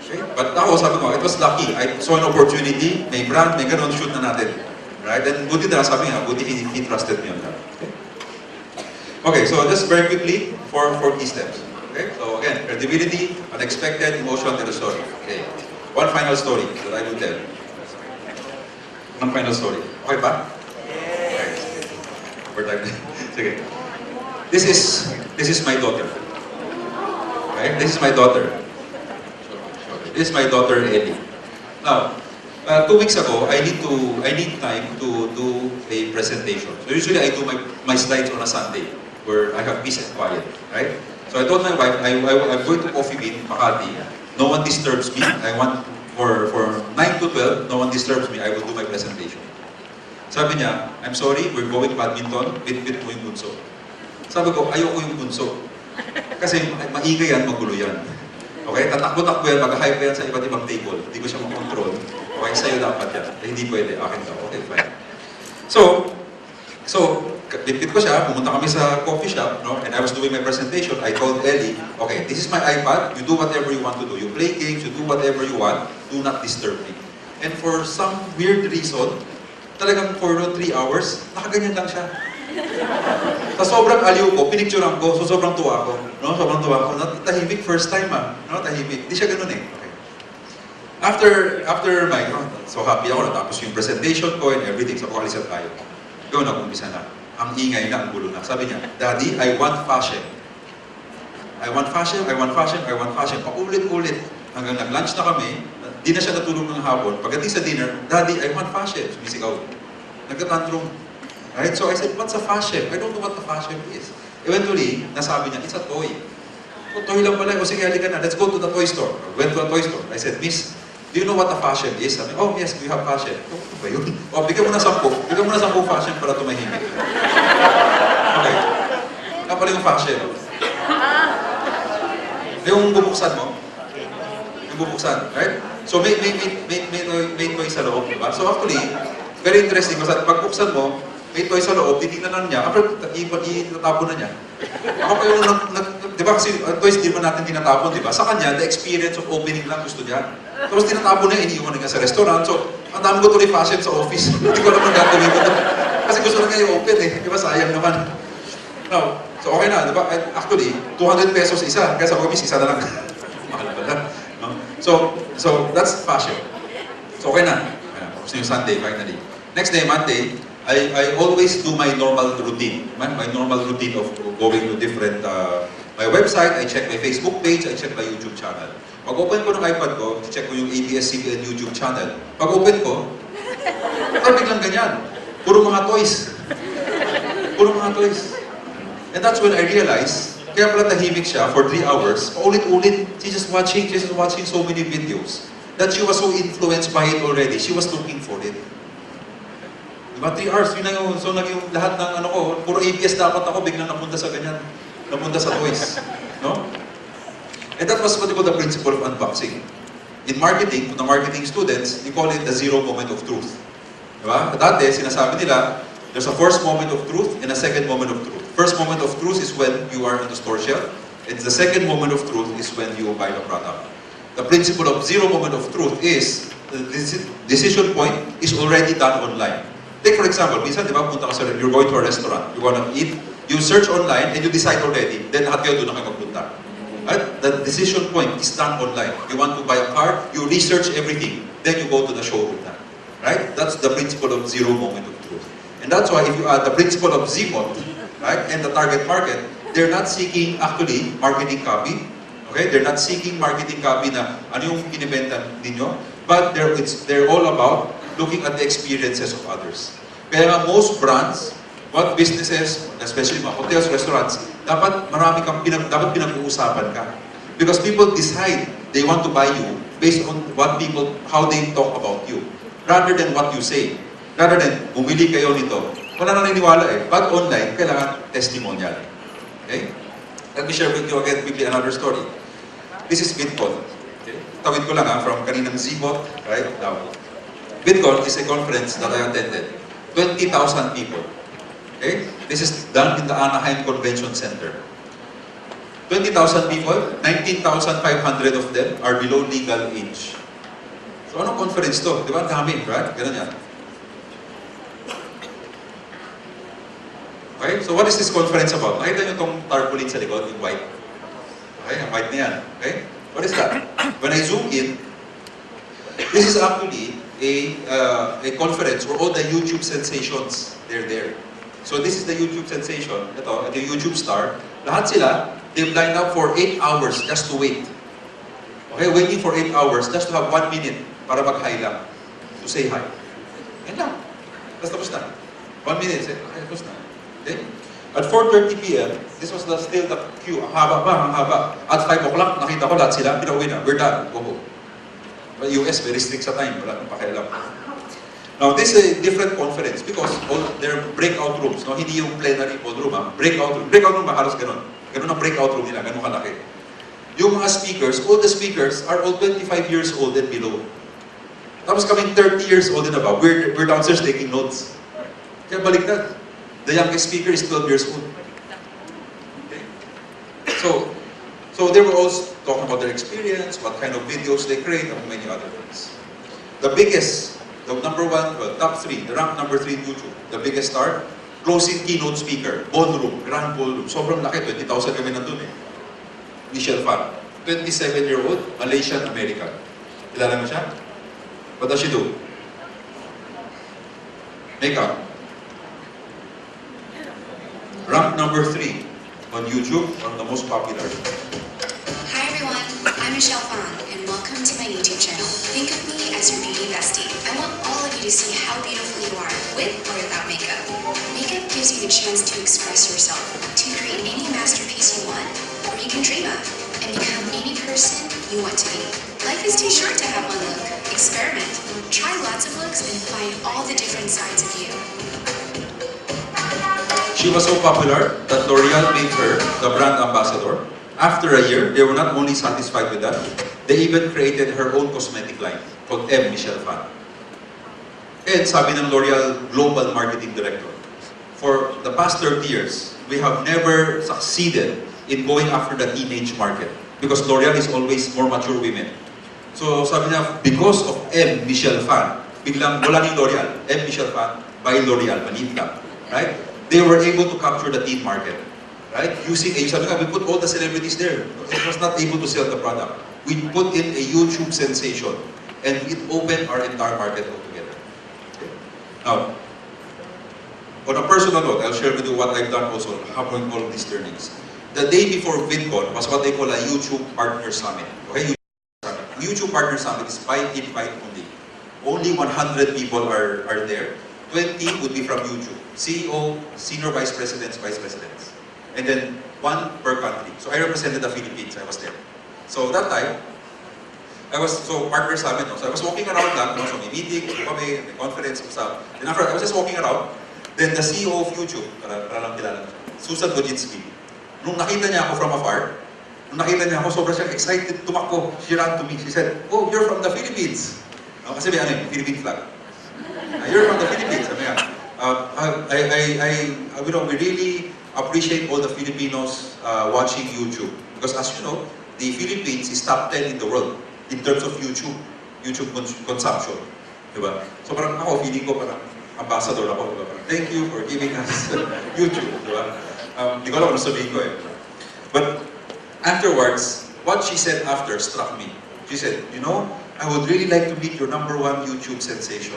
Speaker 4: Okay? But ako, sabi ko, it was lucky. I saw an opportunity, may brand, may ganun, shoot na natin. Right? And buti na, sabi nga, buti he trusted me on that. Okay, so just very quickly, four key steps. Okay? So again, credibility, unexpected, emotion, and the story. Okay. One final story that I will tell. One final story. Okay ba? Okay. For time. Sige. This is my daughter. Okay? This is my daughter. This is my daughter Ellie. Now, 2 weeks ago, I need time to do a presentation. So usually I do my slides on a Sunday, where I have peace and quiet, right? So I told my wife, I'm going to Coffee Bean, Makati. No one disturbs me. I want for 9 to 12, no one disturbs me. I will do my presentation. Sabi niya, I'm sorry, we're going badminton. Bit-bit mo yung bunso. Sabi ko, ayoko yung bunso. Kasi maingay yan, magulo yan. Okay? Tatakbo-takbo yan, mag-hype yan sa iba't ibang table. Hindi ko siya mag-control. Okay? Sa'yo dapat yan. Hindi pwede. Akin daw. Okay, fine. So, bit-bit ko siya. Pumunta kami sa coffee shop, no? And I was doing my presentation. I told Ellie, okay, this is my iPad. You do whatever you want to do. You play games, you do whatever you want. Do not disturb me. And for some weird reason, talagang for 3 hours, nakaganyan lang siya. Sa sobrang aliw ko, pinicturean ko, so sobrang tuwa ko. No? Sobrang tuwa ko. Tahimik first time no? Tahimik. Di siya ganun eh. Okay. After my, so happy ako, natapos yung presentation ko and everything. Sa pagkalisan tayo. Yun, nag-umpisa na. Ang ingay na, ang gulo na. Sabi niya, Daddy, I want fashion. I want fashion, I want fashion, I want fashion. Paulit-ulit. Hanggang nag-lunch na kami, di na siya natulog ng hapon. Pagdating sa dinner, Daddy, I want fashion. Sumisigaw. Nagka-tantrum. Right? So I said, what's a fashion? I don't know what a fashion is. Eventually, nasabi niya, it's a toy. O, toy lang pala. O sige, halika na. Let's go to the toy store. I went to a toy store. I said, Miss, Do you know what a fashion is? Sabi, oh yes, we have fashion. Oh, ano ba yun? Oh, bigyan mo na 10. Bigyan mo na 10 fashion para tumahimik. Okay. Ano pala yung fashion? Yung bubuksan mo. Yung bubuksan, right? So may toy sa loob, diba? So actually, very interesting kasi pag buksan mo, may toy sa loob, titignan na niya, after itatapon na niya. Ako pa yung di ba kasi toys di man natin tinatapon, di ba? Sa kanya, the experience of opening lang gusto niya. Tapos tinatapon na, iniiwan na niya sa restaurant. So, ang dami ko tuloy fashion sa office. Hindi ko naman gagawin ko. Kasi gusto na niya i-open eh. Di ba? Sayang naman. Now, so okay na, di ba? Actually, 200 pesos isa. Kaya sa office, isa na lang. Mahal pala. No? So, that's fashion. So, okay na. Tapos yung Sunday, finally. Next day, Monday, I always do my normal routine. My normal routine of going to different, my website, I check my Facebook page, I check my YouTube channel. Pag-open ko ng iPad ko, check ko yung ABS-CBN YouTube channel. Pag-open ko, biglang ganyan. Puro mga toys. Puro mga toys. And that's when I realized, kaya pala tahimik siya for 3 hours, paulit-ulit, she's just watching so many videos, that she was so influenced by it already. She was looking for it. Diba, 3 hours, yun na yung, so naging lahat ng ano ko, puro ABS dapat ako, biglang napunta sa ganyan. Napunta sa toys. No? And that was what we call the principle of unboxing. In marketing, to the marketing students, we call it the zero moment of truth. Diba? Dati, sinasabi nila, there's a first moment of truth and a second moment of truth. First moment of truth is when you are in the store shelf, and the second moment of truth is when you buy the product. The principle of zero moment of truth is, the decision point is already done online. Take for example, minsan, di ba, punta ka sa, you're going to a restaurant, you want to eat, you search online and you decide already, then lahat kayo doon na kayo magpunta. Right? The decision point is done online. You want to buy a car, you research everything, then you go to the showroom na. Right? That's the principle of zero moment of truth. And that's why if you add the principle of ZMOT, right, and the target market, they're not seeking actually marketing copy. Okay? They're not seeking marketing copy na ano yung binibenta ninyo, but they're all about looking at the experiences of others. Kaya nga most brands, what businesses, especially mga hotels, restaurants, dapat marami kang dapat pinag-uusapan ka. Because people decide they want to buy you based on what people, how they talk about you. Rather than what you say. Rather than, bumili kayo nito. Wala na naniniwala eh. But online, kailangan testimonial. Okay? Let me share with you again quickly another story. This is VidCon. Okay? Tawid ko lang from kaninang ZBot, right? Now, VidCon is a conference that I attended. 20,000 people. Okay? This is done in the Anaheim Convention Center. 20,000 people, 19,500 of them are below legal age. So anong conference to? Di ba? Dami, right? Ganun yan. Okay? So what is this conference about? Nakita nyo itong tarpaulin sa likod, yung white. Okay? Ang white na yan. Okay? What is that? When I zoom in, this is actually a conference where all the YouTube sensations, they're there. So this is the YouTube sensation. Ito, the YouTube star. Lahat sila, they've lined up for 8 hours just to wait. Okay, waiting for 8 hours just to have 1 minute para mag-hi lang. To say hi. Yan lang. Tapos na. 1 minute, say, okay, tapos na. Okay? At 4:30 p.m., this was still the queue. Ang haba ba? Ang haba. At 5 o'clock, nakita ko lahat sila, pinauwi na. We're done. Go home. But US, very strict sa time. Wala nang pakialam. Now, this is a different conference because all their breakout rooms, no? Hindi yung plenary ballroom, ha? Breakout room. Breakout room ba? Halos ganun. Ganun ang breakout room nila. Ganun kalaki. Yung mga speakers, all the speakers are all 25 years old and below. Tapos kaming 30 years old and above. We're downstairs taking notes. Kaya baliktad. The youngest speaker is 12 years old. Okay? So they were all talking about their experience, what kind of videos they create, and many other things. The biggest, the number one, well, top 3, the rank number 3 in YouTube, the biggest star, closing keynote speaker, ballroom, grand ballroom. Sobrang laki, 20,000 kami nandun eh. Michelle Phan, 27-year-old, Malaysian-American. Kilala mo siya? What does she do? Makeup. Rank number 3 on YouTube, one of the most popular.
Speaker 22: Hi everyone, I'm Michelle Phan, and welcome to my YouTube channel. Think of me as your beauty bestie. I want all of you to see how beautiful you are, with or without makeup. Makeup gives you the chance to express yourself, to create any masterpiece you want, or you can dream of, and become any person you want to be. Life is too short to have one look. Experiment. Try lots of looks and find all the different sides of you.
Speaker 4: She was so popular that L'Oreal made her the brand ambassador. After a year, they were not only satisfied with that, they even created her own cosmetic line called M. Michelle Phan. And sabi ng L'Oreal Global Marketing Director, for the past 30 years, we have never succeeded in going after the teenage market because L'Oreal is always more mature women. So sabi niya, because of M. Michelle Phan, biglang wala ni L'Oreal, M. Michelle Phan by L'Oreal, maliit lang, right? They were able to capture the teen market, right? Using sabi nga, we put all the celebrities there. It was not able to sell the product. We put in a YouTube sensation and it opened our entire market altogether. Okay. Now, on a personal note, I'll share with you what I've done also, having all of these learnings. The day before VidCon was what they call a YouTube Partner Summit. Okay, YouTube Partner Summit is by invite only. Only 100 people are there. 20 would be from YouTube. CEO, Senior Vice Presidents, Vice Presidents. And then one per country. So I represented the Philippines, I was there. So that time, Partner Summit, no? So I was walking around lang, no? So may meeting, may conference, stuff. Then after I was just walking around, then the CEO of YouTube, para lang kilala, Susan Wojcicki, nung nakita niya ako from afar, sobrang siyang excited, tumakbo. She ran to me, she said, "Oh, you're from the Philippines." No, kasi may Philippine flag. You're from the Philippines. Sabi nga, we really appreciate all the Filipinos watching YouTube. Because as you know, the Philippines is top 10 in the world in terms of YouTube consumption. Diba? So parang ako, feeling ko parang ambassador ako. Diba? Parang, thank you for giving us YouTube. Diba? Di ko alam kung sabihin ko eh. But afterwards, what she said after struck me. She said, you know, I would really like to meet your #1 YouTube sensation.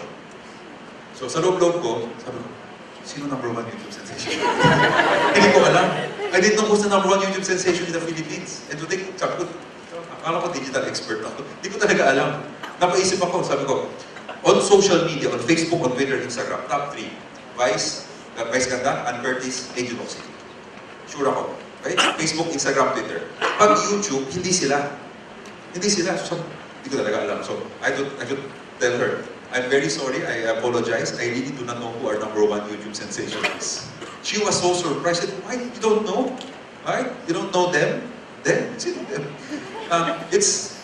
Speaker 4: So sa loob-loob ko, sabi ko, sino #1 YouTube sensation? Hindi ko alam. I didn't know who's the #1 YouTube sensation in the Philippines. And to think, sabi ko, akala ko digital expert ako. Hindi ko talaga alam. Napaisip ako, sabi ko, on social media, on Facebook, on Twitter, Instagram, top 3. Vice Ganda, and Curtis, Agent of City. Sure ako. Right? Facebook, Instagram, Twitter. Pag YouTube, hindi sila. Hindi sila. So, hindi ko talaga alam. So, I could tell her, I'm very sorry, I apologize. I really do not know who our #1 YouTube sensation is. She was so surprised. I said, why? You don't know? Right? You don't know them? Them? It's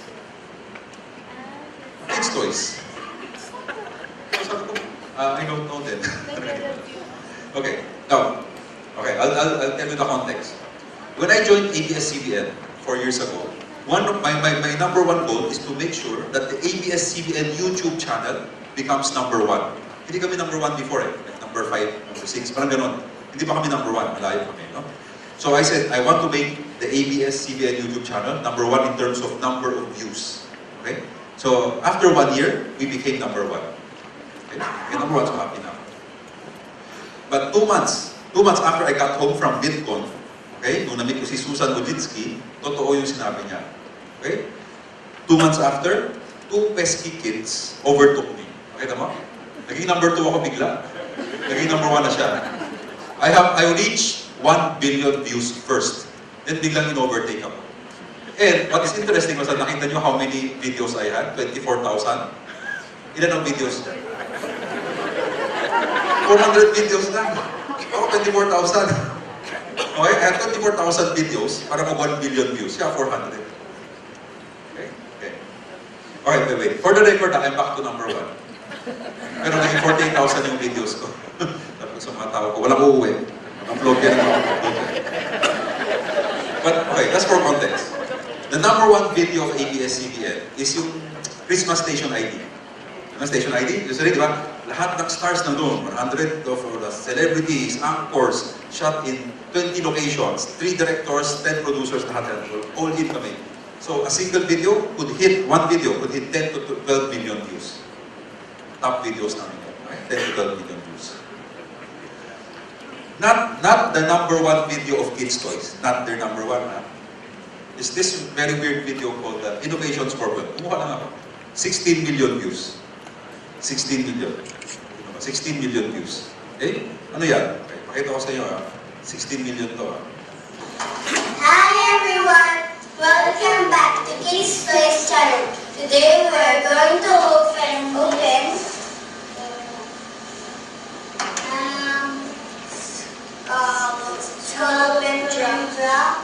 Speaker 4: toys. So sabi ko, I don't know them. Okay, now, I'll tell you the context. When I joined ABS-CBN 4 years ago, my #1 goal is to make sure that the ABS-CBN YouTube channel becomes #1. Hindi kami #1 before eh, like number 5, number 6, parang ganon. Hindi pa kami #1, malayo kami, no? So I said, I want to make the ABS-CBN YouTube channel #1 in terms of number of views. Okay? So after 1 year, we became #1. Okay? Okay, #1, so happy now. But 2 months after I got home from VidCon, okay, nung na-meet ko si Susan Wojcicki, totoo yung sinabi niya. Okay? 2 months after, 2 pesky kids overtook me. Okay, tama? Naging #2 ako bigla. Naging #1 na siya. I reached 1 billion views first. Then biglang in-overtake ako. And what is interesting was that nakita niyo how many videos I had? 24,000. Ilan ang videos niya? 400 videos lang. Ako 24,000. Okay, I had 24,000 videos para mag 1 billion views. Siya 400. Okay? Okay. Alright, wait. For the record, I'm back to #1. Pero naging 48,000 yung videos ko. Tapos sa mga tao ko, walang uuwi. Upload yan ang mga But okay, that's for context. The #1 video of ABS-CBN is yung Christmas Station ID. Station ID, usually, di ba? Lahat ng stars nandun, 100 of the celebrities, actors, shot in 20 locations, 3 directors, 10 producers, lahat yan. All in kami. So a single video could hit, 1 video could hit 10 to 12 million views. Top videos namin yan, right? 10 to 12 million views. Not the #1 video of kids' toys, not their #1. Is this very weird video called Innovation Scorpion. Kumuha lang ako. 16 million views. 16 million. 16 million views. Okay? Ano yan? Okay, pakita ko sa inyo. 16 million to.
Speaker 17: Hi everyone! Welcome back to Kiki's Toys channel. Today we are going to open Skull Drumdrop,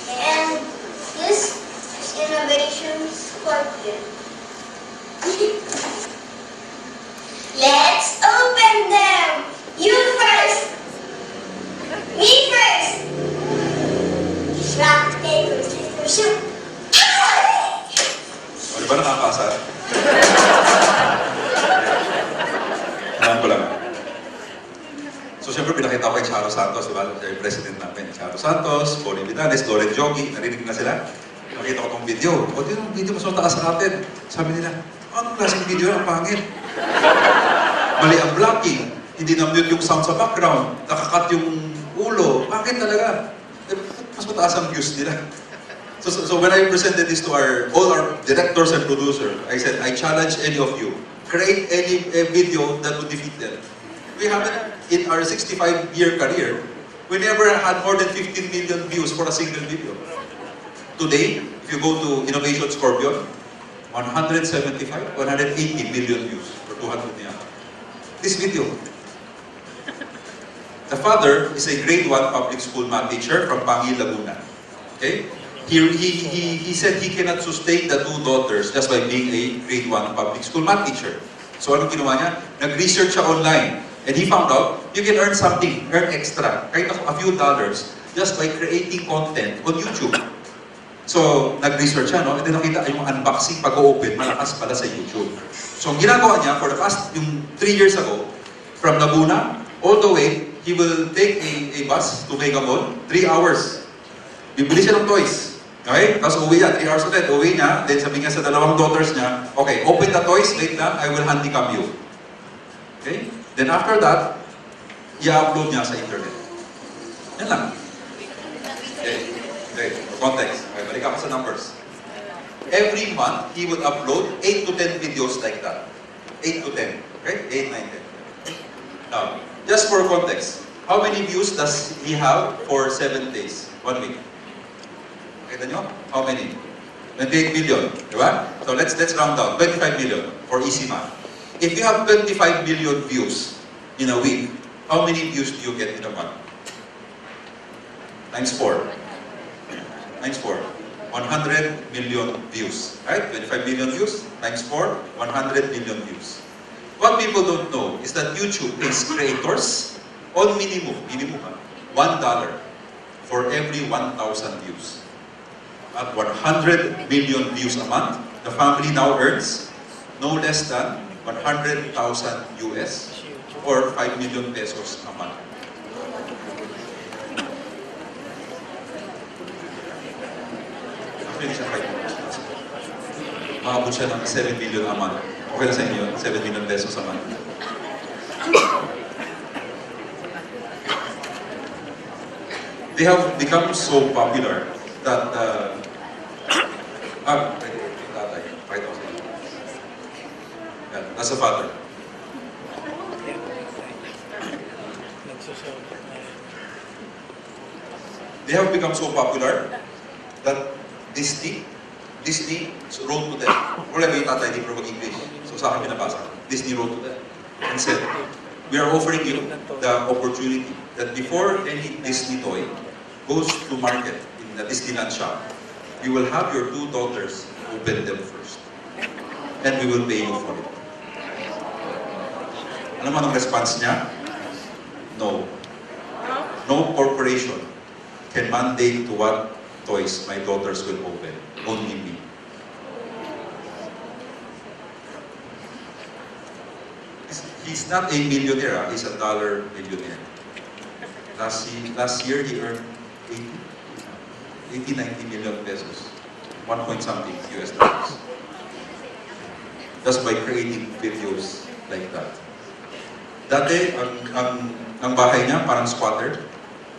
Speaker 17: and this is Innovation Scorpion. Let's open them! You first! Me first! Rock, paper, scissors, shoot!
Speaker 4: O, di ba nakakasar? Alam ko lang. So, siyempre, pinakita ko kay Charo Santos, di ba? Siya yung president namin. Charo Santos, Bonnie Vidanes, Loren Jogi, narinig na sila. Nakita ko tong video. O, di yung video mas mataas sa atin. Sabi nila, anong klaseng video yan? Ang pangit. Mali ang blocking. Hindi na-mute yung sound sa background. Nakakat yung ulo. Bakit talaga? Mas mataas ang views nila. So when I presented this to all our directors and producers, I said, I challenge any of you, create any video that would defeat them. We haven't, in our 65-year career, we never had more than 15 million views for a single video. Today, if you go to Innovation Scorpion, 175, 180 million views, or 200 niya. This video. The father is a grade 1 public school math teacher from Pangi, Laguna. Okay? He said he cannot sustain the two daughters just by being a grade 1 public school math teacher. So anong ginawa niya? Nag-research siya online. And he found out, you can earn something, earn extra, kahit a few dollars, just by creating content on YouTube. So, nag-research siya, no? And then nakita yung unboxing, pag-open, malakas pala sa YouTube. So, ang ginagawa niya, for the past, yung 3 years ago, from Laguna, all the way, he will take a bus to Mega Mall, 3 hours. Bibili siya ng toys. Okay? Tapos uwi niya, 3 hours ulit. Uwi niya, then sabi niya sa dalawang daughters niya, okay, open the toys, wait lang, I will handicap you. Okay? Then after that, i-upload niya sa internet. Yan lang. Okay, context. Okay, balik ako sa numbers. Every month, he would upload 8 to 10 videos like that. 8 to 10. Okay? 8, 9, 10. Now, just for context, how many views does he have for 7 days? 1 week. Kita nyo? How many? 28 million. Diba? So let's round down. 25 million for easy math. If you have 25 million views in a week, how many views do you get in a month? Times 4. Times 4. 100 million views. Right? 25 million views times 4, 100 million views. What people don't know is that YouTube pays creators on minimum $1 for every 1,000 views. At 100 million views a month, the family now earns no less than 100,000 US or 5 million pesos a month. Actually, siya 5 million. Maabot siya ng 7 million a month. Okay na sa inyo, 7 million pesos a month. They have become so popular that that's the father. They have become so popular that Disney wrote to them. Wala ba yung tatay, di pero mag-English. So sa akin binabasa. Disney wrote to them and said, we are offering you the opportunity that before any Disney toy goes to market in the Disneyland shop, you will have your 2 daughters open them first. And we will pay you for it. Alam mo anong response niya? No. No corporation can mandate to what toys my daughters will open. Only me. He's not a millionaire, he's a dollar millionaire. Last year he earned 90 million pesos. 1 point something US dollars. Just by creating videos like that. Dati, ang bahay niya parang squatter.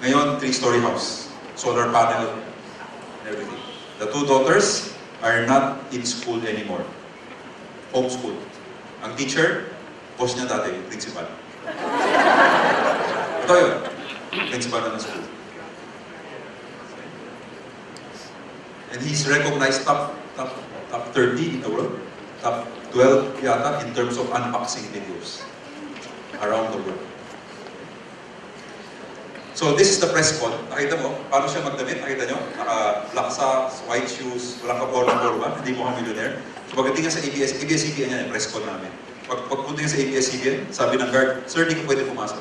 Speaker 4: Ngayon, 3-story house. Solar panel, and everything. The 2 daughters are not in school anymore. Homeschool. Ang teacher, boss niya dati, principal. Ito yun. Principal na ng school. And he's recognized top 30 in the world, top 12 yata in terms of unboxing videos around the world. So this is the press con. Nakita mo, paano siya magdamit? Nakita nyo? Black socks, white shoes, walang kaporma-porma, hindi mo kami millionaire. So pagdating nga sa ABS-CBN yan, press con namin. Pagpunta nga sa ABS-CBN, sabi ng guard, "Sir, di ko pwede pumasok."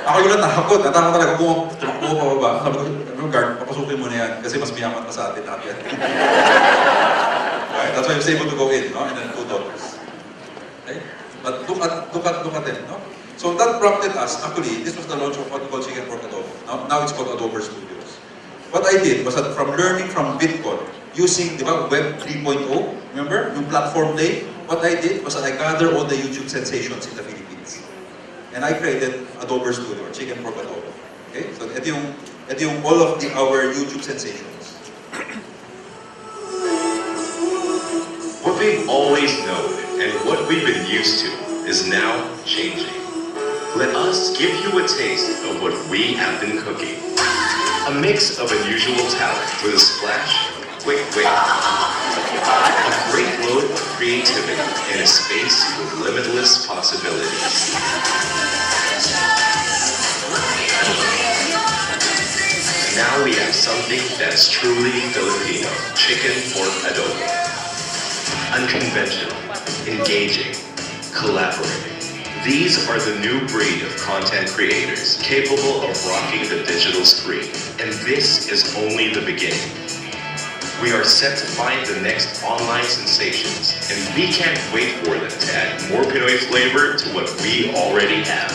Speaker 4: Ako yung natakot talaga kung tumakbo pa ba. Sabi ko, "Guard, papasukin mo na yan kasi mas mayaman pa sa atin lahat yan." Right? That's why I was able to go in, no? And then $2. Okay? But look at it, no? So that prompted us, actually, this was the launch of what we call Chicken Pork Adobo. Now it's called Adober Studios. What I did was that from learning from Bitcoin, using Web 3.0, remember, yung platform day, what I did was that I gathered all the YouTube sensations in the Philippines. And I created Adober Studio, or Chicken Pork Adobo. Okay? So ito yung all of our YouTube sensations.
Speaker 7: What we've always known and what we've been used to is now changing. Let us give you a taste of what we have been cooking. A mix of unusual talent with a splash of quick wit. A great load of creativity in a space with limitless possibilities. Now we have something that's truly Filipino, chicken pork adobo. Unconventional, engaging, collaborating. These are the new breed of content creators capable of rocking the digital screen. And this is only the beginning. We are set to find the next online sensations, and we can't wait for them to add more Pinoy flavor to what we already have.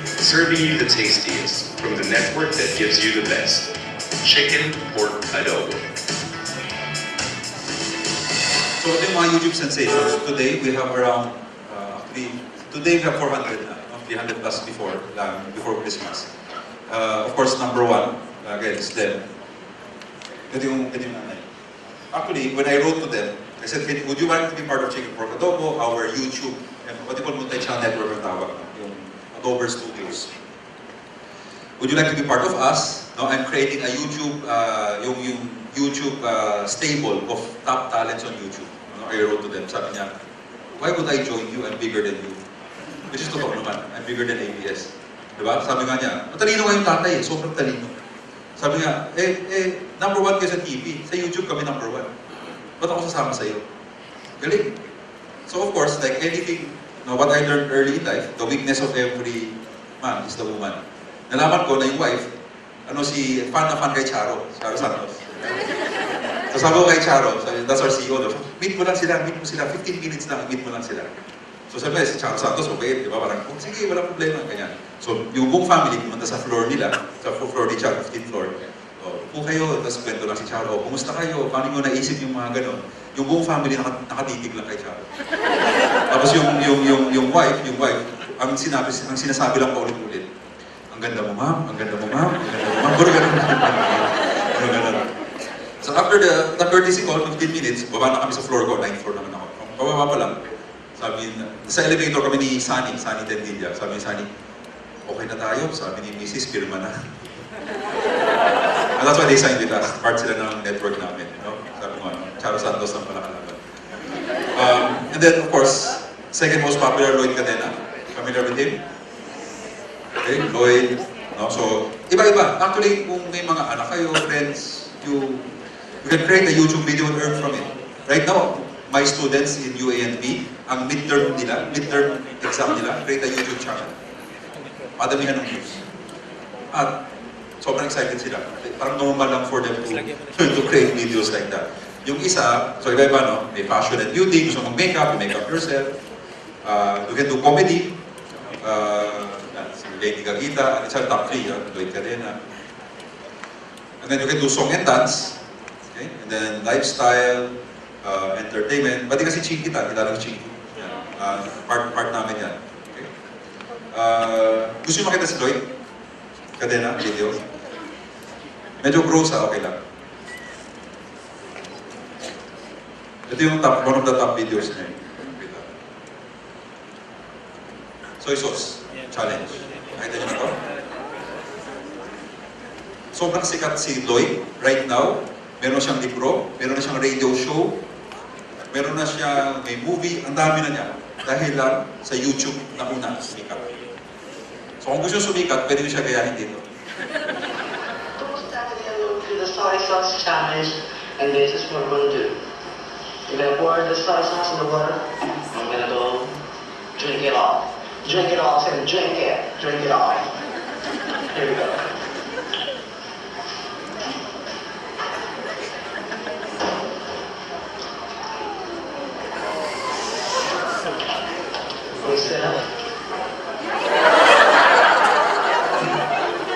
Speaker 7: Serving you the tastiest from the network that gives you the best. Chicken Pork Adobo.
Speaker 4: So ito yung mga YouTube sensations. Today we have around, today we have 400 na, 300 plus before Christmas. Of course, number one, again, is them. Ito yung nanay. Actually, when I wrote to them, I said, would you like to be part of Chicken Pork Adobo, our YouTube, what you call multi-channel network ang tawag, yung Adober Studios. Would you like to be part of us? No, I'm creating a YouTube, yung YouTube stable of top talents on YouTube. No, I wrote to them, sabi niya, why would I join you? I'm bigger than you. Which is totoo naman, I'm bigger than ABS. Diba? Sabi nga niya, matalino nga yung tatay, sobrang talino. Sabi nga, number one kayo sa TV, sa YouTube kami number one. Ba't ako sasama sa'yo? Galing. So of course, like anything, what I learned early in life, the weakness of every man is the woman. Nalaman ko na yung wife, fan na fan kay Charo Santos. So sabi ko kay Charo, that's our CEO, meet mo sila, 15 minutes lang, meet mo lang sila. So sabi si Charo Santos, okay, di ba? Parang, sige, walang problema, ganyan. So yung buong family pumunta sa floor nila, sa floor ni Charo, 15th floor. Upo kayo, tapos kwento lang si Charo, kumusta kayo? Paano nyo naisip yung mga ganon? Yung buong family nakatitig lang kay Charo. Tapos yung wife, ang sinasabi lang paulit-ulit. Ang ganda mo, ma'am. Ang ganda mo, ma'am. Ang ganda mo, ma'am. Puro ganun. So after the courtesy call, 15 minutes, baba na kami sa floor ko. 9th floor naman ako. Pababa pa lang. Sabi, sa elevator kami ni Sunny Tendilla. Sabi ni Sunny, okay na tayo. Sabi ni Mrs. Pirma na. And that's why they signed with us. Part sila ng network namin. No? Sabi mo, Charo Santos ang pala kalaban. And then, of course, second most popular, Lloyd Cadena. Familiar with him? Okay, Lloyd. No? So, iba-iba. Actually, kung may mga anak kayo, friends, you can create a YouTube video and earn from it. Right now, my students in UANP, ang midterm exam nila, create a YouTube channel. Madamihan ng views. At sobrang excited sila. Parang normal lang for them to create videos like that. Yung isa, so iba-iba, no? May fashion and beauty, gusto mong makeup, you make up yourself. You can do comedy. Lady Gagita, it's our top 3, Lloyd Cadena. And then you can do song and dance. Okay? And then lifestyle, entertainment. Pati kasi Chinky kilala ko Chinky. Part namin yan. Okay? Gusto nyo makita si Lloyd Cadena, video? Medyo gross okay lang. Ito yung one of the top videos niya. Soy sauce challenge. Nakita niyo na ito? Sobrang sikat si Lloyd right now. meron siyang libro, meron na siyang radio show, meron na siyang may movie, ang dami na niya. Dahil lang sa YouTube na una sumikat. So kung gusto sumikat, pwede siya gayahin dito.
Speaker 10: The soy sauce challenge, and this is what we're gonna do. We're gonna pour the soy sauce in the water. I'm gonna go drink it all. Drink it all, say drink it. Drink it all. Here we go. We sit up.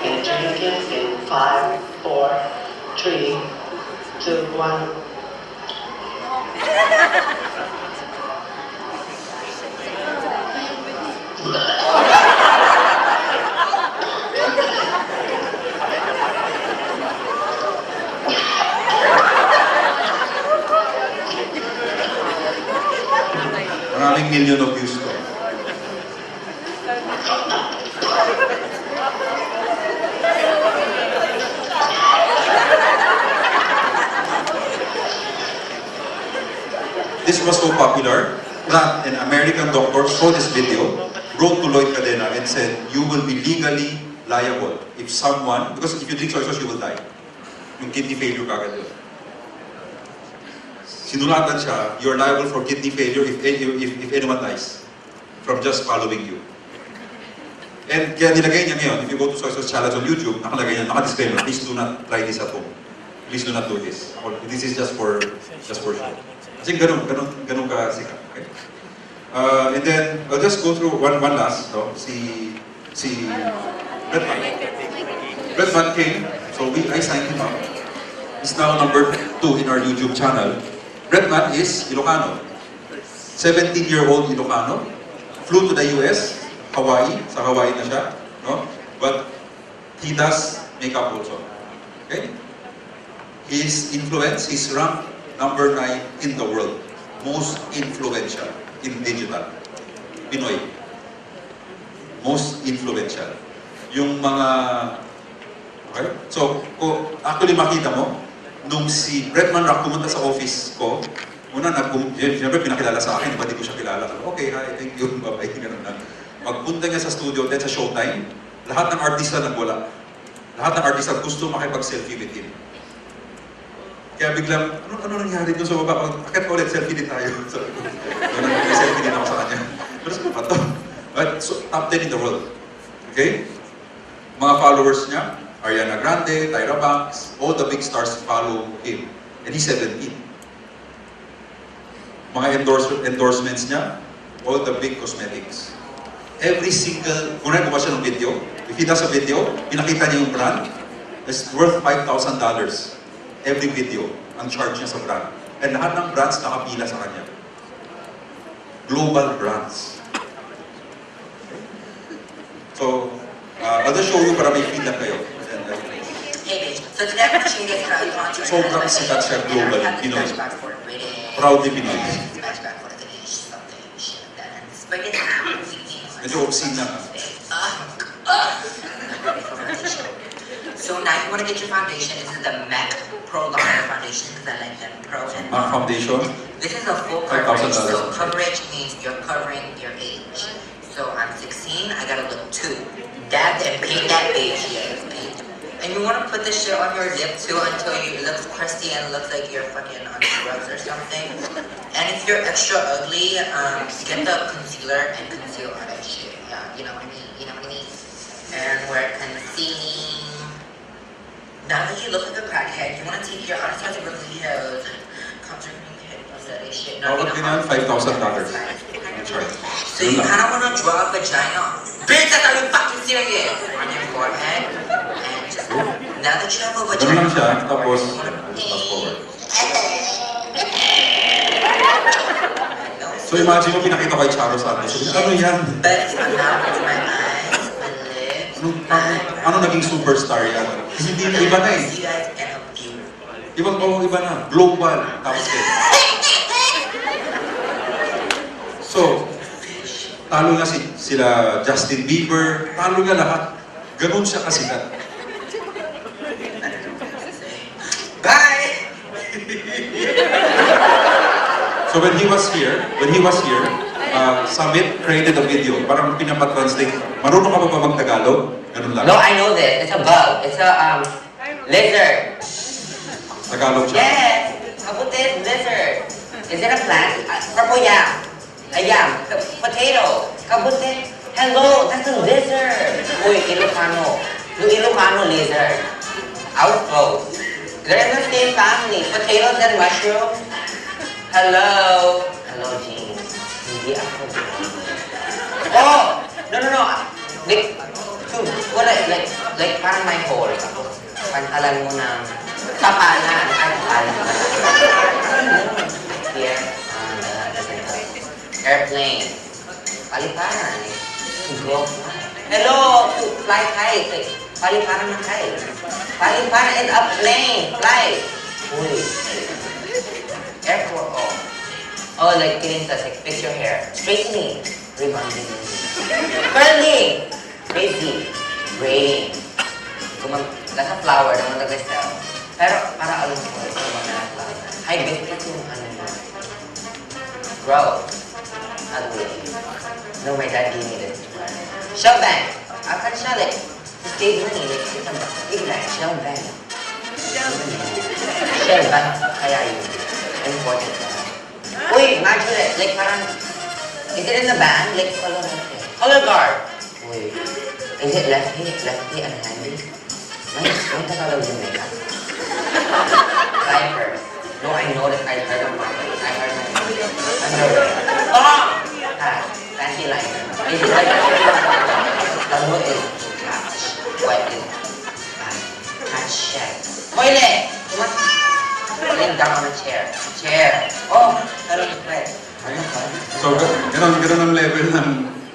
Speaker 10: And drink it in 5, 4, 3, 2, 1.
Speaker 4: Maraming million of views ko. This was so popular that an American doctor saw this video, wrote to Lloyd Cadena and said, you will be legally liable if someone, because if you drink soy sauce, you will die. Yung kidney failure kagad yun. Sinulatan siya, you're liable for kidney failure if anyone dies from just following you. And kaya nilagay niya ngayon, if you go to Soy Sauce Challenge on YouTube, nakalagay niya, naka-disclaimer, please do not try this at home. Please do not do this. This is just for show. Kasi ganun ka sikat. Okay? And then, I'll just go through one last, no? Si Redman. Redman came, so I signed him up. He's now number 2 in our YouTube channel. Redman is Ilocano. 17-year-old Ilocano. Flew to the US, Hawaii. Sa Hawaii na siya. No? But he does makeup also. Okay? His influence, he's ranked number 9 in the world. Most influential in digital. Pinoy. Most influential. Yung mga... Okay? So, actually makita mo, nung si Redman Rock pumunta sa office ko, una, siyempre pinakilala sa akin, ba't di ko siya kilala? Okay, hi, thank you, bye-bye, ganun na. Magpunta niya sa studio, then sa showtime, lahat ng artista nagwala. Lahat ng artista gusto makipag-selfie with him. Kaya biglang, ano nangyari doon sa baba? Akit ko ulit, selfie din tayo. Sabi ko, selfie din ako sa kanya. Pero sabi ko, ito. But, so, top 10 in the world. Okay? Mga followers niya, Ariana Grande, Tyra Banks, all the big stars follow him. And he's 17. Mga endorsements niya, all the big cosmetics. Every single, kung nagawa siya ng video, if he does a video, pinakita niya yung brand, it's worth $5,000. Every video, ang charge niya sa brand. And lahat ng brands nakapila sa kanya. Global brands. So, I'll just show you para may feedback kayo.
Speaker 12: Hey bitch, so today I'm teaching you guys how you want to
Speaker 4: Sobrang sikat siya global, Pinoy. Proudly Pinoy. Medyo obscene na.
Speaker 12: So now you want to get your foundation. This is the MAC Pro Liner Foundation because I like them Pro and
Speaker 4: MAC Foundation?
Speaker 12: This is a full coverage. So coverage means you're covering your age. So I'm 16, I gotta look 2. Dab and paint that bitch, yes, paint. And you want to put this shit on your lip too until it looks crusty and looks like you're fucking on drugs or something. And if you're extra ugly, get the concealer and conceal all that shit. Yeah, you know what I mean? You know what I mean? And we're concealing. Now that you look like a crackhead, you want to take your honest to Brooklyn Hills, contour cream hit, all that shit.
Speaker 4: How much $5,000?
Speaker 12: So you kind of want to draw a vagina. Bitch, that's how you fucking serious! On your forehead. And just, now that you have a vagina,
Speaker 4: ganun lang siya, tapos, fast forward. So imagine mo, pinakita ko kay Charo Santos. Ano yan?
Speaker 12: But I'm not with my eyes, my lips,
Speaker 4: Ano naging superstar yan? Kasi hindi iba na eh. Iba na. Global. Tapos eh. So, talo na sila Justin Bieber, talo na lahat. Ganun siya kasikat.
Speaker 12: Bye!
Speaker 4: So when he was here, Summit created a video, parang pinapatranslate. Marunong ka ba mag-Tagalog? Ganun lang.
Speaker 12: No, I know this. It's a bug. It's a lizard.
Speaker 4: Tagalog siya.
Speaker 12: Yes. Kabutit, lizard. Is it a plant? Purple yam. A yam. Potato. Kabutit. Hello, that's a lizard. Uy, Ilocano. Yung Ilocano lizard. Out close. They're in the same family. Potatoes and mushrooms. Hello. Hello, Jean. Hindi ako. Oh! No. Like, wala, like parang may hole. Pantalan mo ng kapalan. Ay, kapalan ka lang. Here, airplane. Paliparan. Go fly. Hello! Fly kite. Paliparan ng kite. Paliparan is a plane. Fly. Uy. Airport. Oh, like Kilintas, like fix your hair. Straightening. Rebonding. Curling. Crazy. Braiding. Nasa flower naman nag-sell. Pero para alam ko, ito mga flower. High biscuit yung ano mo. Grow. Ugly. No, my dad gave me this. Shell bank. Akan siya, like, to save money, like, it's a big shell bank. Shell bank. Kaya yun. Important. Uy, imagine it. Like, parang, is it in the band? Like, color guard. Uy, is it lefty and handy? May Tagalog yung makeup. Diapers. No, I know that I heard of mine. I heard of mine. Underwear. Oh! Fancy liner. Is it like ano is catch? What is catch check? Toilet! Laying down on a chair. Chair. Oh! Pero sweat. Ano ka?
Speaker 4: So, ganun ang level ng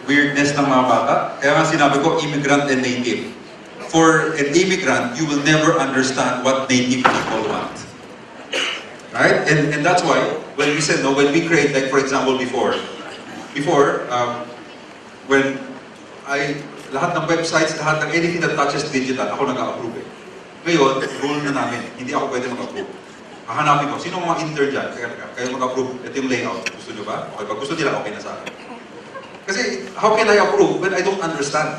Speaker 4: weirdness ng mga bata. Kaya nga sinabi ko, immigrant and native. For an immigrant, you will never understand what native people want. Right? And that's why, when we said, no, when we create, like for example, before, when lahat ng websites, lahat ng anything that touches digital, ako nag-a-approve eh. Ngayon, rule na namin, hindi ako pwede mag-approve. Hahanapin ko, sino mga intern dyan? Kayo mag-approve, ito yung layout. Gusto nyo ba? Okay, pag gusto nila, okay na sa akin. Kasi, how can I approve when I don't understand?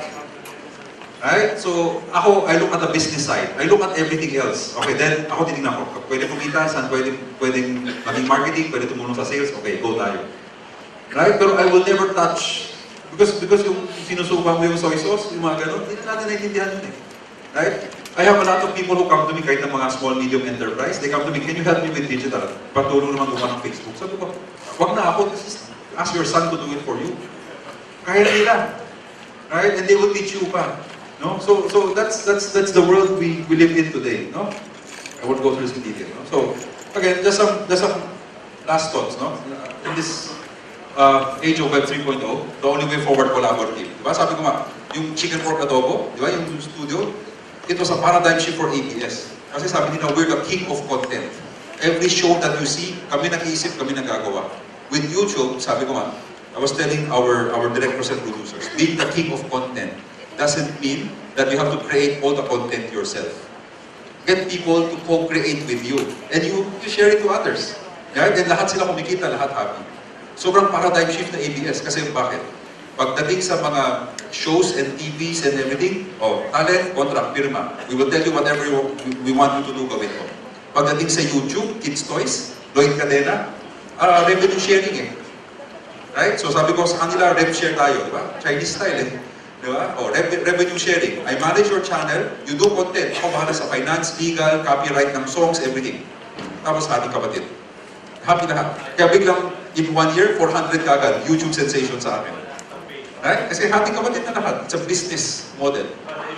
Speaker 4: Right? So, ako, I look at the business side. I look at everything else. Okay, then, ako titignan ko. Pwede kumita, saan pwedeng maging marketing, pwede tumulong sa sales, okay, go tayo. Right? Pero I will never touch. Because yung sinusuba mo yung soy sauce, yung mga gano'n, hindi natin naiintindihan yun eh. Right? I have a lot of people who come to me, kahit ng mga small, medium enterprise, they come to me, can you help me with digital? Patulong naman gumawa ng Facebook. Sabi ko, wag na ako, ask your son to do it for you. Kaya nila. Right? And they will teach you pa. No? So that's the world we live in today. No? I won't go through this in detail. No? So, again, just some last thoughts. No? In this age of Web 3.0, the only way forward collaborative. Diba? Sabi ko nga, yung chicken pork adobo, diba? Yung studio, it was a paradigm shift for ABS. Kasi sabi nila, we're the king of content. Every show that you see, kami nag-iisip, kami nagagawa. With YouTube, sabi ko nga, I was telling our directors and producers, being the king of content doesn't mean that you have to create all the content yourself. Get people to co-create with you. And you share it to others. Right? And lahat sila kumikita, lahat happy. Sobrang paradigm shift na ABS. Kasi bakit? Pagdating sa mga shows and TVs and everything, talent, contract, firma. We will tell you whatever we want you to do, gawin mo. Pagdating sa YouTube, Kids Toys, Lloyd Cadena, revenue sharing eh. Right? So sabi ko sa kanila, rev share tayo, di ba? Chinese style eh. Di ba? Revenue sharing. I manage your channel, you do content. Ako bahala sa finance, legal, copyright ng songs, everything. Tapos ating kapatid. Happy lahat. Kaya biglang, in 1 year, 400 kagad, YouTube sensation sa akin. Right? Kasi happy kapatid na lahat. It's a business model.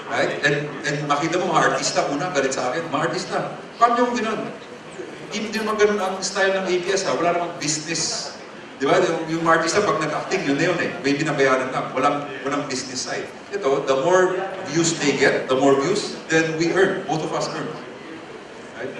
Speaker 4: Right? And makita mo mga artista, una, galit sa akin, mga artista. Paano yung gano'n? Hindi naman ganun ang style ng ABS ha. Wala namang business. Di ba? Yung mga artista, pag nag-acting, yun na yun eh. May binabayaran lang. Walang business side. Ito, the more views they get, the more views, then we earn. Both of us earn. Right?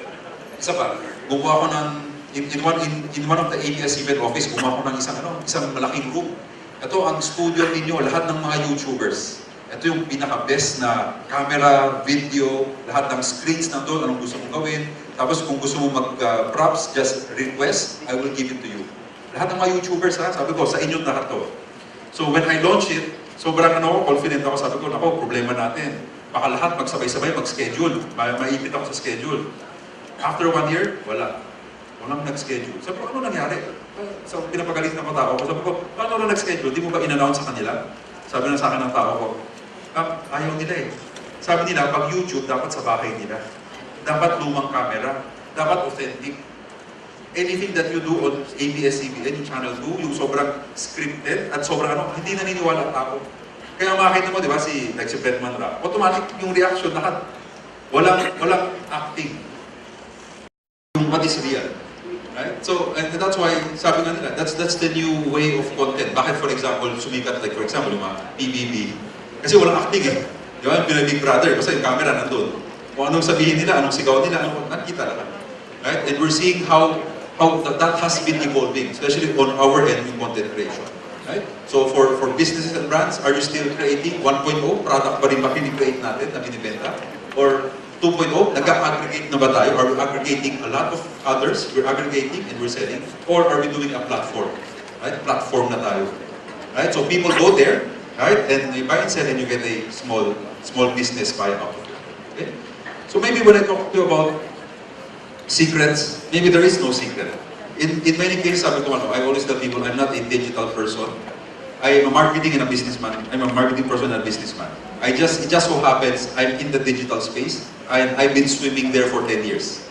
Speaker 4: Isa pa, gumawa ko ng, in one of the ABS event office, gumawa ko ng isang malaking room. Ito ang studio ninyo, lahat ng mga YouTubers. ito yung pinaka-best na camera, video, lahat ng screens nandun, anong gusto mong gawin. Tapos kung gusto mo mag-props, just request, I will give it to you. Lahat ng mga YouTubers, ha, sabi ko, sa inyo lahat to. So when I launch it, sobrang confident ako, sabi ko, nako, problema natin. Baka lahat magsabay-sabay, mag-schedule. Maipit ako sa schedule. After 1 year, wala. Walang nag-schedule. Sabi ko, ano nangyari? So pinapagalit na ko tao ko. Sabi ko, paano na nag-schedule? Di mo ba in-announce sa kanila? Sabi na sa akin ng tao ko, ayaw nila eh. Sabi nila, pag YouTube, dapat sa bahay nila. Dapat lumang camera. Dapat authentic. Anything that you do on ABS-CBN, yung Channel 2, yung sobrang scripted at sobrang hindi naniniwala ang tao. Kaya makakita mo, di ba, si Bretman Ra, automatic yung reaction lahat. Walang acting. Yung what is real. Right? So, and that's why, sabi nga nila, that's the new way of content. Bakit, for example, sumikat, like for example, yung mga PBB, kasi walang acting eh. Di ba? Yung Big Brother, basta yung camera nandun. Kung anong sabihin nila, anong sigaw nila, anong nakita lang. Right? And we're seeing how that has been evolving, especially on our end in content creation. Right? So for businesses and brands, are you still creating 1.0? Product pa rin ba create natin na binibenta? Or 2.0? Nag-aggregate na ba tayo? Are we aggregating a lot of others? We're aggregating and we're selling? Or are we doing a platform? Right? Platform na tayo. Right? So people go there, right? And you buy and sell and you get a small business buyout. Okay? So maybe when I talk to you about secrets, maybe there is no secret. In many cases, I always tell people, I'm not a digital person. I am a marketing and a businessman. I'm a marketing person and a businessman. It just so happens I'm in the digital space. I've been swimming there for 10 years.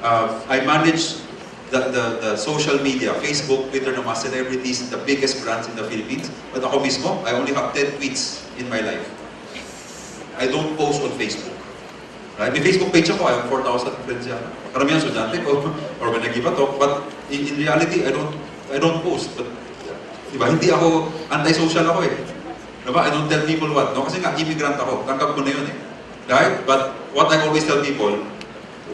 Speaker 4: I manage the social media, Facebook, Twitter, ng mga celebrities, the biggest brands in the Philippines. But ako mismo, I only have 10 tweets in my life. I don't post on Facebook. Right? May Facebook page ako, I have 4,000 friends yan. Karamihan sudyante ko, or when I give a talk, but in reality, I don't post. But, diba, hindi ako, anti-social ako eh. Diba? I don't tell people what, no? Kasi nga, immigrant ako, tanggap ko na yun eh. Right? But what I always tell people,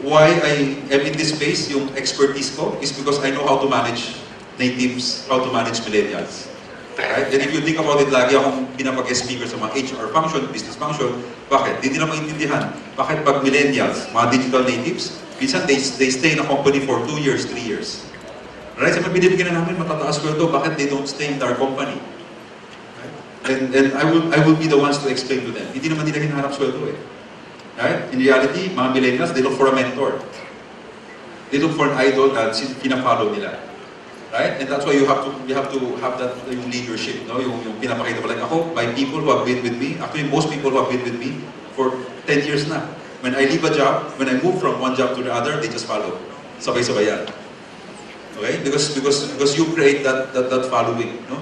Speaker 4: why I am in this space, yung expertise ko, is because I know how to manage natives, how to manage millennials. Right? And if you think about it, lagi akong pinapag-guest speaker sa mga HR function, business function. Bakit? Hindi nila maintindihan. Bakit pag millennials, mga digital natives, minsan they stay in a company for 2 years, 3 years. Right? Sa mga binibigyan na namin, matataas ko ito, bakit they don't stay in our company? Right? And I will be the ones to explain to them. Hindi naman nila hinahanap sweldo eh. Right? In reality, mga millennials, they look for a mentor. They look for an idol na pina-follow nila. Right? And that's why you have to have that yung leadership, no? Yung pinapakita ko, like ako, by people who have been with me, actually most people who have been with me for 10 years na. When I leave a job, when I move from one job to the other, they just follow. Sabay-sabay yan. Okay? Because you create that following, no?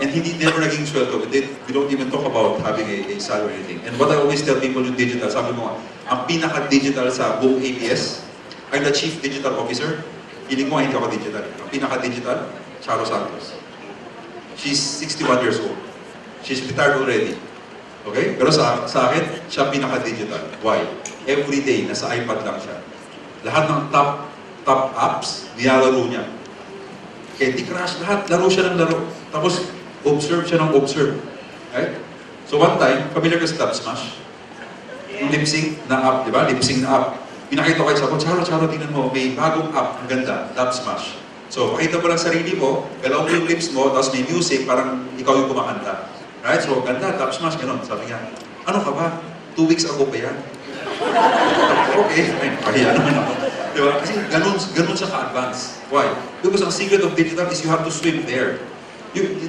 Speaker 4: And hindi never naging sweldo. We don't even talk about having a salary or anything. And what I always tell people yung digital, sabi ko nga, ang pinaka-digital sa buong ABS, I'm the Chief Digital Officer. Hiling ko hindi ako digital. Ang pinaka-digital, Charo Santos. She's 61 years old. She's retired already. Okay? Pero sa akin, siya pinaka-digital. Why? Every day, nasa iPad lang siya. Lahat ng top apps, nilalaro niya. Candy Crush, lahat. Laro siya ng laro. Tapos, observe siya ng observe. Right? So one time, familiar ka sa Dub Smash? Yung lip-sync na app, di ba? Lip-sync na app. Pinakita ko kayo sa Charo, tingnan mo, may bagong app, ang ganda, Dub Smash. So, pakita mo lang sarili mo, galaw mo yung lips mo, tapos may music, parang ikaw yung kumakanta. Right? So, ganda, Dub Smash, gano'n. Sabi niya, ano ka ba? 2 weeks ago pa yan. Okay, pahiya naman ako. Diba? Kasi ganun siya ka-advance. Why? Because ang secret of digital is you have to swim there.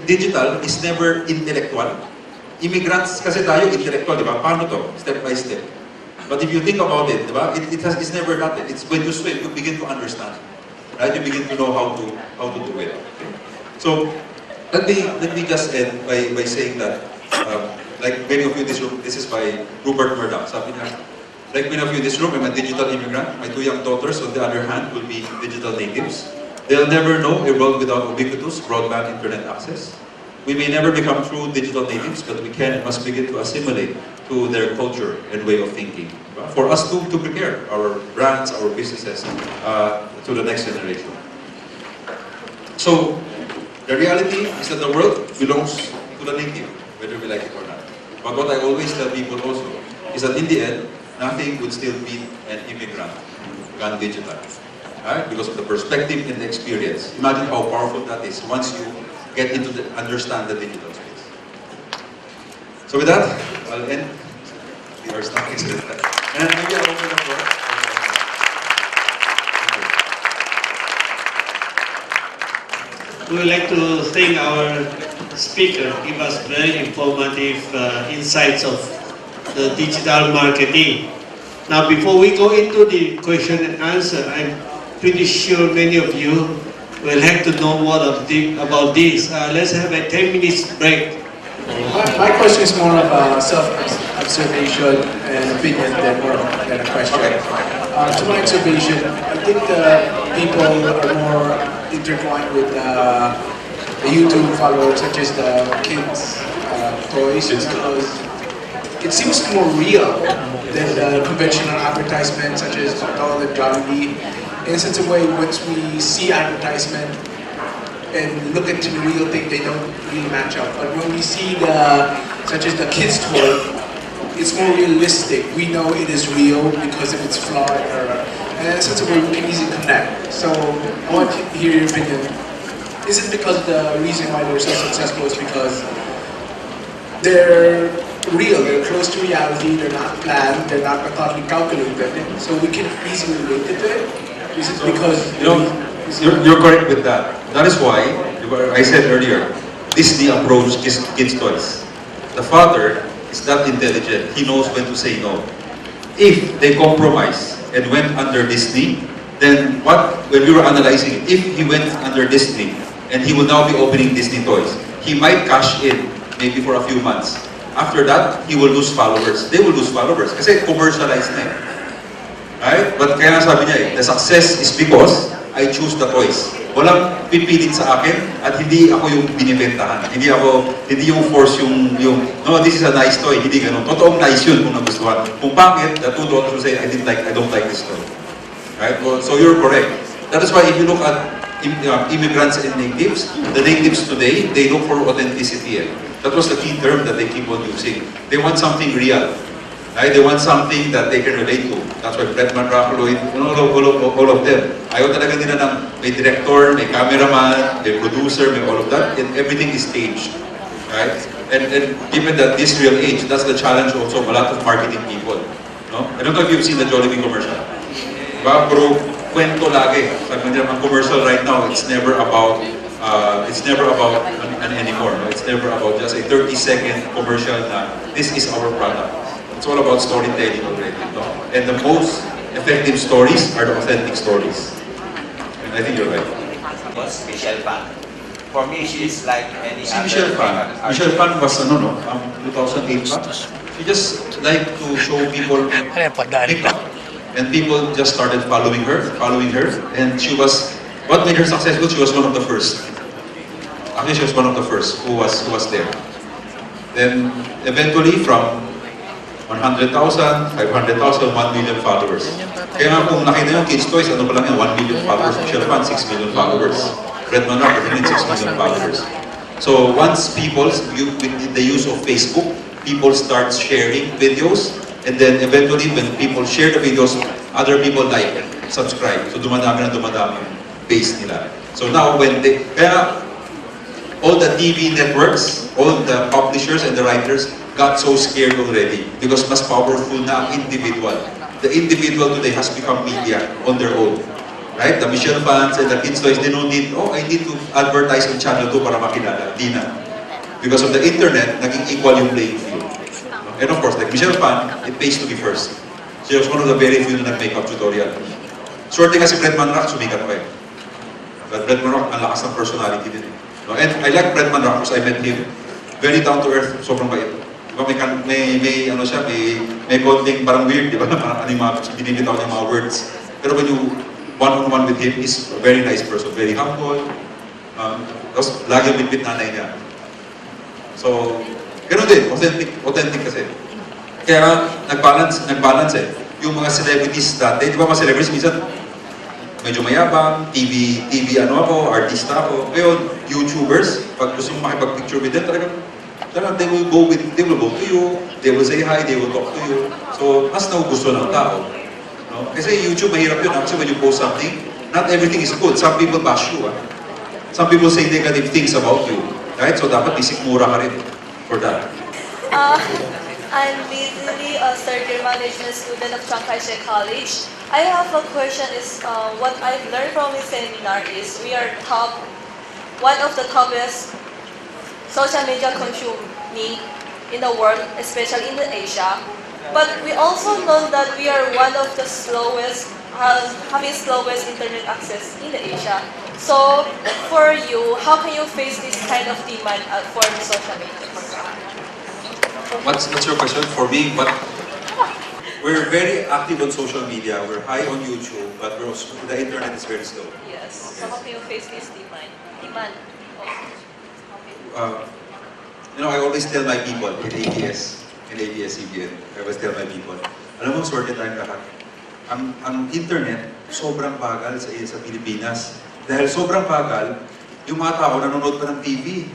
Speaker 4: Digital is never intellectual. Immigrants kasi tayo, intellectual, di ba? Paano to? Step by step. But if you think about it, diba? It's never that. It's when you swim, you begin to understand. Right? You begin to know how to do it. Okay? So, let me just end by saying that, like many of you in this room, this is by Rupert Murdoch. Sabi niya, like many of you in this room, I'm a digital immigrant. My 2 young daughters, on the other hand, will be digital natives. They'll never know a world without ubiquitous broadband internet access. We may never become true digital natives, but we can and must begin to assimilate to their culture and way of thinking. For us to prepare our brands, our businesses to the next generation. So, the reality is that the world belongs to the native, whether we like it or not. But what I always tell people also is that in the end, nothing would still beat an immigrant gone digital. Right? Because of the perspective and the experience. Imagine how powerful that is once you get into the, understand the digital space. So with that, I'll end. We are stuck in that. And maybe I'll open the floor.
Speaker 2: We would like to thank our speaker, give us very informative insights of the digital marketing. Now, before we go into the question and answer, I'm pretty sure many of you will like to know more about this. Let's have a 10 minutes break.
Speaker 5: My question is more of a self-observation and opinion than a question. To my observation, I think people are more intertwined with the YouTube followers, such as the kids' toys, because it seems more real than the conventional advertisements, such as McDonald's and Jollibee. In such a way, once we see advertisement and look into the real thing, they don't really match up. But when we see such as the kids' toy, it's more realistic. We know it is real because of its flaw, and in such a way we can easily connect. So I want to hear your opinion. Is it because the reason why they're so successful is because they're real, they're close to reality, they're not planned, they're not methodically calculated, so we can easily relate to it? Is it because...
Speaker 4: You're correct with that. That is why, I said earlier, Disney approach is kids' toys. The father is that intelligent, he knows when to say no. If they compromise and went under Disney, then when we were analyzing it, if he went under Disney and he will now be opening Disney toys, he might cash in maybe for a few months. After that, he will lose followers. They will lose followers kasi commercialized na eh. Right? But kaya nga sabi niya eh, the success is because I choose the toys. Walang pipilit sa akin at hindi ako yung binibentahan. Hindi yung force yung no, this is a nice toy, hindi ganun. Totoong nice yun kung nagustuhan. Kung bakit, the two daughters will say, I don't like this toy. Right? Well, so you're correct. That is why if you look at immigrants and natives, the natives today, they look for authenticity. That was the key term that they keep on using. They want something real. Right? They want something that they can relate to. That's why Bretman Rockloyd, all of them. Ayaw talaga nila ng may director, may cameraman, may producer, may all of that, and everything is staged. Right? And given that this real age, that's the challenge also of a lot of marketing people. No? I don't know if you've seen the Jollibee commercial. Diba? Pero kwento lagi. Sabi nila, ang commercial right now, it's never about an anymore. No? It's never about just a 30-second commercial na this is our product. It's all about storytelling already. No? And the most effective stories are the authentic stories. And I think you're right.
Speaker 3: Was Michelle Phan. For me, she's like any other.
Speaker 4: Michelle Phan was 2008 pa. She just liked to show people makeup. And people just started following her. And she was, what made her successful? She was one of the first. Actually, she was one of the first who was there. Then eventually from 100,000, 500,000, 1 million followers. Kaya nga kung nakita yung Kids Toys, ano pa lang yan, 1 million followers. Michelle Phan, 6 million followers. Bretman Rock, 6 million followers. So once people, with the use of Facebook, people start sharing videos, and then eventually when people share the videos, other people like it, subscribe. So dumadami yung base nila. So now kaya all the TV networks, all the publishers and the writers got so scared already because mas powerful na ang individual. The individual today has become media on their own. Right? The Michelle Phans and the Kids Toys, they don't need, I need to advertise on channel 2 para makilala. Di na. Because of the internet, naging equal yung playing field. And of course, like Michelle Phan, it pays to be first. She was one of the very few na nag-makeup tutorial. Swerte nga si Bretman Rock, sumikat pa eh. But Bretman Rock, ang lakas ng personality din. No? And I like Bretman Rock because I met him. Very down to earth, sobrang bait. Diba, may konting parang weird, di ba? Parang yung mga binibitaw niya mga words. Pero when you one-on-one with him, he's a very nice person, very humble. Tapos lagi yung bitbit nanay niya. So, gano'n din, authentic kasi. Kaya nag-balance eh. Yung mga celebrities dati, di ba mga celebrities minsan medyo mayabang, TV artista ako. Ngayon, YouTubers, pag gusto mo makipag-picture with them, talagang They will go to you, they will say hi, they will talk to you. So, mas nagugusto ng tao. No? Kasi YouTube, mahirap yun. Kasi when you post something, not everything is good. Some people bash you. Some people say negative things about you. Right? So, dapat isikmura ka rin for that.
Speaker 8: I'm basically a third-year management student of Chiang Kai-shek College. I have a question is, what I've learned from this seminar is we are one of the toughest social media consuming in the world, especially in Asia. But we also know that we are one of the slowest, having slowest internet access in Asia. So, for you, how can you face this kind of demand for the social media?
Speaker 4: What's your question? For me, but we're very active on social media. We're high on YouTube, but the internet is very slow.
Speaker 8: Yes. So how can you face this demand?
Speaker 4: I always tell my people in ABS-CBN, I always tell my people, alam mo, swerte tayong lahat. Ang internet, sobrang bagal sa Pilipinas. Dahil sobrang bagal, yung mga tao nanonood pa ng TV.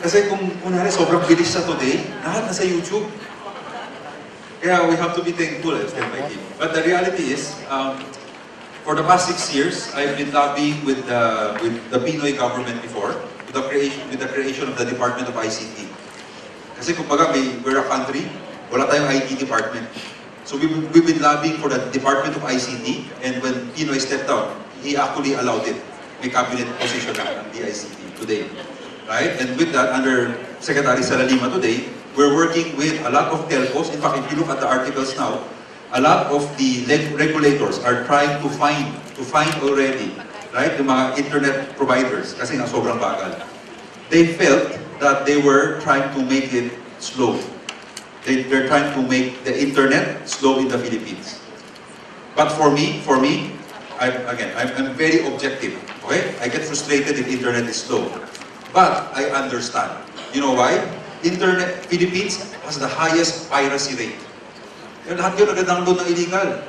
Speaker 4: Kasi kung sobrang bilis sa today, lahat nasa YouTube. Kaya we have to be thankful, I tell my team. But the reality is, for the past 6 years, I've been lobbying with the Pinoy government before, with the creation of the Department of ICT. Kasi kumbaga, we're a country, wala tayong IT department. So we've been lobbying for the Department of ICT, and when Pinoy stepped down, he actually allowed it. May cabinet position ng DICT today. Right? And with that, under Secretary Sara Lima today, we're working with a lot of telcos. In fact, if you look at the articles now, a lot of the regulators are trying to find already, right, yung mga internet providers, kasi nga sobrang bagal. They felt that they were trying to make it slow. They're trying to make the internet slow in the Philippines. But for me, I'm very objective. Okay? I get frustrated if internet is slow. But I understand. You know why? Philippines has the highest piracy rate. Yung lahat yun nag-download ng illegal.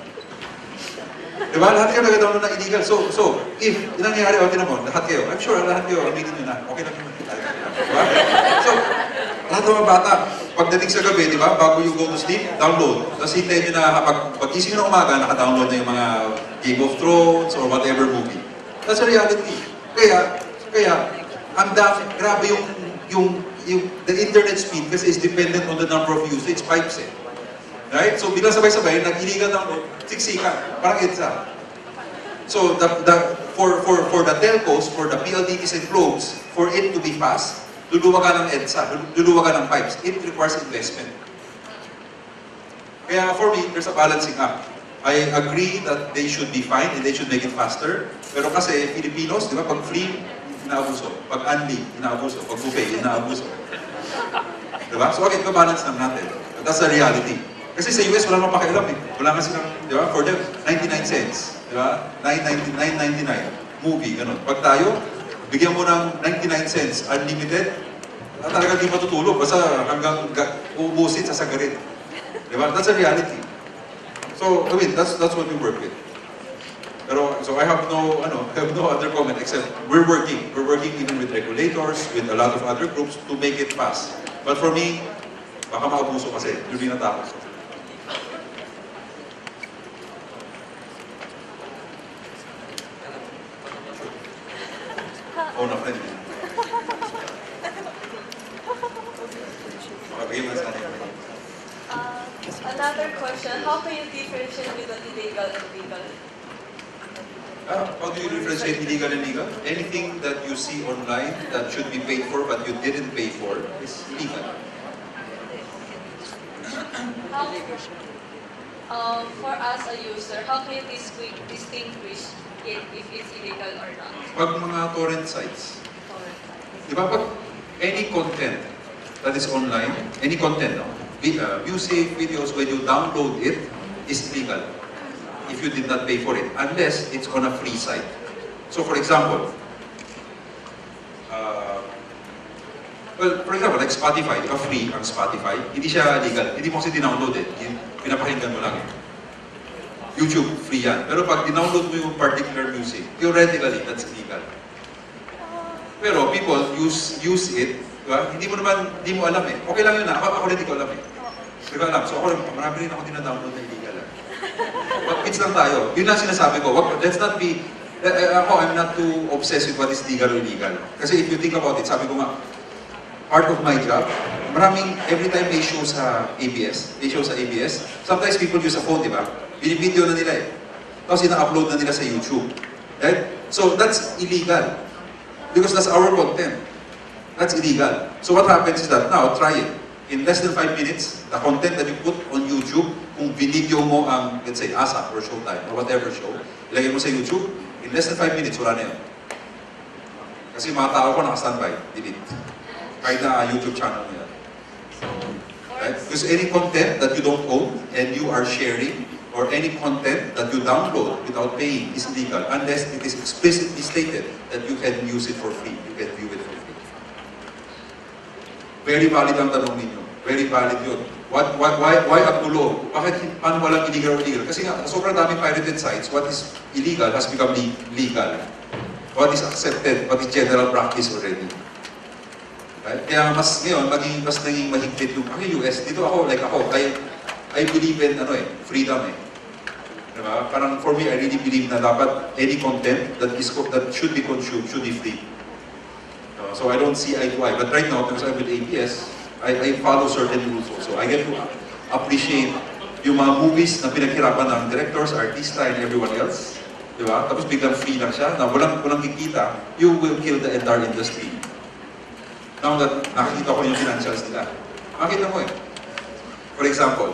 Speaker 4: Diba? Lahat yun nag-download ng illegal. So, if nangyari, tinan mo, lahat kayo, I'm sure lahat kayo, aminin nyo na, okay lang yun. Diba? So, lahat ng mga bata, pagdating sa gabi, diba, bago you go to sleep, download. Tapos hintayin nyo na, pag-gising nyo ng umaga, naka-download na yung mga Game of Thrones or whatever movie. That's a reality. Kaya, grabe the internet speed kasi is dependent on the number of usage pipes eh. Right? So bilang sabay-sabay, nag-illegal download, siksikan, parang EDSA. So for the telcos, for the PLDTs and globes, for it to be fast, luluwagan ng EDSA, luluwagan ng pipes. It requires investment. Kaya for me, there's a balancing act. I agree that they should be fine and they should make it faster. Pero kasi Filipinos, di ba, pag free, inaabuso. Pag unli, inaabuso. Pag buffet, inaabuso. Diba? So, okay, balance lang natin. But that's the reality. Kasi sa US, wala naman pakialam eh. Wala nga silang, di ba? For them, 99 cents. Di ba? 9.99 movie, ganun. Pag tayo, bigyan mo ng 99 cents, unlimited, talaga di matutulog. Basta hanggang uubusin sa sagarin. Di ba? That's the reality. So, I mean, that's what we work with. Pero, so I have no other comment except we're working even with regulators, with a lot of other groups to make it fast. But for me, baka maabuso kasi, yun din natapos. Oh, na friend.
Speaker 8: Another question, how can you differentiate between illegal and legal?
Speaker 4: How do you differentiate illegal and legal? Anything that you see online that should be paid for but you didn't pay for is illegal.
Speaker 8: For us, a user, how can you distinguish it if it's illegal or not?
Speaker 4: Pag mga torrent sites. Di ba pag any content that is online, any content, no? Music, videos, when you download it, is illegal if you did not pay for it, unless it's on a free site. So for example, like Spotify, free ang Spotify, hindi siya legal, hindi mo kasi dinownload eh, pinapakinggan mo lang eh. YouTube, free yan. Pero pag dinownload mo yung particular music, theoretically, that's illegal. Pero people use it Diba? Hindi mo alam eh. Okay lang yun na. Ako rin hindi ko alam eh. Hindi ko alam. So ako rin, marami rin ako dinadownload na illegal. But kids lang tayo. Yun lang sinasabi ko. Let's not be, I'm not too obsessed with what is legal or illegal. Kasi if you think about it, sabi ko nga, part of my job, every time may show sa ABS, sometimes people use a phone, di ba? Binibideo na nila eh. Tapos ina-upload na nila sa YouTube. Right? So that's illegal. Because that's our content. That's illegal. So what happens is that, now, try it. In less than 5 minutes, the content that you put on YouTube, kung video mo ang, let's say, ASAP or Showtime or whatever show, ilagay mo sa YouTube, in less than 5 minutes, wala na yun. Kasi mga tao ko naka-standby, delete. Kahit na YouTube channel mo yan. Right? Because any content that you don't own and you are sharing, or any content that you download without paying is illegal unless it is explicitly stated that you can use it for free, you can view it for free. Very valid ang tanong ninyo. Very valid yun. Why ang gulo? Bakit paano walang illegal or illegal? Kasi nga, sobrang daming pirated sites, what is illegal has become legal. What is accepted, what is general practice already. Right? Kaya mas ngayon, mas naging mahigpit yung US. Dito ako, I believe in freedom eh. Diba? Parang for me, I really believe na dapat any content that should be consumed should be free. So I don't see eye to eye. But right now, because I'm with ABS, I follow certain rules also. I get to appreciate yung mga movies na pinaghirapan ng directors, artista, and everyone else. Diba? Tapos biglang free lang siya, na walang kikita, you will kill the entire industry. Now that nakikita ko yung financials nila, makita mo eh. For example,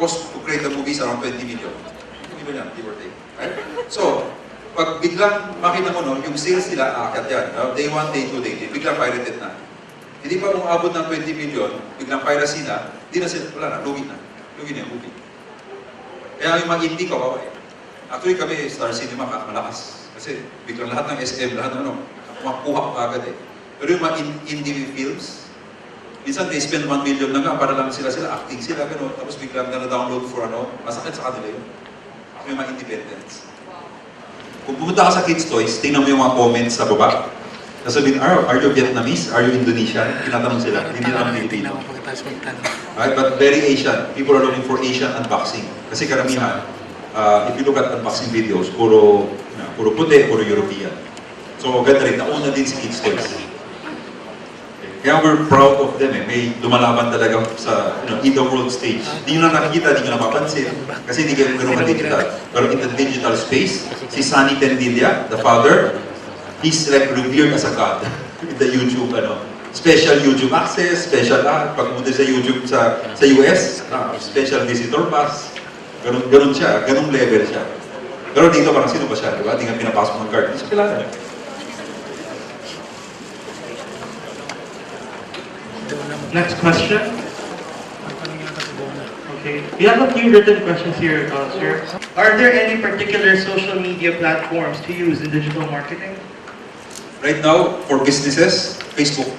Speaker 4: cost to create the movie is around 20 million. 20 million, give or take. Right? So, pag biglang makita mo yung sales nila, aakyat yan. Day 1, day 2, day 3, biglang pirated na. Hindi pa umabot ng 20 million, biglang piracy na, hindi na sila, wala na, lugi na. Lugi na yung movie. Kaya yung mga indie ko, actually kami, Star Cinema, malakas. Kasi biglang lahat ng SM, lahat ng makuha ko agad eh. Pero yung mga indie films, minsan they spend 1 million na nga para lang sila acting sila, gano'n. Tapos biglang na-download for masakit sa kanila yun. Ako yung mga independents. Kung pumunta ka sa Kids Toys, tingnan mo yung mga comments sa baba. Nasabihin, are you Vietnamese? Are you Indonesian? Tinatanong sila. Hindi na lang Pilipino. Right? But very Asian. People are looking for Asian unboxing. Kasi karamihan, if you look at unboxing videos, puro puti, puro European. So ganda rin. Nauna din si Kids Toys. Kaya we're proud of them eh. May lumalaban talaga sa in the world stage. Hindi nyo na nakikita, hindi nyo napapansin. Kasi hindi kayo ganun ka-digital. Pero in the digital space, si Sunny Tendilla, the father, he's like revered as a god in the YouTube, special YouTube access, special pag pumunta sa YouTube sa US, special visitor pass. Ganun siya, ganung level siya. Pero dito parang sino ba siya, di ba? Hindi nga pinapasok ng card. Hindi siya kilala.
Speaker 13: Next question. Okay, we have a few written questions here, sir. Are there any particular social media platforms to use in digital marketing?
Speaker 4: Right now, for businesses, Facebook.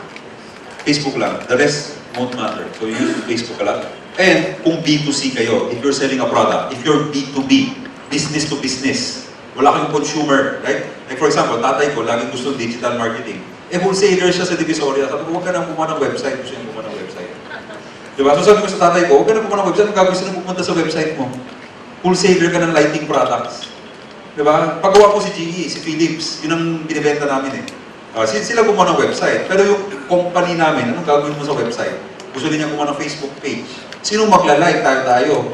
Speaker 4: Facebook lang. The rest won't matter. So you use Facebook a lot. And kung B2C kayo, if you're selling a product, if you're B2B, business to business, wala kayong consumer, right? Like for example, tatay ko, laging gusto digital marketing. Wholesaler siya sa Divisoria. Sabi ko, huwag ka nang gumawa ng website. Gusto niya gumawa ng website. Diba? So sabi ko sa tatay ko, huwag ka nang gumawa ng website. Ang gagawin sila pumunta sa website mo. Wholesaler ka ng lighting products. Diba? Pagawa ko si GE, si Philips, yun ang binibenta namin eh. Sila gumawa ng website. Pero yung company namin, anong gagawin mo sa website? Gusto niya gumawa ng Facebook page. Sino magla-like? Tayo.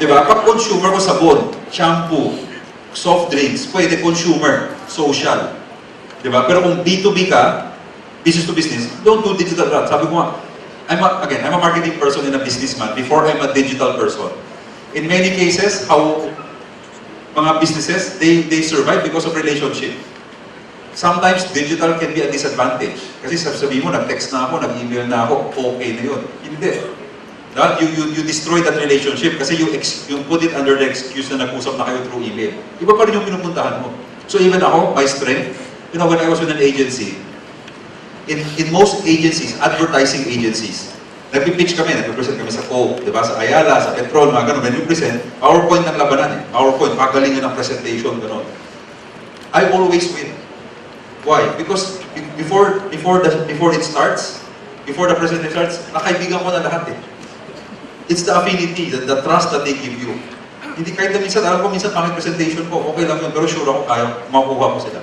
Speaker 4: Diba? Pag consumer ko sabon, shampoo, soft drinks, pwede consumer, social. Diba? Pero kung B2B ka, business to business, don't do digital ads. Sabi ko nga, I'm a marketing person and a businessman before I'm a digital person. In many cases, how mga businesses, they survive because of relationship. Sometimes digital can be a disadvantage. Kasi sabihin mo, nag-text na ako, nag-email na ako, okay na yun. Hindi. You destroy that relationship kasi you put it under the excuse na nag-usap na kayo through email. Iba pa rin yung pinupuntahan mo. So even ako, my strength, when I was with an agency, in most agencies, advertising agencies, nagpipitch kami, nagpipresent kami sa Coke, diba? Sa Ayala, sa Petrol, mga ganun. When we present, PowerPoint ng labanan eh. PowerPoint, pagalingan ng presentation, ganun. I always win. Why? Because before the presentation starts, nakaibigan ko na lahat eh. It's the affinity, the trust that they give you. Hindi kahit na minsan, alam ko minsan pangit presentation ko, okay lang yun, pero sure ako kaya makuha ko sila.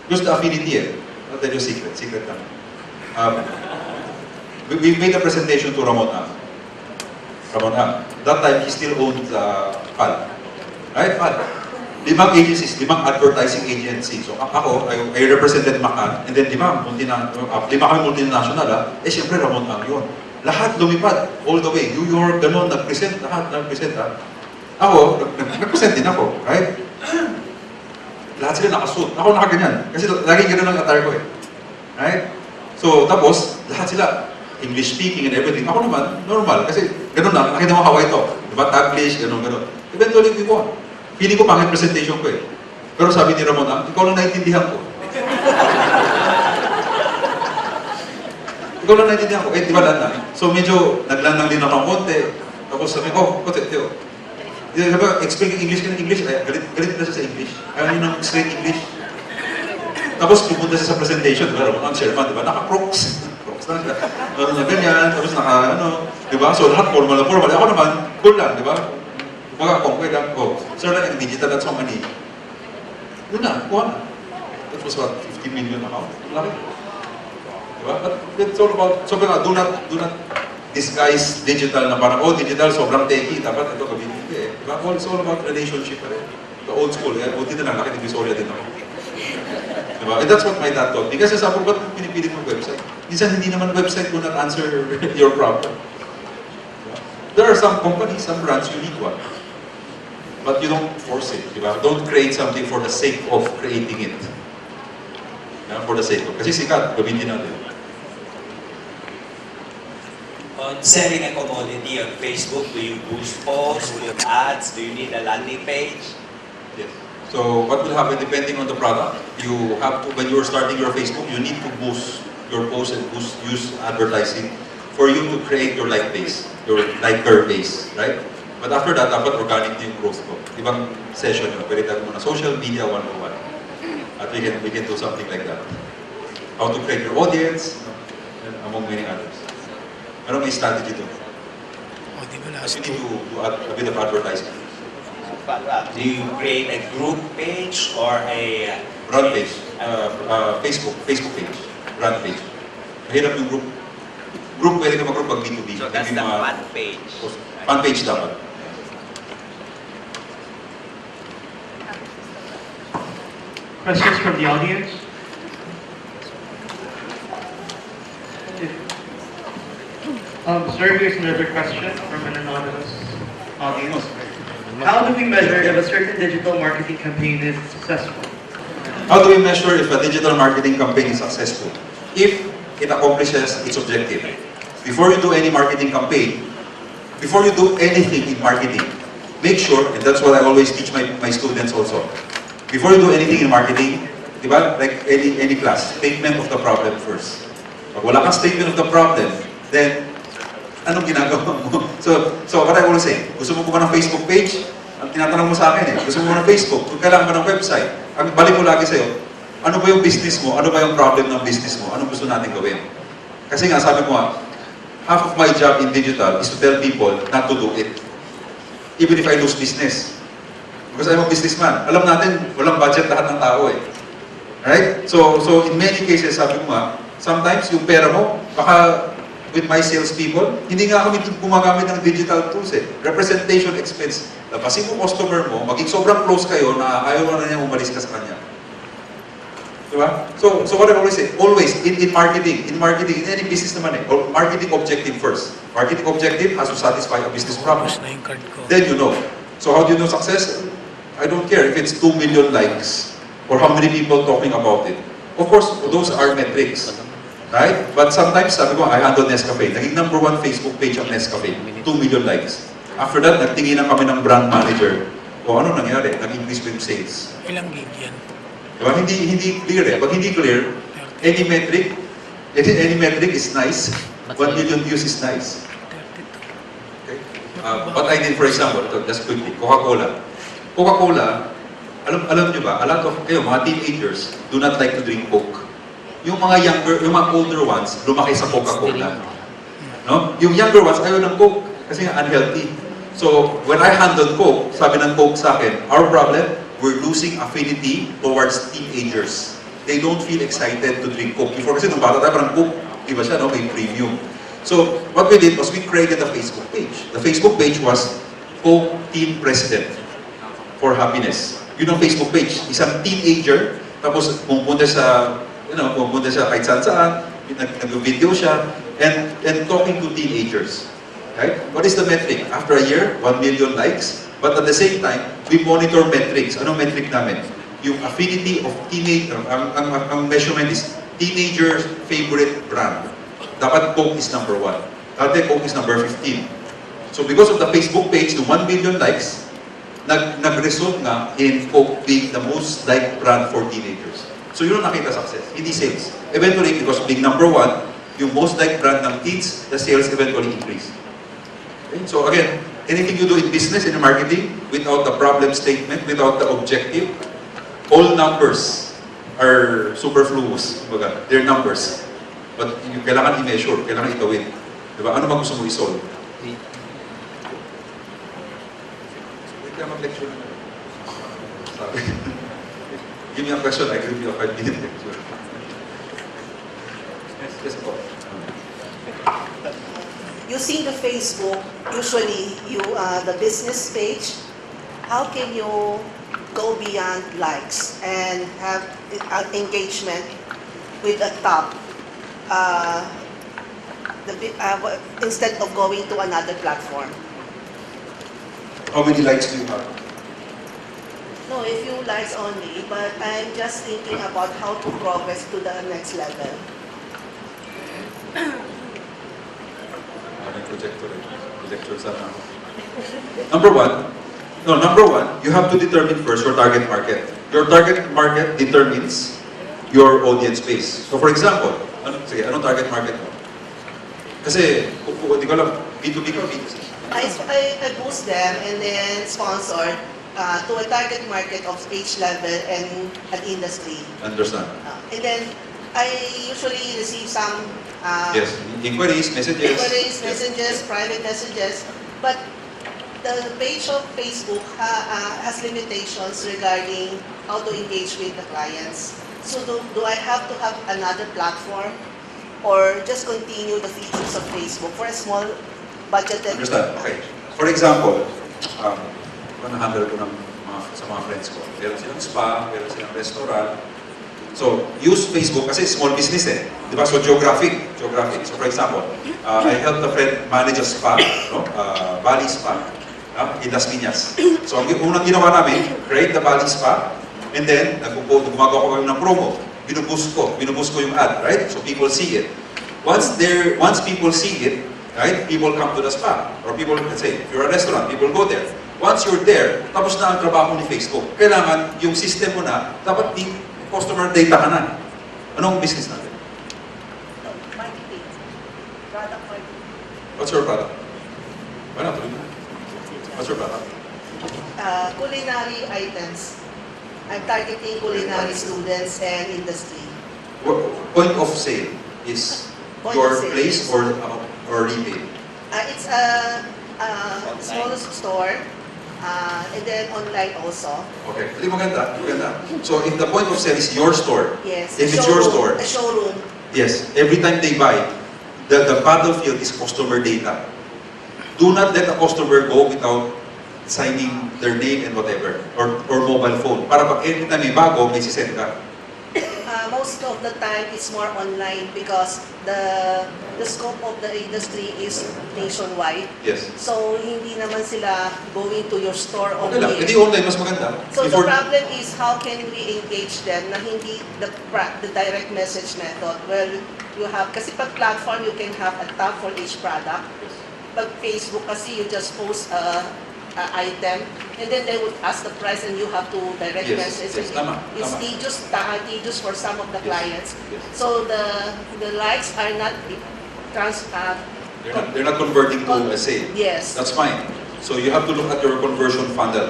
Speaker 4: Because the affinity eh. I'll tell you secret lang. We made a presentation to Ramon Ang. That time, he still owned FAL. Right, FAL. 5 agencies, 5 advertising agencies. So ako, I represented Macan, and then 5 kami multinational, siyempre Ramon Ang yun. Lahat lumipad, all the way. New York, gano'n, nag-present, lahat nag-present. Ako, nag-present din ako, right? Lahat sila nakasuit. Ako nakaganyan. Kasi lagi gano'n ang attire ko eh. Right? So, tapos, lahat sila, English speaking and everything. Ako naman, normal. Kasi gano'n na, nakita mo Hawaii to. Diba? Taglish, gano'n. Eventually, we won. Feeling ko pangit presentation ko eh. Pero sabi ni Ramon, ikaw lang naiintindihan ko. Ikaw lang naiintindihan ko. Eh, di ba lang. So, medyo naglandang din ako ng konti. Tapos sabi ko, Teo. Di ba, explain English ka ng English. Ay, galit na siya sa English. Ayaw niyo ng straight English. Tapos pupunta siya sa presentation. Di ba, Ramon ang chairman, di ba? Naka-crocs. Meron na ganyan, tapos di ba? So lahat formal. Ako naman, cool lang, di ba? Mga kongkway lang ko. Sir, lang yung digital at so many. Yun na, kuha na. That was what, 50 million account? Laki. Di ba? But it's all about, so do not disguise digital na parang, digital, sobrang techy, dapat ito gawin. Hindi eh. Diba? It's all about relationship pa rin. The old school, buti na lang, laki ng Visoria din ako. Diba? And that's what my dad taught me. Kasi sabi ko, ba't pinipilit mo website? Minsan hindi naman website will not answer your problem. Diba? There are some companies, some brands, you need one. But you don't force it. Diba? Don't create something for the sake of creating it. Diba? For the sake of. Kasi sikat, gamitin natin.
Speaker 9: On selling a commodity on Facebook, do you boost posts, put ads? Do you need a landing page?
Speaker 4: Yes. So what will happen depending on the product? You have to, when you're starting your Facebook, you need to boost your posts and use advertising for you to create your like base, your liker base, right? But after that, dapat organic na yung growth ko. Ibang session yun, pwede tayo muna social media 101. At we can do something like that. How to create your audience, and among many others. Ano may strategy to? You need to do a bit of advertising.
Speaker 9: Do you create a group page or a
Speaker 4: brand page? Facebook page. Brand page. Mahirap yung group. Group, pwede ka mag-group pag B2B.
Speaker 9: So that's the fan page.
Speaker 4: Fan page dapat.
Speaker 13: Questions from the audience? Sir, here's another question from an anonymous audience. How do we measure if a certain digital marketing campaign is successful?
Speaker 4: How do we measure if a digital marketing campaign is successful? If it accomplishes its objective. Before you do any marketing campaign, before you do anything in marketing, make sure, and that's what I always teach my students also, before you do anything in marketing, diba? Like any class, statement of the problem first. Pag wala kang statement of the problem, then anong ginagawa mo? So what I always say, gusto mo ba ng Facebook page? Ang tinatanong mo sa akin gusto mo ng Facebook? Kung kailangan ba ng website? Ang balik ko lagi sa'yo, ano ba yung business mo? Ano ba yung problem ng business mo? Ano gusto natin gawin? Kasi nga, sabi ko half of my job in digital is to tell people not to do it. Even if I lose business. Because I'm a businessman. Alam natin, walang budget lahat ng tao Right? So in many cases, sabi ko sometimes yung pera mo, baka with my salespeople, hindi nga kami gumagamit ng digital tools Representation expense. Lapasin mo customer mo, maging sobrang close kayo na ayaw na niya umalis ka sa kanya. Diba? So what I always say, always in marketing, in any business naman marketing objective first. Marketing objective has to satisfy a business problem. Then you know. So how do you know success? I don't care if it's 2 million likes or how many people talking about it. Of course, those are metrics. Right? But sometimes, sabi ko, I handle Nescafe. Naging #1 Facebook page ang Nescafe. 2 million likes. After that, nagtingin na kami ng brand manager. O ano nangyari? Nag-increase yung sales.
Speaker 14: Ilang gig yan?
Speaker 4: Diba? Hindi clear Pag hindi clear, any metric is nice. 1 million views is nice. Okay? But I did, for example, just quickly, Coca-Cola. Coca-Cola, alam nyo ba, a lot of kayo, mga teenagers, do not like to drink Coke. Yung mga older ones, lumaki sa Coca-Cola. No? Yung younger ones, ayaw ng Coke kasi nga unhealthy. So, when I handled Coke, sabi ng Coke sa akin, our problem, we're losing affinity towards teenagers. They don't feel excited to drink Coke. Before kasi nung bata tayo, parang Coke, iba siya, no? May premium. So, what we did was we created a Facebook page. The Facebook page was Coke Teen President for Happiness. Yun ang Facebook page. Isang teenager, tapos pumunta sa, pumunta siya kahit saan-saan, nag-video siya, and talking to teenagers. Right? What is the metric? After a year, 1 million likes. But at the same time, we monitor metrics. Anong metric namin? Yung affinity of teenage, ang measurement is teenager's favorite brand. Dapat Coke is number 1. Dati Coke is number 15. So because of the Facebook page, the 1 million likes, nag-result nga in Coke being the most liked brand for teenagers. So yun ang nakita success, hindi sales. Eventually, because being number 1, yung most liked brand ng teens, the sales eventually increase. Okay? So again, anything you do in business, in marketing, without the problem statement, without the objective, all numbers are superfluous. They're numbers. But yung kailangan i-measure, kailangan itawid. Diba? Ano ba gusto mo i-solve? Wait lang mag-lecture na. Sabi. Give me a question, I give you a 5-minute lecture. Yes po.
Speaker 14: Using the Facebook, usually the business page, how can you go beyond likes and have engagement with the top instead of going to another platform?
Speaker 4: How many likes do you have?
Speaker 14: No, a few likes only, but I'm just thinking about how to progress to the next level.
Speaker 4: Number one, you have to determine first your target market. Your target market determines your audience base. So for example, anong target market mo? Kasi, di ko alam, B2B ka, B2C.
Speaker 14: I boost them and then sponsored to a target market of age level and an industry.
Speaker 4: Understand.
Speaker 14: And then I usually receive some
Speaker 4: yes, inquiries, messages,
Speaker 14: private messages, but the page of Facebook has limitations regarding how to engage with the clients. So do I have to have another platform or just continue the features of Facebook for a small budgeted?
Speaker 4: Understand, okay. For example, na-handle ko sa mga friends ko. Meron silang spa, meron silang restaurant. So, use Facebook kasi small business eh. Di ba? So, geographic. So, for example, I helped a friend manage a spa, no? Bali Spa, in Las Piñas. So, ang unang ginawa namin, create the Bali Spa, and then, gumagawa ko kami ng promo. Binuboost ko yung ad, right? So, people see it. Once people see it, right, people come to the spa. Or people, let's say, if you're a restaurant, people go there. Once you're there, tapos na ang trabaho ni Facebook. Kailangan, yung system mo na, dapat di customer data ka na. Anong business natin?
Speaker 14: Marketing. Product marketing.
Speaker 4: What's your product? Wala, tuloy na. What's your product?
Speaker 14: Culinary items. I'm targeting culinary students and industry.
Speaker 4: Point of sale is your place or retail?
Speaker 14: It's a small store. And then online also.
Speaker 4: Okay, maganda. So if the point of sale is your store,
Speaker 14: yes,
Speaker 4: if it's your store,
Speaker 14: a showroom.
Speaker 4: Yes, every time they buy, the battlefield is customer data. Do not let a customer go without signing their name and whatever, or mobile phone. Para pag every time may bago, may sisend ka.
Speaker 14: Most of the time, it's more online because the scope of the industry is nationwide.
Speaker 4: Yes.
Speaker 14: So, hindi naman sila going to your store
Speaker 4: Okay lang,
Speaker 14: only.
Speaker 4: hindi online, mas maganda.
Speaker 14: So, the problem is how can we engage them na hindi the direct message method. Well, you have, kasi pag platform, you can have a tab for each product. Pag Facebook kasi, you just post item, and then they would ask the price and you have to direct message.
Speaker 4: Yes, tama.
Speaker 14: It's tedious for some of the clients. So the likes are not
Speaker 4: they're not converting to a sale.
Speaker 14: Yes.
Speaker 4: That's fine. So you have to look at your conversion funnel.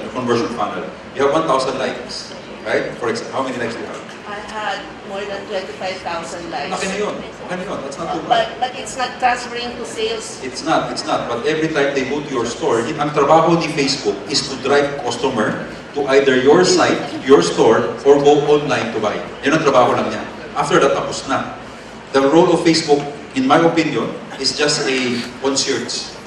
Speaker 4: You have 1,000 likes, right? For example, how many likes do you have?
Speaker 14: I had more than 25,000 likes.
Speaker 4: Okay na yun. Okay na yun. That's not too bad.
Speaker 14: But it's not transferring to sales.
Speaker 4: It's not. But every time they go to your store, ang trabaho ni Facebook is to drive customer to either your site, your store, or go online to buy. Yan ang trabaho lang niya. After that, tapos na. The role of Facebook, in my opinion, is just a concierge.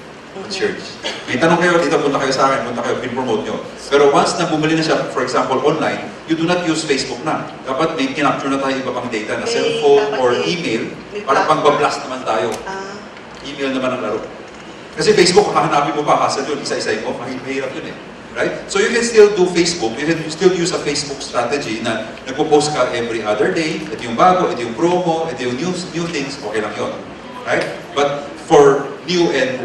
Speaker 4: May tanong kayo, dito punta kayo sa akin, punta kayo, pin-promote nyo. Pero once na bumili na siya, for example, online, you do not use Facebook na. Dapat may kinapture na tayo iba pang data na cellphone or email para pang-blast naman tayo. Email naman ang laro. Kasi Facebook, hahanapin mo pa, hassle yun, isa-isay mo, mahirap yun eh. Right? So you can still do Facebook, you can still use a Facebook strategy na nagpo-post ka every other day, ito yung bago, ito yung promo, ito yung new things, okay lang yun. Right? But for new and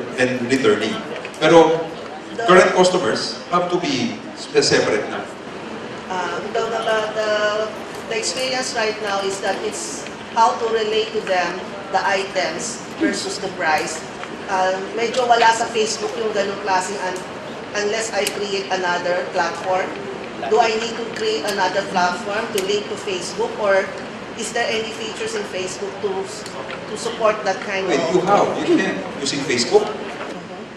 Speaker 4: returning. Pero current customers have to be separate na.
Speaker 14: The experience right now is that it's how to relate to them the items versus the price. Medyo wala sa Facebook yung ganung klaseng unless I create another platform. Do I need to create another platform to link to Facebook, or is there any features in Facebook to support that kind of...
Speaker 4: You can. Using Facebook,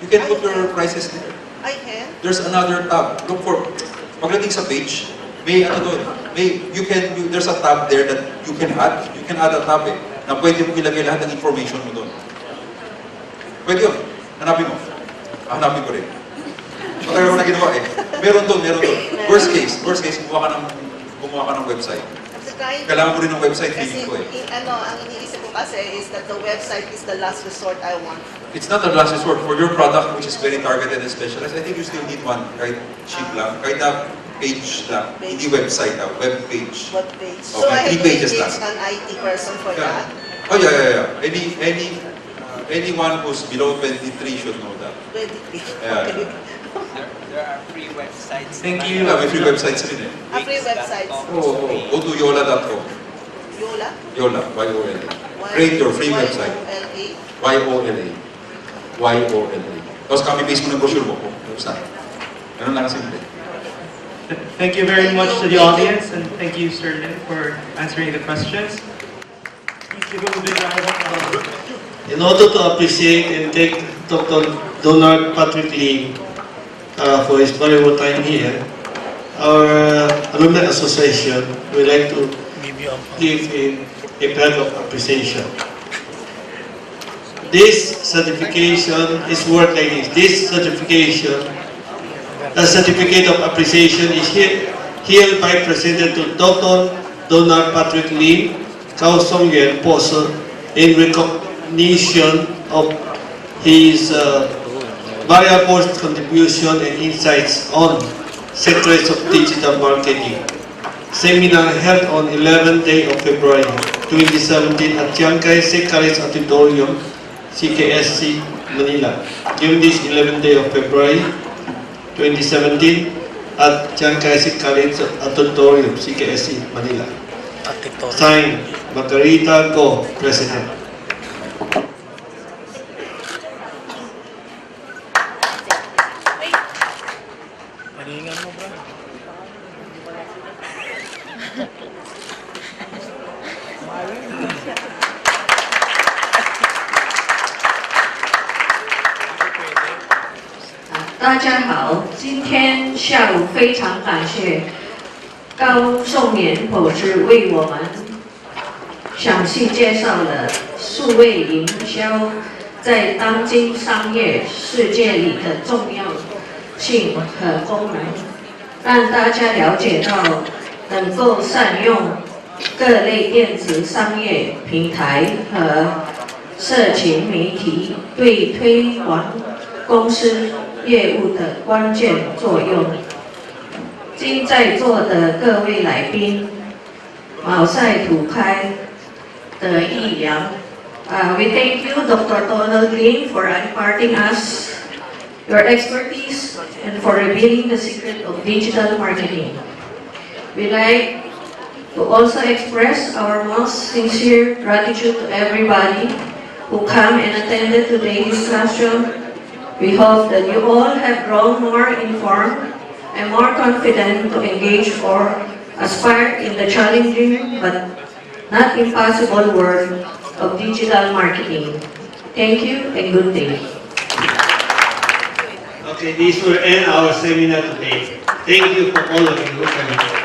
Speaker 4: you can put your prices there.
Speaker 14: I can.
Speaker 4: There's another tab. Look for, pagdating sa page, may ano doon, there's a tab there that you can add. You can add a tab na pwede mo ilagay lahat ng information mo doon. Pwede yun. Hanapin mo. Hanapin ko rin. Matagal ko na ginawa eh. Meron doon. Worst case, gumawa ka ng website. Kailangan mo rin ng website, feeling ko eh.
Speaker 14: Ang iniisip ko kasi is that the website is the last resort I want.
Speaker 4: It's not the last resort. For your product, which is very targeted and specialized, I think you still need one, kahit cheap lang, kahit na page lang, hindi website na, web page.
Speaker 14: So I have to engage
Speaker 4: lang.
Speaker 14: an IT person for that?
Speaker 4: Oh yeah. Anyone who's below 23 should know that.
Speaker 14: 23.
Speaker 4: Yeah.
Speaker 3: There are free websites.
Speaker 13: Thank you.
Speaker 4: May free websites rin eh.
Speaker 14: Free websites.
Speaker 4: Go to yola.com.
Speaker 14: Yola?
Speaker 4: Yola, Y-O-L-A. Create your free website. Y-O-L-A. Y-O-L-A. Tapos copy-paste mo ng brochure mo. Tapos na. Ganun lang simple.
Speaker 13: Thank you very much to the audience, and thank you, Sir Lin, for answering the questions. Please give him a big round of applause.
Speaker 2: In order to appreciate and thank Dr. Donald Patrick Lee for his valuable time here, our Alumni Association would like to give him a flag of appreciation. This certification is worth like this. This certification, the certificate of appreciation is hereby presented to Dr. Donald Patrick Lee, Kao Song Yuan Poser, in recognition of his variable contribution and insights on sectors of digital marketing. Seminar held on 11th day of February 2017 at Chiang Kai-shek College Auditorium, CKSC, Manila. During this 11th day of February 2017 at Chiang Kai-shek College Auditorium, CKSC, Manila. Signed, Margarita Go, President.
Speaker 15: "大家好，今天下午非常感谢高颂年博士为我们详细介绍了数位营销在当今商业世界里的重要性和功能，让大家了解到能够善用各类电子商业平台和社群媒体对推广公司业务的关键作用。今在座的各位来宾，茅塞土开的益良。We thank you, Dr. Donald Lin, for imparting us your expertise and for revealing the secret of digital marketing. We like to also express our most sincere gratitude to everybody who came and attended today's discussion. We hope that you all have grown more informed and more confident to engage or aspire in the challenging but not impossible world of digital marketing. Thank you and good day.
Speaker 2: Okay, this will end our seminar today. Thank you for all of you.